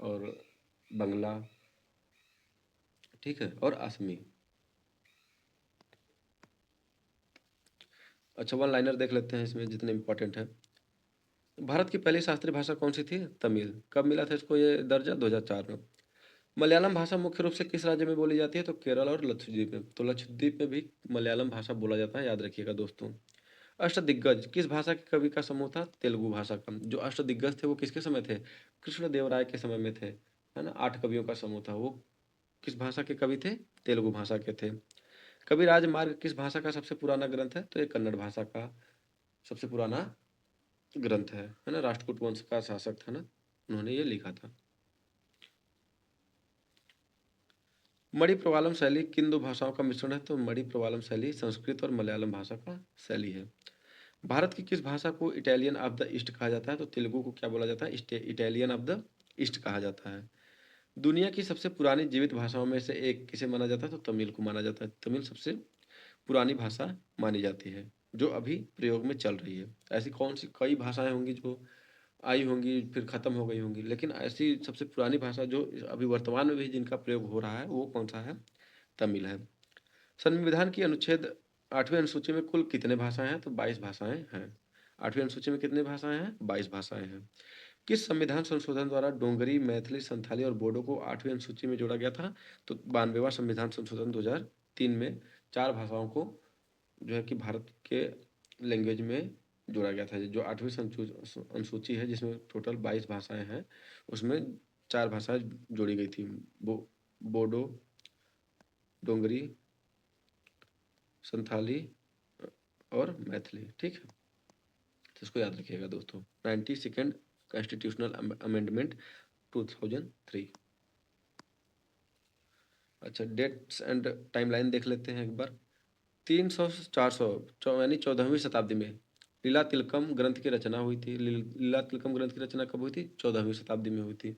और बंगला। ठीक है। और असमी। अच्छा, वन लाइनर देख लेते हैं इसमें जितने इंपॉर्टेंट है। भारत की पहली शास्त्रीय भाषा कौन सी थी? तमिल। कब मिला था इसको ये दर्जा? 2004 में। मलयालम भाषा मुख्य रूप से किस राज्य में बोली जाती है? तो केरल और लक्षद्वीप में। तो लक्षद्वीप में भी मलयालम भाषा बोला जाता है, याद रखिएगा दोस्तों। अष्टदिग्गज किस भाषा के कवि का समूह था? तेलुगु भाषा का। जो अष्टदिग्गज थे वो किसके समय थे? कृष्णदेवराय के समय में थे, है ना। 8 कवियों का समूह था। वो किस भाषा के कवि थे? तेलुगु भाषा के थे। कवि राजमार्ग किस भाषा का सबसे पुराना ग्रंथ है? तो ये कन्नड़ भाषा का सबसे पुराना ग्रंथ है ना। राष्ट्रकूट वंश का शासक था ना, उन्होंने ये लिखा था। मणि प्रवालम शैली किन 2 भाषाओं का मिश्रण है? तो मणि प्रवालम शैली संस्कृत और मलयालम भाषा का शैली है। भारत की किस भाषा को इटालियन ऑफ द ईस्ट कहा जाता है? तो तेलुगु को क्या बोला जाता है? इटालियन ऑफ द ईस्ट कहा जाता है। दुनिया की सबसे पुरानी जीवित भाषाओं में से एक किसे माना जाता है? तो तमिल को माना जाता है। तमिल सबसे पुरानी भाषा मानी जाती है, जो अभी प्रयोग में चल रही है। ऐसी कौन सी कई भाषाएं होंगी जो आई होंगी फिर ख़त्म हो गई होंगी, लेकिन ऐसी सबसे पुरानी भाषा जो अभी वर्तमान में भी जिनका प्रयोग हो रहा है वो कौन सा है? तमिल है। संविधान की अनुच्छेद 8वीं अनुसूची में कुल कितने भाषाएं हैं? तो 22 भाषाएं हैं। 8वीं अनुसूची में कितनी भाषाएं हैं? 22 भाषाएं हैं। किस संविधान संशोधन द्वारा डोंगरी, मैथिली, संथाली और बोडो को 8वीं अनुसूची में जोड़ा गया था? तो 92वां संविधान संशोधन 2003 में 4 भाषाओं को जो है कि भारत के लैंग्वेज में जोड़ा गया था। जो 8वीं अनुसूची है जिसमें टोटल 22 भाषाएं हैं, उसमें 4 भाषाएं जोड़ी गई थी, बोडो, डोंगरी, संथाली और मैथिली। ठीक है, तो इसको याद रखिएगा दोस्तों। 92nd constitutional amendment 2003। अच्छा, डेट्स एंड टाइमलाइन देख लेते हैं एक बार। 300 से 400 यानी 14वीं शताब्दी में लीला तिलकम ग्रंथ की रचना हुई थी। लीला तिलकम ग्रंथ की रचना कब हुई थी? 14वीं शताब्दी में हुई थी।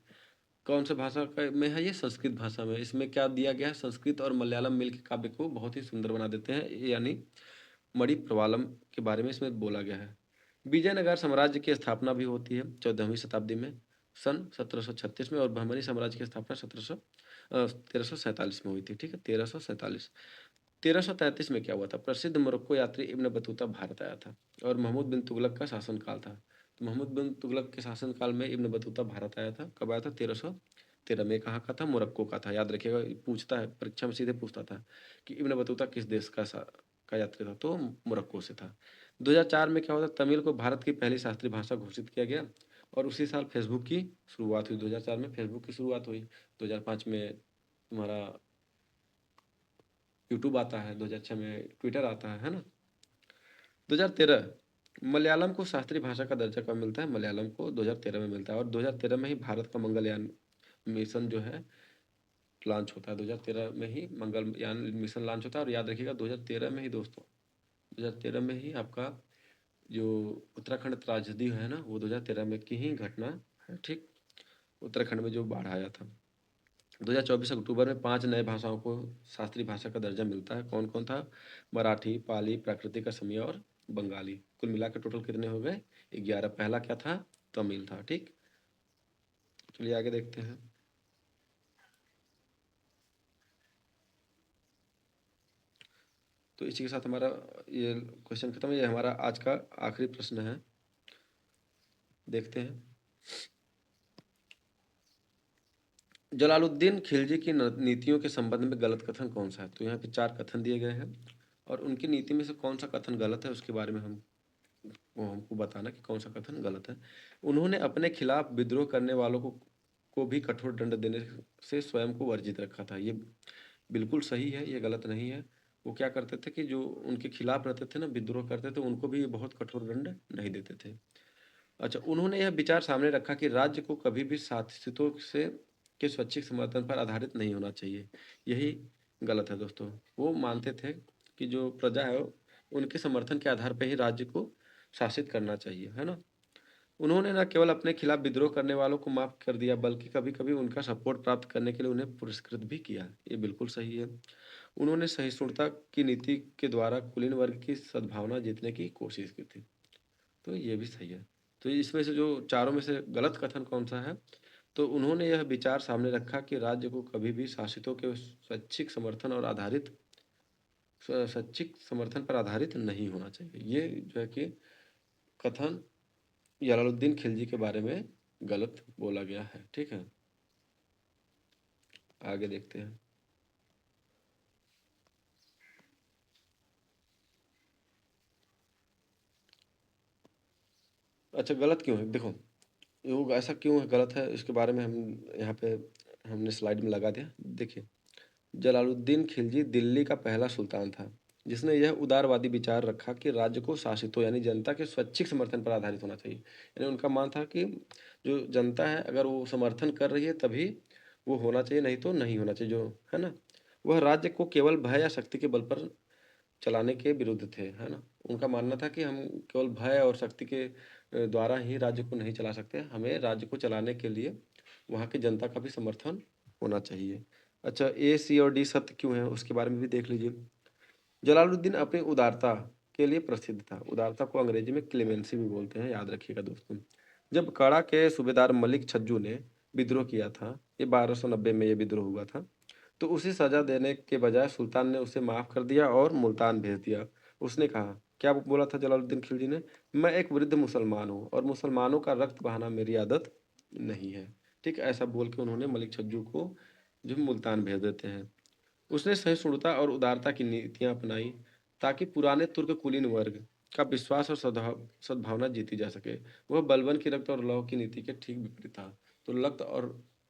कौन सा भाषा का में है ये? संस्कृत भाषा में। इसमें क्या दिया गया है? संस्कृत और मलयालम मिल के काव्य को बहुत ही सुंदर बना देते हैं, यानी मणि प्रवालम के बारे में इसमें बोला गया है। विजयनगर साम्राज्य की स्थापना भी होती है 14वीं शताब्दी में, सन 1736 में, और बहमनी साम्राज्य की स्थापना 1347 में हुई थी। ठीक है, 1347। 1333 में क्या हुआ था? प्रसिद्ध मोरक्को यात्री इब्न बतूता भारत आया था और महमूद बिन तुगलक का शासनकाल था। तो महमूद बिन तुगलक के शासनकाल में इब्न बतूता भारत आया था। कब आया था? 1313 में। कहाँ का था? मोरक्को का था। याद रखिएगा, पूछता है परीक्षा में, सीधे पूछता था कि इब्न बतूता किस देश का यात्री था? तो मोरक्को से था। 2004 में क्या हुआ था? तमिल को भारत की पहली शास्त्रीय भाषा घोषित किया गया और उसी साल फेसबुक की शुरुआत हुई। 2004 में फेसबुक की शुरुआत हुई। 2005 में तुम्हारा यूट्यूब आता है, 2006 में ट्विटर आता है ना। 2013 मलयालम को शास्त्रीय भाषा का दर्जा कब मिलता है? मलयालम को 2013 में मिलता है और 2013 में ही भारत का मंगलयान मिशन जो है लॉन्च होता है। 2013 में ही मंगलयान मिशन लॉन्च होता है। और याद रखिएगा 2013 में ही दोस्तों, 2013 में ही आपका जो उत्तराखंड त्रासदी है ना, वो 2013 में की ही घटना है। ठीक, उत्तराखंड में जो बाढ़ आया था। 2024 अक्टूबर में 5 नए भाषाओं को शास्त्रीय भाषा का दर्जा मिलता है। कौन कौन था? मराठी, पाली, प्राकृतिक, असमिया और बंगाली। कुल मिलाकर टोटल कितने हो गए? 11। पहला क्या था? तमिल था। ठीक, चलिए आगे देखते हैं। तो इसी के साथ हमारा ये क्वेश्चन खत्म है। ये हमारा आज का आखिरी प्रश्न है, देखते हैं। जलालुद्दीन खिलजी की नीतियों के संबंध में गलत कथन कौन सा है? तो यहाँ पे 4 कथन दिए गए हैं और उनकी नीति में से कौन सा कथन गलत है उसके बारे में हमको बताना कि कौन सा कथन गलत है। उन्होंने अपने खिलाफ विद्रोह करने वालों को भी कठोर दंड देने से स्वयं को वर्जित रखा था। ये बिल्कुल सही है, ये गलत नहीं है। वो क्या करते थे कि जो उनके खिलाफ रहते थे ना, विद्रोह करते थे, उनको भी ये बहुत कठोर दंड नहीं देते थे। अच्छा, उन्होंने यह विचार सामने रखा कि राज्य को कभी भी शासितों से के स्वैच्छिक समर्थन पर आधारित नहीं होना चाहिए। यही गलत है दोस्तों। वो मानते थे कि जो प्रजा है उनके समर्थन के आधार पर ही राज्य को शासित करना चाहिए, है ना। उन्होंने न केवल अपने खिलाफ विद्रोह करने वालों को माफ कर दिया, बल्कि कभी कभी उनका सपोर्ट प्राप्त करने के लिए उन्हें पुरस्कृत भी किया। ये बिल्कुल सही है। उन्होंने सहिष्णुता की नीति के द्वारा कुलीन वर्ग की सद्भावना जीतने की कोशिश की थी। तो ये भी सही है। तो इसमें से जो चारों में से गलत कथन कौन सा है? तो उन्होंने यह विचार सामने रखा कि राज्य को कभी भी शासितों के स्वैच्छिक समर्थन और आधारित स्वैच्छिक समर्थन पर आधारित नहीं होना चाहिए। ये जो है कि कथन जलालुद्दीन खिलजी के बारे में गलत बोला गया है। ठीक है, आगे देखते हैं। अच्छा, गलत क्यों है? देखो, वो ऐसा क्यों है, गलत है, इसके बारे में हम यहाँ पे हमने स्लाइड में लगा दिया। देखिए, जलालुद्दीन खिलजी दिल्ली का पहला सुल्तान था जिसने यह उदारवादी विचार रखा कि राज्य को शासितों यानी जनता के स्वैच्छिक समर्थन पर आधारित होना चाहिए। यानी उनका मान था कि जो जनता है अगर वो समर्थन कर रही है तभी वो होना चाहिए, नहीं तो नहीं होना चाहिए, जो है ना। वह राज्य को केवल भय या शक्ति के बल पर चलाने के विरुद्ध थे, है ना। उनका मानना था कि हम केवल भय और शक्ति के द्वारा ही राज्य को नहीं चला सकते, हमें राज्य को चलाने के लिए वहाँ की जनता का भी समर्थन होना चाहिए। अच्छा, ए, सी और डी सत्य क्यों है उसके बारे में भी देख लीजिए। जलालुद्दीन अपनी उदारता के लिए प्रसिद्ध था। उदारता को अंग्रेजी में क्लेमेंसी भी बोलते हैं, याद रखिएगा दोस्तों। जब काड़ा के सूबेदार मलिक छज्जू ने विद्रोह किया था, ये 1290 में ये विद्रोह हुआ था, तो उसे सज़ा देने के बजाय सुल्तान ने उसे माफ़ कर दिया और मुल्तान भेज दिया। उसने कहा, क्या बोला था जलालुद्दीन खिलजी ने? मैं एक वृद्ध मुसलमान हूँ और मुसलमानों का रक्त बहाना मेरी आदत नहीं है। ठीक है? ऐसा बोल के उन्होंने मलिक छज्जू को जो है मुल्तान भेज देते हैं। उसने सहिष्णुता और उदारता की नीतियाँ अपनाई ताकि पुराने तुर्क कुलीन वर्ग का विश्वास और सद्भावना जीती जा सके। वह बलबन की रक्त और लौह की नीति के ठीक विपरीत था। तो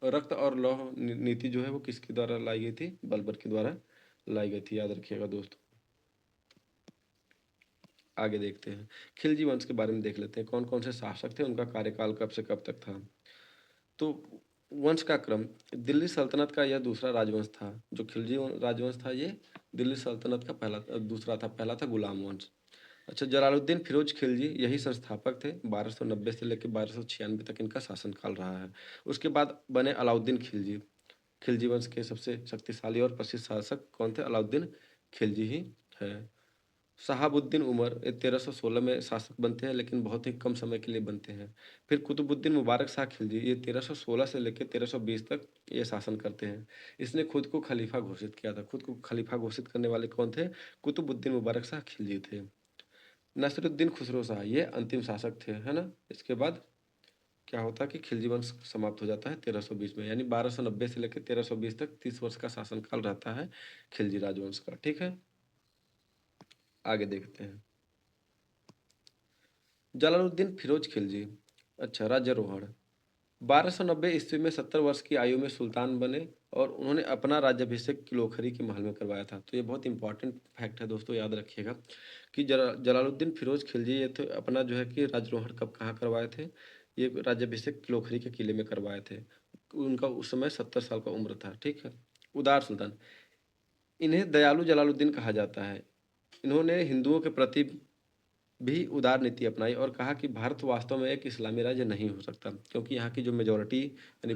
रक्त और लौह नीति जो है वो किसके द्वारा लाई गई थी? बलबन के द्वारा लाई गई थी, याद रखिएगा दोस्तों। आगे देखते हैं, खिलजी वंश के बारे में देख लेते हैं, कौन कौन से शासक थे, उनका कार्यकाल कब से कब तक था। तो वंश का क्रम, दिल्ली सल्तनत का यह दूसरा राजवंश था। जो खिलजी राजवंश था ये दिल्ली सल्तनत का दूसरा था। पहला था गुलाम वंश। अच्छा, जलालुद्दीन फिरोज खिलजी यही संस्थापक थे। 1290 से लेकर 1296 तक इनका शासनकाल रहा है। उसके बाद बने अलाउद्दीन खिलजी। खिलजी वंश के सबसे शक्तिशाली और प्रसिद्ध शासक कौन थे? अलाउद्दीन खिलजी ही है। शहाबुद्दीन उमर ये 1316 में शासक बनते हैं, लेकिन बहुत ही कम समय के लिए बनते हैं। फिर कुतुबुद्दीन मुबारक शाह खिलजी, ये 1316 से लेकर 1320 तक ये शासन करते हैं। इसने खुद को खलीफा घोषित किया था। खुद को खलीफा घोषित करने वाले कौन थे? कुतुबुद्दीन मुबारक शाह खिलजी थे। नसीरुद्दीन खुसरो शाह ये अंतिम शासक थे, है ना। इसके बाद क्या होता है कि खिलजी वंश समाप्त हो जाता है 1320 में, यानी 1290 से लेकर 1320 तक 30 वर्ष का शासनकाल रहता है खिलजी राजवंश का। ठीक है, आगे देखते हैं। जलालुद्दीन फिरोज खिलजी, अच्छा, राज्यारोहण। 1290 ईस्वी में 70 वर्ष की आयु में सुल्तान बने और उन्होंने अपना राज्याभिषेक किलोखरी के महल में करवाया था। तो ये बहुत इंपॉर्टेंट फैक्ट है दोस्तों, याद रखिएगा कि जलालुद्दीन फिरोज खिलजी ये तो अपना जो है कि राज्यारोहण कब कहाँ करवाए थे? ये राज्याभिषेक किलोखरी के किले में करवाए थे। उनका उस समय 70 साल का उम्र था। ठीक है। उदार सुल्तान, इन्हें दयालु जलालुद्दीन कहा जाता है। इन्होंने हिंदुओं के प्रति भी उदार नीति अपनाई और कहा कि भारत वास्तव में एक इस्लामी राज्य नहीं हो सकता, क्योंकि यहाँ की जो मेजॉरिटी यानी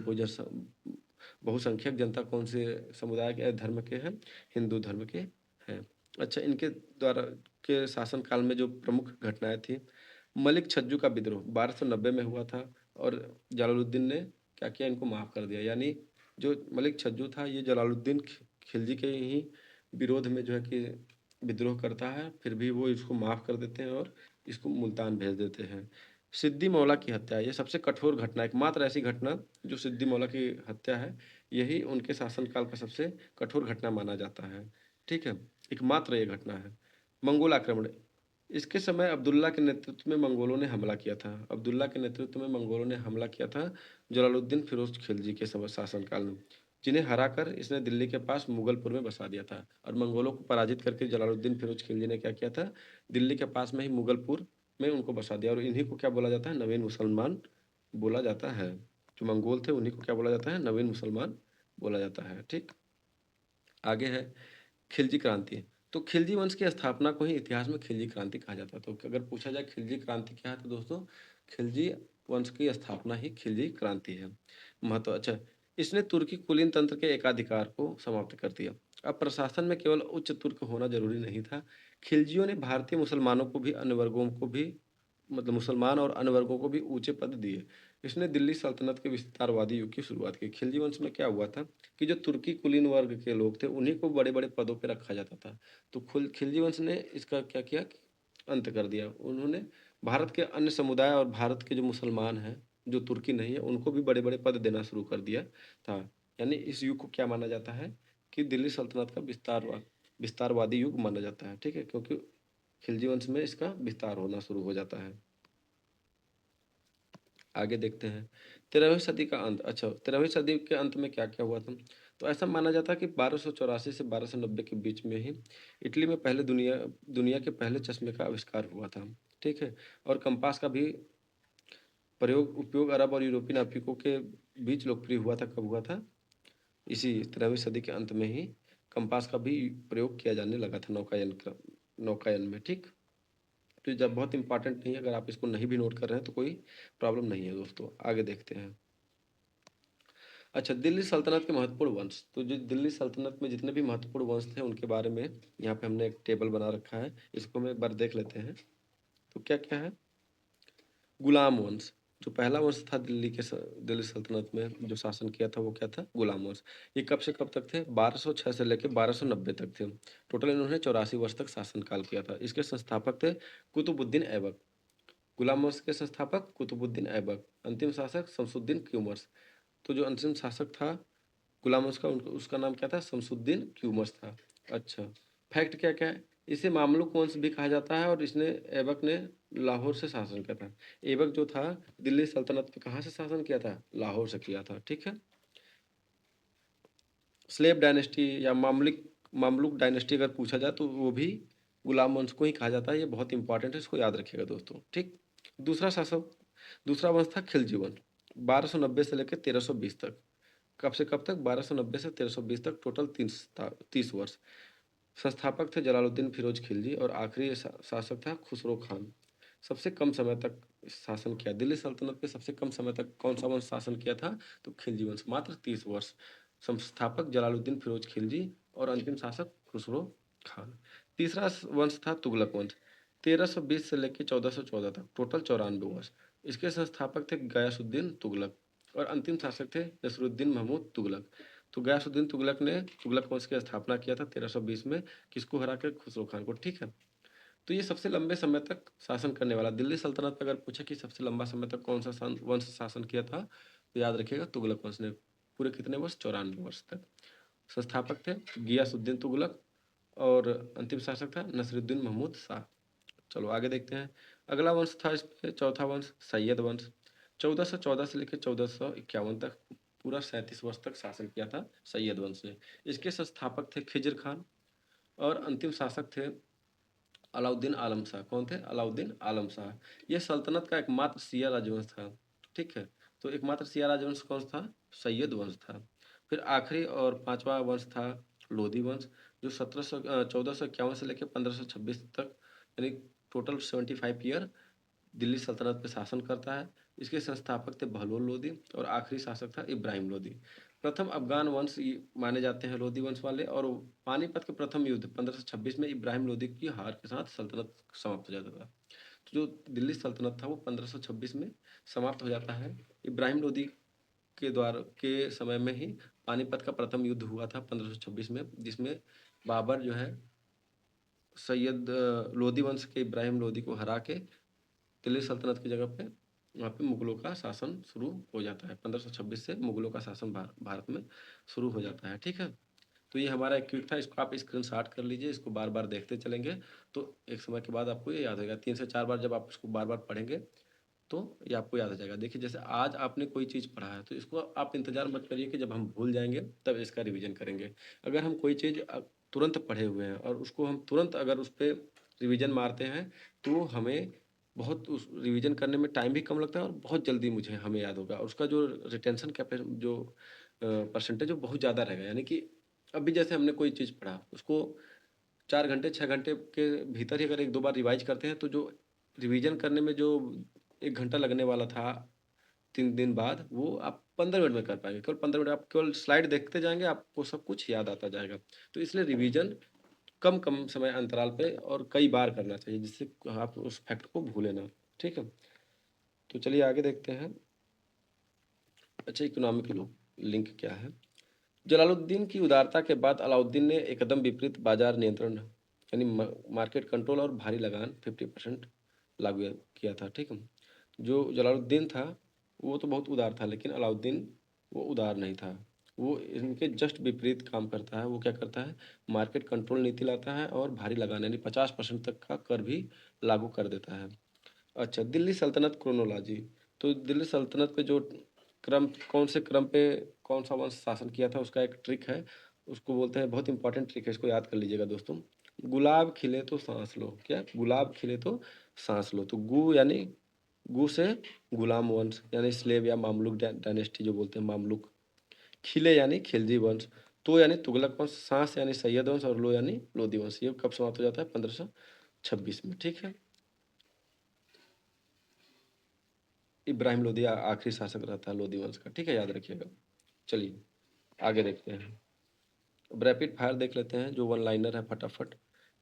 बहुसंख्यक जनता कौन से समुदाय के धर्म के हैं? हिंदू धर्म के हैं। अच्छा, इनके द्वारा के शासनकाल में जो प्रमुख घटनाएं थी, मलिक छज्जू का विद्रोह 1290 में हुआ था और जलालुद्दीन ने क्या किया? इनको माफ़ कर दिया। यानी जो मलिक छज्जू था ये जलालुद्दीन खिलजी के ही विरोध में जो है कि विद्रोह करता है, फिर भी वो इसको माफ़ कर देते हैं और इसको मुल्तान भेज देते हैं। सिद्दी मौला की हत्या, ये सबसे कठोर घटना, एकमात्र ऐसी घटना जो सिद्दी मौला की हत्या है, यही उनके शासनकाल का सबसे कठोर घटना माना जाता है। ठीक है, एकमात्र ये घटना है। मंगोल आक्रमण, इसके समय अब्दुल्ला के नेतृत्व में मंगोलों ने हमला किया था। अब्दुल्ला के नेतृत्व में मंगोलों ने हमला किया था जलालुद्दीन फिरोज खिलजी के समय शासनकाल में, जिन्हें हराकर इसने दिल्ली के पास मुगलपुर में बसा दिया था। और मंगोलों को पराजित करके जलालुद्दीन फिरोज खिलजी ने क्या किया था? दिल्ली के पास में ही मुगलपुर में उनको बसा दिया और इन्हीं को क्या बोला जाता है? नवीन मुसलमान बोला जाता है। जो मंगोल थे उन्हीं को क्या बोला जाता है? नवीन मुसलमान बोला जाता है। ठीक, आगे है खिलजी क्रांति। तो खिलजी वंश की स्थापना को ही इतिहास में खिलजी क्रांति कहा जाता है। तो अगर पूछा जाए खिलजी क्रांति क्या है, तो दोस्तों खिलजी वंश की स्थापना ही खिलजी क्रांति है। महत्व, अच्छा, इसने तुर्की कुलीन तंत्र के एकाधिकार को समाप्त कर दिया। अब प्रशासन में केवल उच्च तुर्क होना जरूरी नहीं था। खिलजियों ने भारतीय मुसलमानों को भी, अन्य वर्गों को भी, मतलब मुसलमान और अन्य वर्गों को भी ऊंचे पद दिए। इसने दिल्ली सल्तनत के विस्तारवादी युग की शुरुआत की। खिलजी वंश में क्या हुआ था कि जो तुर्की कुलीन वर्ग के लोग थे उन्हीं को बड़े बड़े पदों पर रखा जाता था। तो खिलजी वंश ने इसका क्या किया? अंत कर दिया। उन्होंने भारत के अन्य समुदाय और भारत के जो मुसलमान हैं, जो तुर्की नहीं है, उनको भी बड़े बड़े पद देना शुरू कर दिया था। यानी इस युग को क्या माना जाता है कि दिल्ली सल्तनत का विस्तारवादी युग माना जाता है। ठीक है, क्योंकि खिलजी वंश में इसका विस्तार होना शुरू हो जाता है। आगे देखते हैं 13वीं सदी का अंत। अच्छा, 13वीं सदी के अंत में क्या क्या हुआ था? तो ऐसा माना जाता है कि 1284 से 1290 के बीच में ही इटली में पहले दुनिया के पहले चश्मे का आविष्कार हुआ था। ठीक है, और कंपास का भी उपयोग अरब और यूरोपीय नाविकों के बीच लोकप्रिय हुआ था। कब हुआ था? इसी 13वीं सदी के अंत में ही कंपास का भी प्रयोग किया जाने लगा था नौकायन में। ठीक, तो जब बहुत इंपॉर्टेंट नहीं है, अगर आप इसको नहीं भी नोट कर रहे हैं तो कोई प्रॉब्लम नहीं है दोस्तों। आगे देखते हैं। अच्छा, दिल्ली सल्तनत के महत्वपूर्ण वंश। तो जो दिल्ली सल्तनत में जितने भी महत्वपूर्ण वंश थे उनके बारे में यहाँ पे हमने एक टेबल बना रखा है, इसको हम एक बार देख लेते हैं। तो क्या क्या है? गुलाम वंश, जो पहला वंश था दिल्ली सल्तनत में जो शासन किया था वो क्या था? गुलाम वंश। ये कब से कब तक थे? 1206 से लेके 1290 तक थे। टोटल इन्होंने 84 वर्ष तक शासनकाल किया था। इसके संस्थापक थे कुतुबुद्दीन ऐबक। गुलाम वंश के संस्थापक कुतुबुद्दीन ऐबक। अंतिम शासक शमसुद्दीन क्यूमर्स। तो जो अंतिम शासक था गुलाम उसका उसका नाम क्या था? शमसुद्दीन क्यूमर्स था। अच्छा, फैक्ट क्या क्या है? इसे मामलुक वंश भी कहा जाता है और इसने ऐबक ने लाहौर से शासन किया था। ऐबक जो था दिल्ली सल्तनत पे कहाँ से शासन किया था? लाहौर से किया था। ठीक है। स्लेव डायनेस्टी या मामलुक डायनेस्टी अगर पूछा जाए तो वो भी गुलाम वंश को ही कहा जाता है। ये बहुत इंपॉर्टेंट है, इसको याद रखिएगा दोस्तों। ठीक। दूसरा शासक दूसरा वंश था खिलजी वंश। 1290 से लेकर 1320 तक। कब से कब तक? 1290 से 1320 तक, टोटल 30 वर्ष। संस्थापक थे जलालुद्दीन फिरोज खिलजी और आखिरी शासक था खुसरो खान। सबसे कम समय तक शासन किया दिल्ली सल्तनत पे। सबसे कम समय तक कौन सा वंश शासन किया था? तो खिलजी वंश, मात्र 30 वर्ष। संस्थापक जलालुद्दीन फिरोज खिलजी और अंतिम शासक खुसरो खान। तीसरा वंश था तुगलक वंश। 1320 से लेकर 1414 तक, टोटल 94 वर्ष। इसके संस्थापक थे गयासुद्दीन तुगलक और अंतिम शासक थे नसरुद्दीन महमूद तुगलक। तो गयासुद्दीन तुगलक ने तुगलक वंश की स्थापना किया था 1320 में। किसको हरा कर? खुसरो खान को। ठीक है। तो ये सबसे लंबे समय तक शासन करने वाला दिल्ली सल्तनत पर अगर पूछे कि सबसे लंबा समय तक कौन सा वंश शासन किया था, तो याद रखिएगा तुगलक वंश ने। पूरे कितने वर्ष? 94 वर्ष तक। संस्थापक थे गियासुद्दीन तुगलक और अंतिम शासक था नसरुद्दीन महमूद शाह। चलो आगे देखते हैं। अगला वंश था इस पे चौथा वंश सैयद वंश। 1414 से लेकर 1451 तक पूरा 37 वर्ष तक शासन किया था सैयद वंश ने। इसके संस्थापक थे खिजर खान और अंतिम शासक थे अलाउद्दीन आलम शाह। कौन थे? अलाउद्दीन आलम शाह। यह सल्तनत का एकमात्र शिया राजवंश था। ठीक है। तो एकमात्र शिया राजवंश कौन सा था? सैयद वंश था। फिर आखिरी और पांचवा वंश था लोधी वंश, जो 1451 से लेकर 1526 तक, यानी टोटल 75 ईयर दिल्ली सल्तनत पर शासन करता है। इसके संस्थापक थे बहलोल लोदी और आखिरी शासक था इब्राहिम लोदी। प्रथम अफगान वंश माने जाते हैं लोदी वंश वाले। और पानीपत के प्रथम युद्ध 1526 में इब्राहिम लोदी की हार के साथ सल्तनत समाप्त हो जाता था। तो जो दिल्ली सल्तनत था वो 1526 में समाप्त हो जाता है। इब्राहिम लोदी के द्वारा के समय में ही पानीपत का प्रथम युद्ध हुआ था 1526 में, जिसमें बाबर जो है सैयद लोदी वंश के इब्राहिम लोदी को हरा के दिल्ली सल्तनत की जगह पे वहाँ पे मुगलों का शासन शुरू हो जाता है। 1526 से मुगलों का शासन भारत में शुरू हो जाता है। ठीक है। तो ये हमारा एक क्विक था, इसको आप स्क्रीनशॉट कर लीजिए। इसको बार बार देखते चलेंगे तो एक समय के बाद आपको ये याद होगा। 3 से 4 बार जब आप इसको बार बार पढ़ेंगे तो ये आपको याद आ जाएगा। देखिए जैसे आज आपने कोई चीज़ पढ़ा है तो इसको आप इंतजार मत करिए कि जब हम भूल जाएंगे तब इसका रिवीजन करेंगे। अगर हम कोई चीज़ तुरंत पढ़े हुए हैं और उसको हम तुरंत अगर उस पर रिवीजन मारते हैं तो हमें बहुत उस रिवीजन करने में टाइम भी कम लगता है और बहुत जल्दी हमें याद होगा। उसका जो रिटेंशन कैपेसिटी जो परसेंटेज वो बहुत ज़्यादा रहेगा। यानी कि अभी जैसे हमने कोई चीज़ पढ़ा उसको 4 घंटे 6 घंटे के भीतर ही अगर एक दो बार रिवाइज करते हैं तो जो रिवीजन करने में जो 1 घंटा लगने वाला था 3 दिन बाद, वो आप 15 मिनट में कर पाएंगे। केवल 15 मिनट आप केवल स्लाइड देखते जाएंगे, आपको सब कुछ याद आता जाएगा। तो इसलिए रिवीजन कम कम समय अंतराल पे और कई बार करना चाहिए, जिससे आप उस फैक्ट को भूले ना। ठीक है। तो चलिए आगे देखते हैं। अच्छा, इकोनॉमिक लिंक क्या है? जलालुद्दीन की उदारता के बाद अलाउद्दीन ने एकदम विपरीत बाजार नियंत्रण यानी मार्केट कंट्रोल और भारी लगान 50% लागू किया था। ठीक है। जो जलालुद्दीन था वो तो बहुत उदार था, लेकिन अलाउद्दीन वो उदार नहीं था। वो इनके जस्ट विपरीत काम करता है। वो क्या करता है? मार्केट कंट्रोल नीति लाता है और भारी लगान यानी 50% तक का कर भी लागू कर देता है। अच्छा, दिल्ली सल्तनत क्रोनोलॉजी। तो दिल्ली सल्तनत पे जो क्रम, कौन से क्रम पे कौन सा वंश शासन किया था, उसका एक ट्रिक है। उसको बोलते हैं, बहुत इंपॉर्टेंट ट्रिक है, इसको याद कर लीजिएगा दोस्तों। गुलाब खिले तो सांस लो। क्या? गुलाब खिले तो सांस लो। तो गु यानी गु से गुलाम वंश यानी स्लेव या मामलुक डायनेस्टी जो बोलते हैं मामलुक। खिले यानी खिलजी वंश। तो यानी तुगलक वंश। सांस यानी सैयद वंश और लो यानी लोधी वंश। ये कब समाप्त हो जाता है? 1526 में। ठीक है। इब्राहिम लोधी आखिरी शासक रहता है लोधी वंश का। ठीक है, याद रखिएगा। चलिए आगे देखते हैं। अब रैपिड फायर देख लेते हैं, जो वन लाइनर है फटाफट।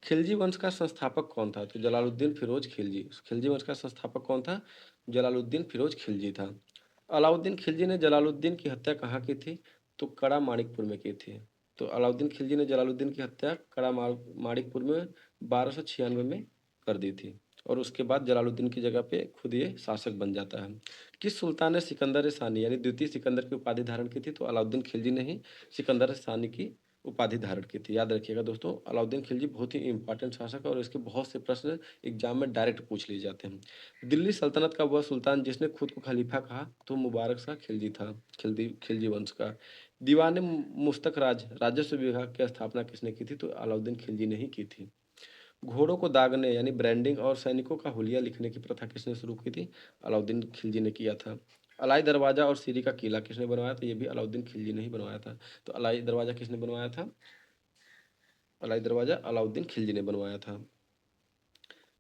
खिलजी वंश का संस्थापक कौन था? तो जलालुद्दीन फिरोज खिलजी। खिलजी वंश का संस्थापक कौन था? जलालुद्दीन फिरोज खिलजी था। अलाउद्दीन खिलजी ने जलालुद्दीन की हत्या कहाँ की थी? तो कड़ा माणिकपुर में की थी। तो अलाउद्दीन खिलजी ने जलालुद्दीन की हत्या कड़ा माणिकपुर में 1296 में कर दी थी। और उसके बाद जलालुद्दीन की जगह पे खुद ये शासक बन जाता है। किस सुल्तान ने सिकंदर सानी यानी द्वितीय सिकंदर की उपाधि धारण की थी? तो अलाउद्दीन खिलजी ने ही सिकंदर सानी की उपाधि धारण की थी। याद रखिएगा दोस्तों, अलाउद्दीन खिलजी बहुत ही इंपॉर्टेंट शासक है और इसके बहुत से प्रश्न एग्जाम में डायरेक्ट पूछ लिए जाते हैं। दिल्ली सल्तनत का वह सुल्तान जिसने खुद को खलीफा कहा? तो मुबारक शाह खिलजी था। खिलजी वंश का दीवान मुस्तक राजस्व विभाग की स्थापना किसने की थी? तो अलाउद्दीन खिलजी ने ही की थी। घोड़ों को दागने यानी ब्रांडिंग और सैनिकों का हुलिया लिखने की प्रथा किसने शुरू की थी? अलाउद्दीन खिलजी ने किया था। अलाई दरवाजा और सीरी का किला किसने बनवाया था? ये भी अलाउद्दीन खिलजी ने ही बनवाया था। तो अलाई दरवाजा किसने बनवाया था? अलाई दरवाजा अलाउद्दीन खिलजी ने बनवाया था।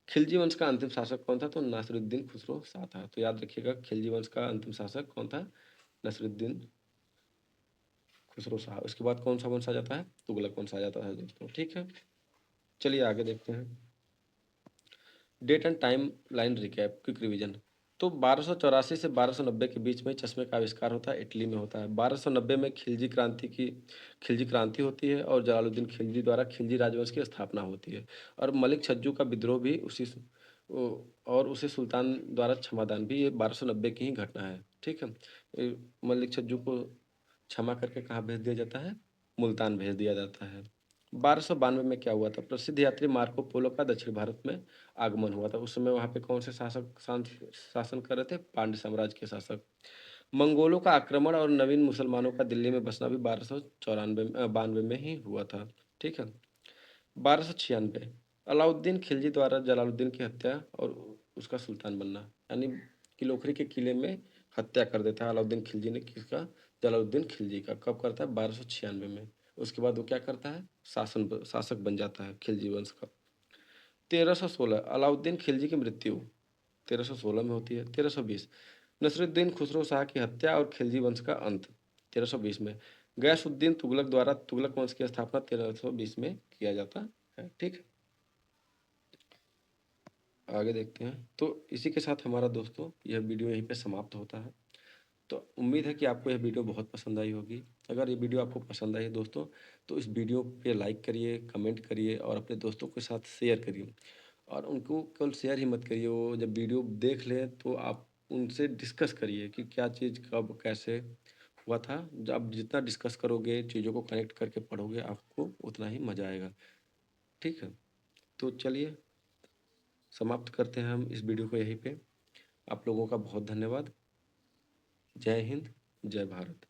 खिलजी वंश का अंतिम शासक कौन था? तो नासिरुद्दीन खुसरो शाह था। तो याद रखिएगा, खिलजी वंश का अंतिम शासक कौन था? नासिरुद्दीन खुसरो शाह। उसके बाद कौन सा वंश आ जाता है? तुगलक वंश आ जाता है दोस्तों। ठीक है, चलिए आगे देखते हैं। Date and time line recap, quick revision. तो 1284 से 1290 के बीच में चश्मे का आविष्कार होता है, इटली में होता है। 1290 में खिलजी क्रांति होती है और जलालुद्दीन खिलजी द्वारा खिलजी राजवंश की स्थापना होती है। और मलिक छज्जू का विद्रोह भी और उसे सुल्तान द्वारा क्षमादान भी, ये 1290 की ही घटना है। ठीक है, मलिक छज्जू को क्षमा करके कहाँ भेज दिया जाता है? मुल्तान भेज दिया जाता है। 1292 में क्या हुआ था? प्रसिद्ध यात्री मार्को पोलो का दक्षिण भारत में आगमन हुआ था। उस समय वहाँ पे कौन से शासन कर रहे थे? पांड्य साम्राज्य के शासक। मंगोलों का आक्रमण और नवीन मुसलमानों का दिल्ली में बसना भी 1292 में ही हुआ था। ठीक है। 1296 अलाउद्दीन खिलजी द्वारा जलालुद्दीन की हत्या और उसका सुल्तान बनना, यानी किलोखरी के किले में हत्या कर देता है अलाउद्दीन खिलजी ने। किसका? जलालुद्दीन खिलजी का। कब करता है? 1296 में। उसके बाद वो क्या करता है? शासक बन जाता है खिलजी वंश का। 1316 अलाउद्दीन खिलजी की मृत्यु 1316 में होती है। 1320 नसरुद्दीन खुसरो शाह की हत्या और खिलजी वंश का अंत 1320 में। गयासुद्दीन तुगलक द्वारा तुगलक वंश की स्थापना 1320 में किया जाता है। ठीक, आगे देखते हैं। तो इसी के साथ हमारा दोस्तों यह वीडियो यहीं पे समाप्त होता है। तो उम्मीद है कि आपको यह वीडियो बहुत पसंद आई होगी। अगर ये वीडियो आपको पसंद आई दोस्तों, तो इस वीडियो पे लाइक करिए, कमेंट करिए और अपने दोस्तों के साथ शेयर करिए। और उनको केवल शेयर ही मत करिए, वो जब वीडियो देख लें तो आप उनसे डिस्कस करिए कि क्या चीज़ कब कैसे हुआ था। जब आप जितना डिस्कस करोगे, चीज़ों को कनेक्ट करके पढ़ोगे, आपको उतना ही मज़ा आएगा। ठीक है, तो चलिए समाप्त करते हैं हम इस वीडियो को यहीं पे। आप लोगों का बहुत धन्यवाद। जय हिंद, जय भारत।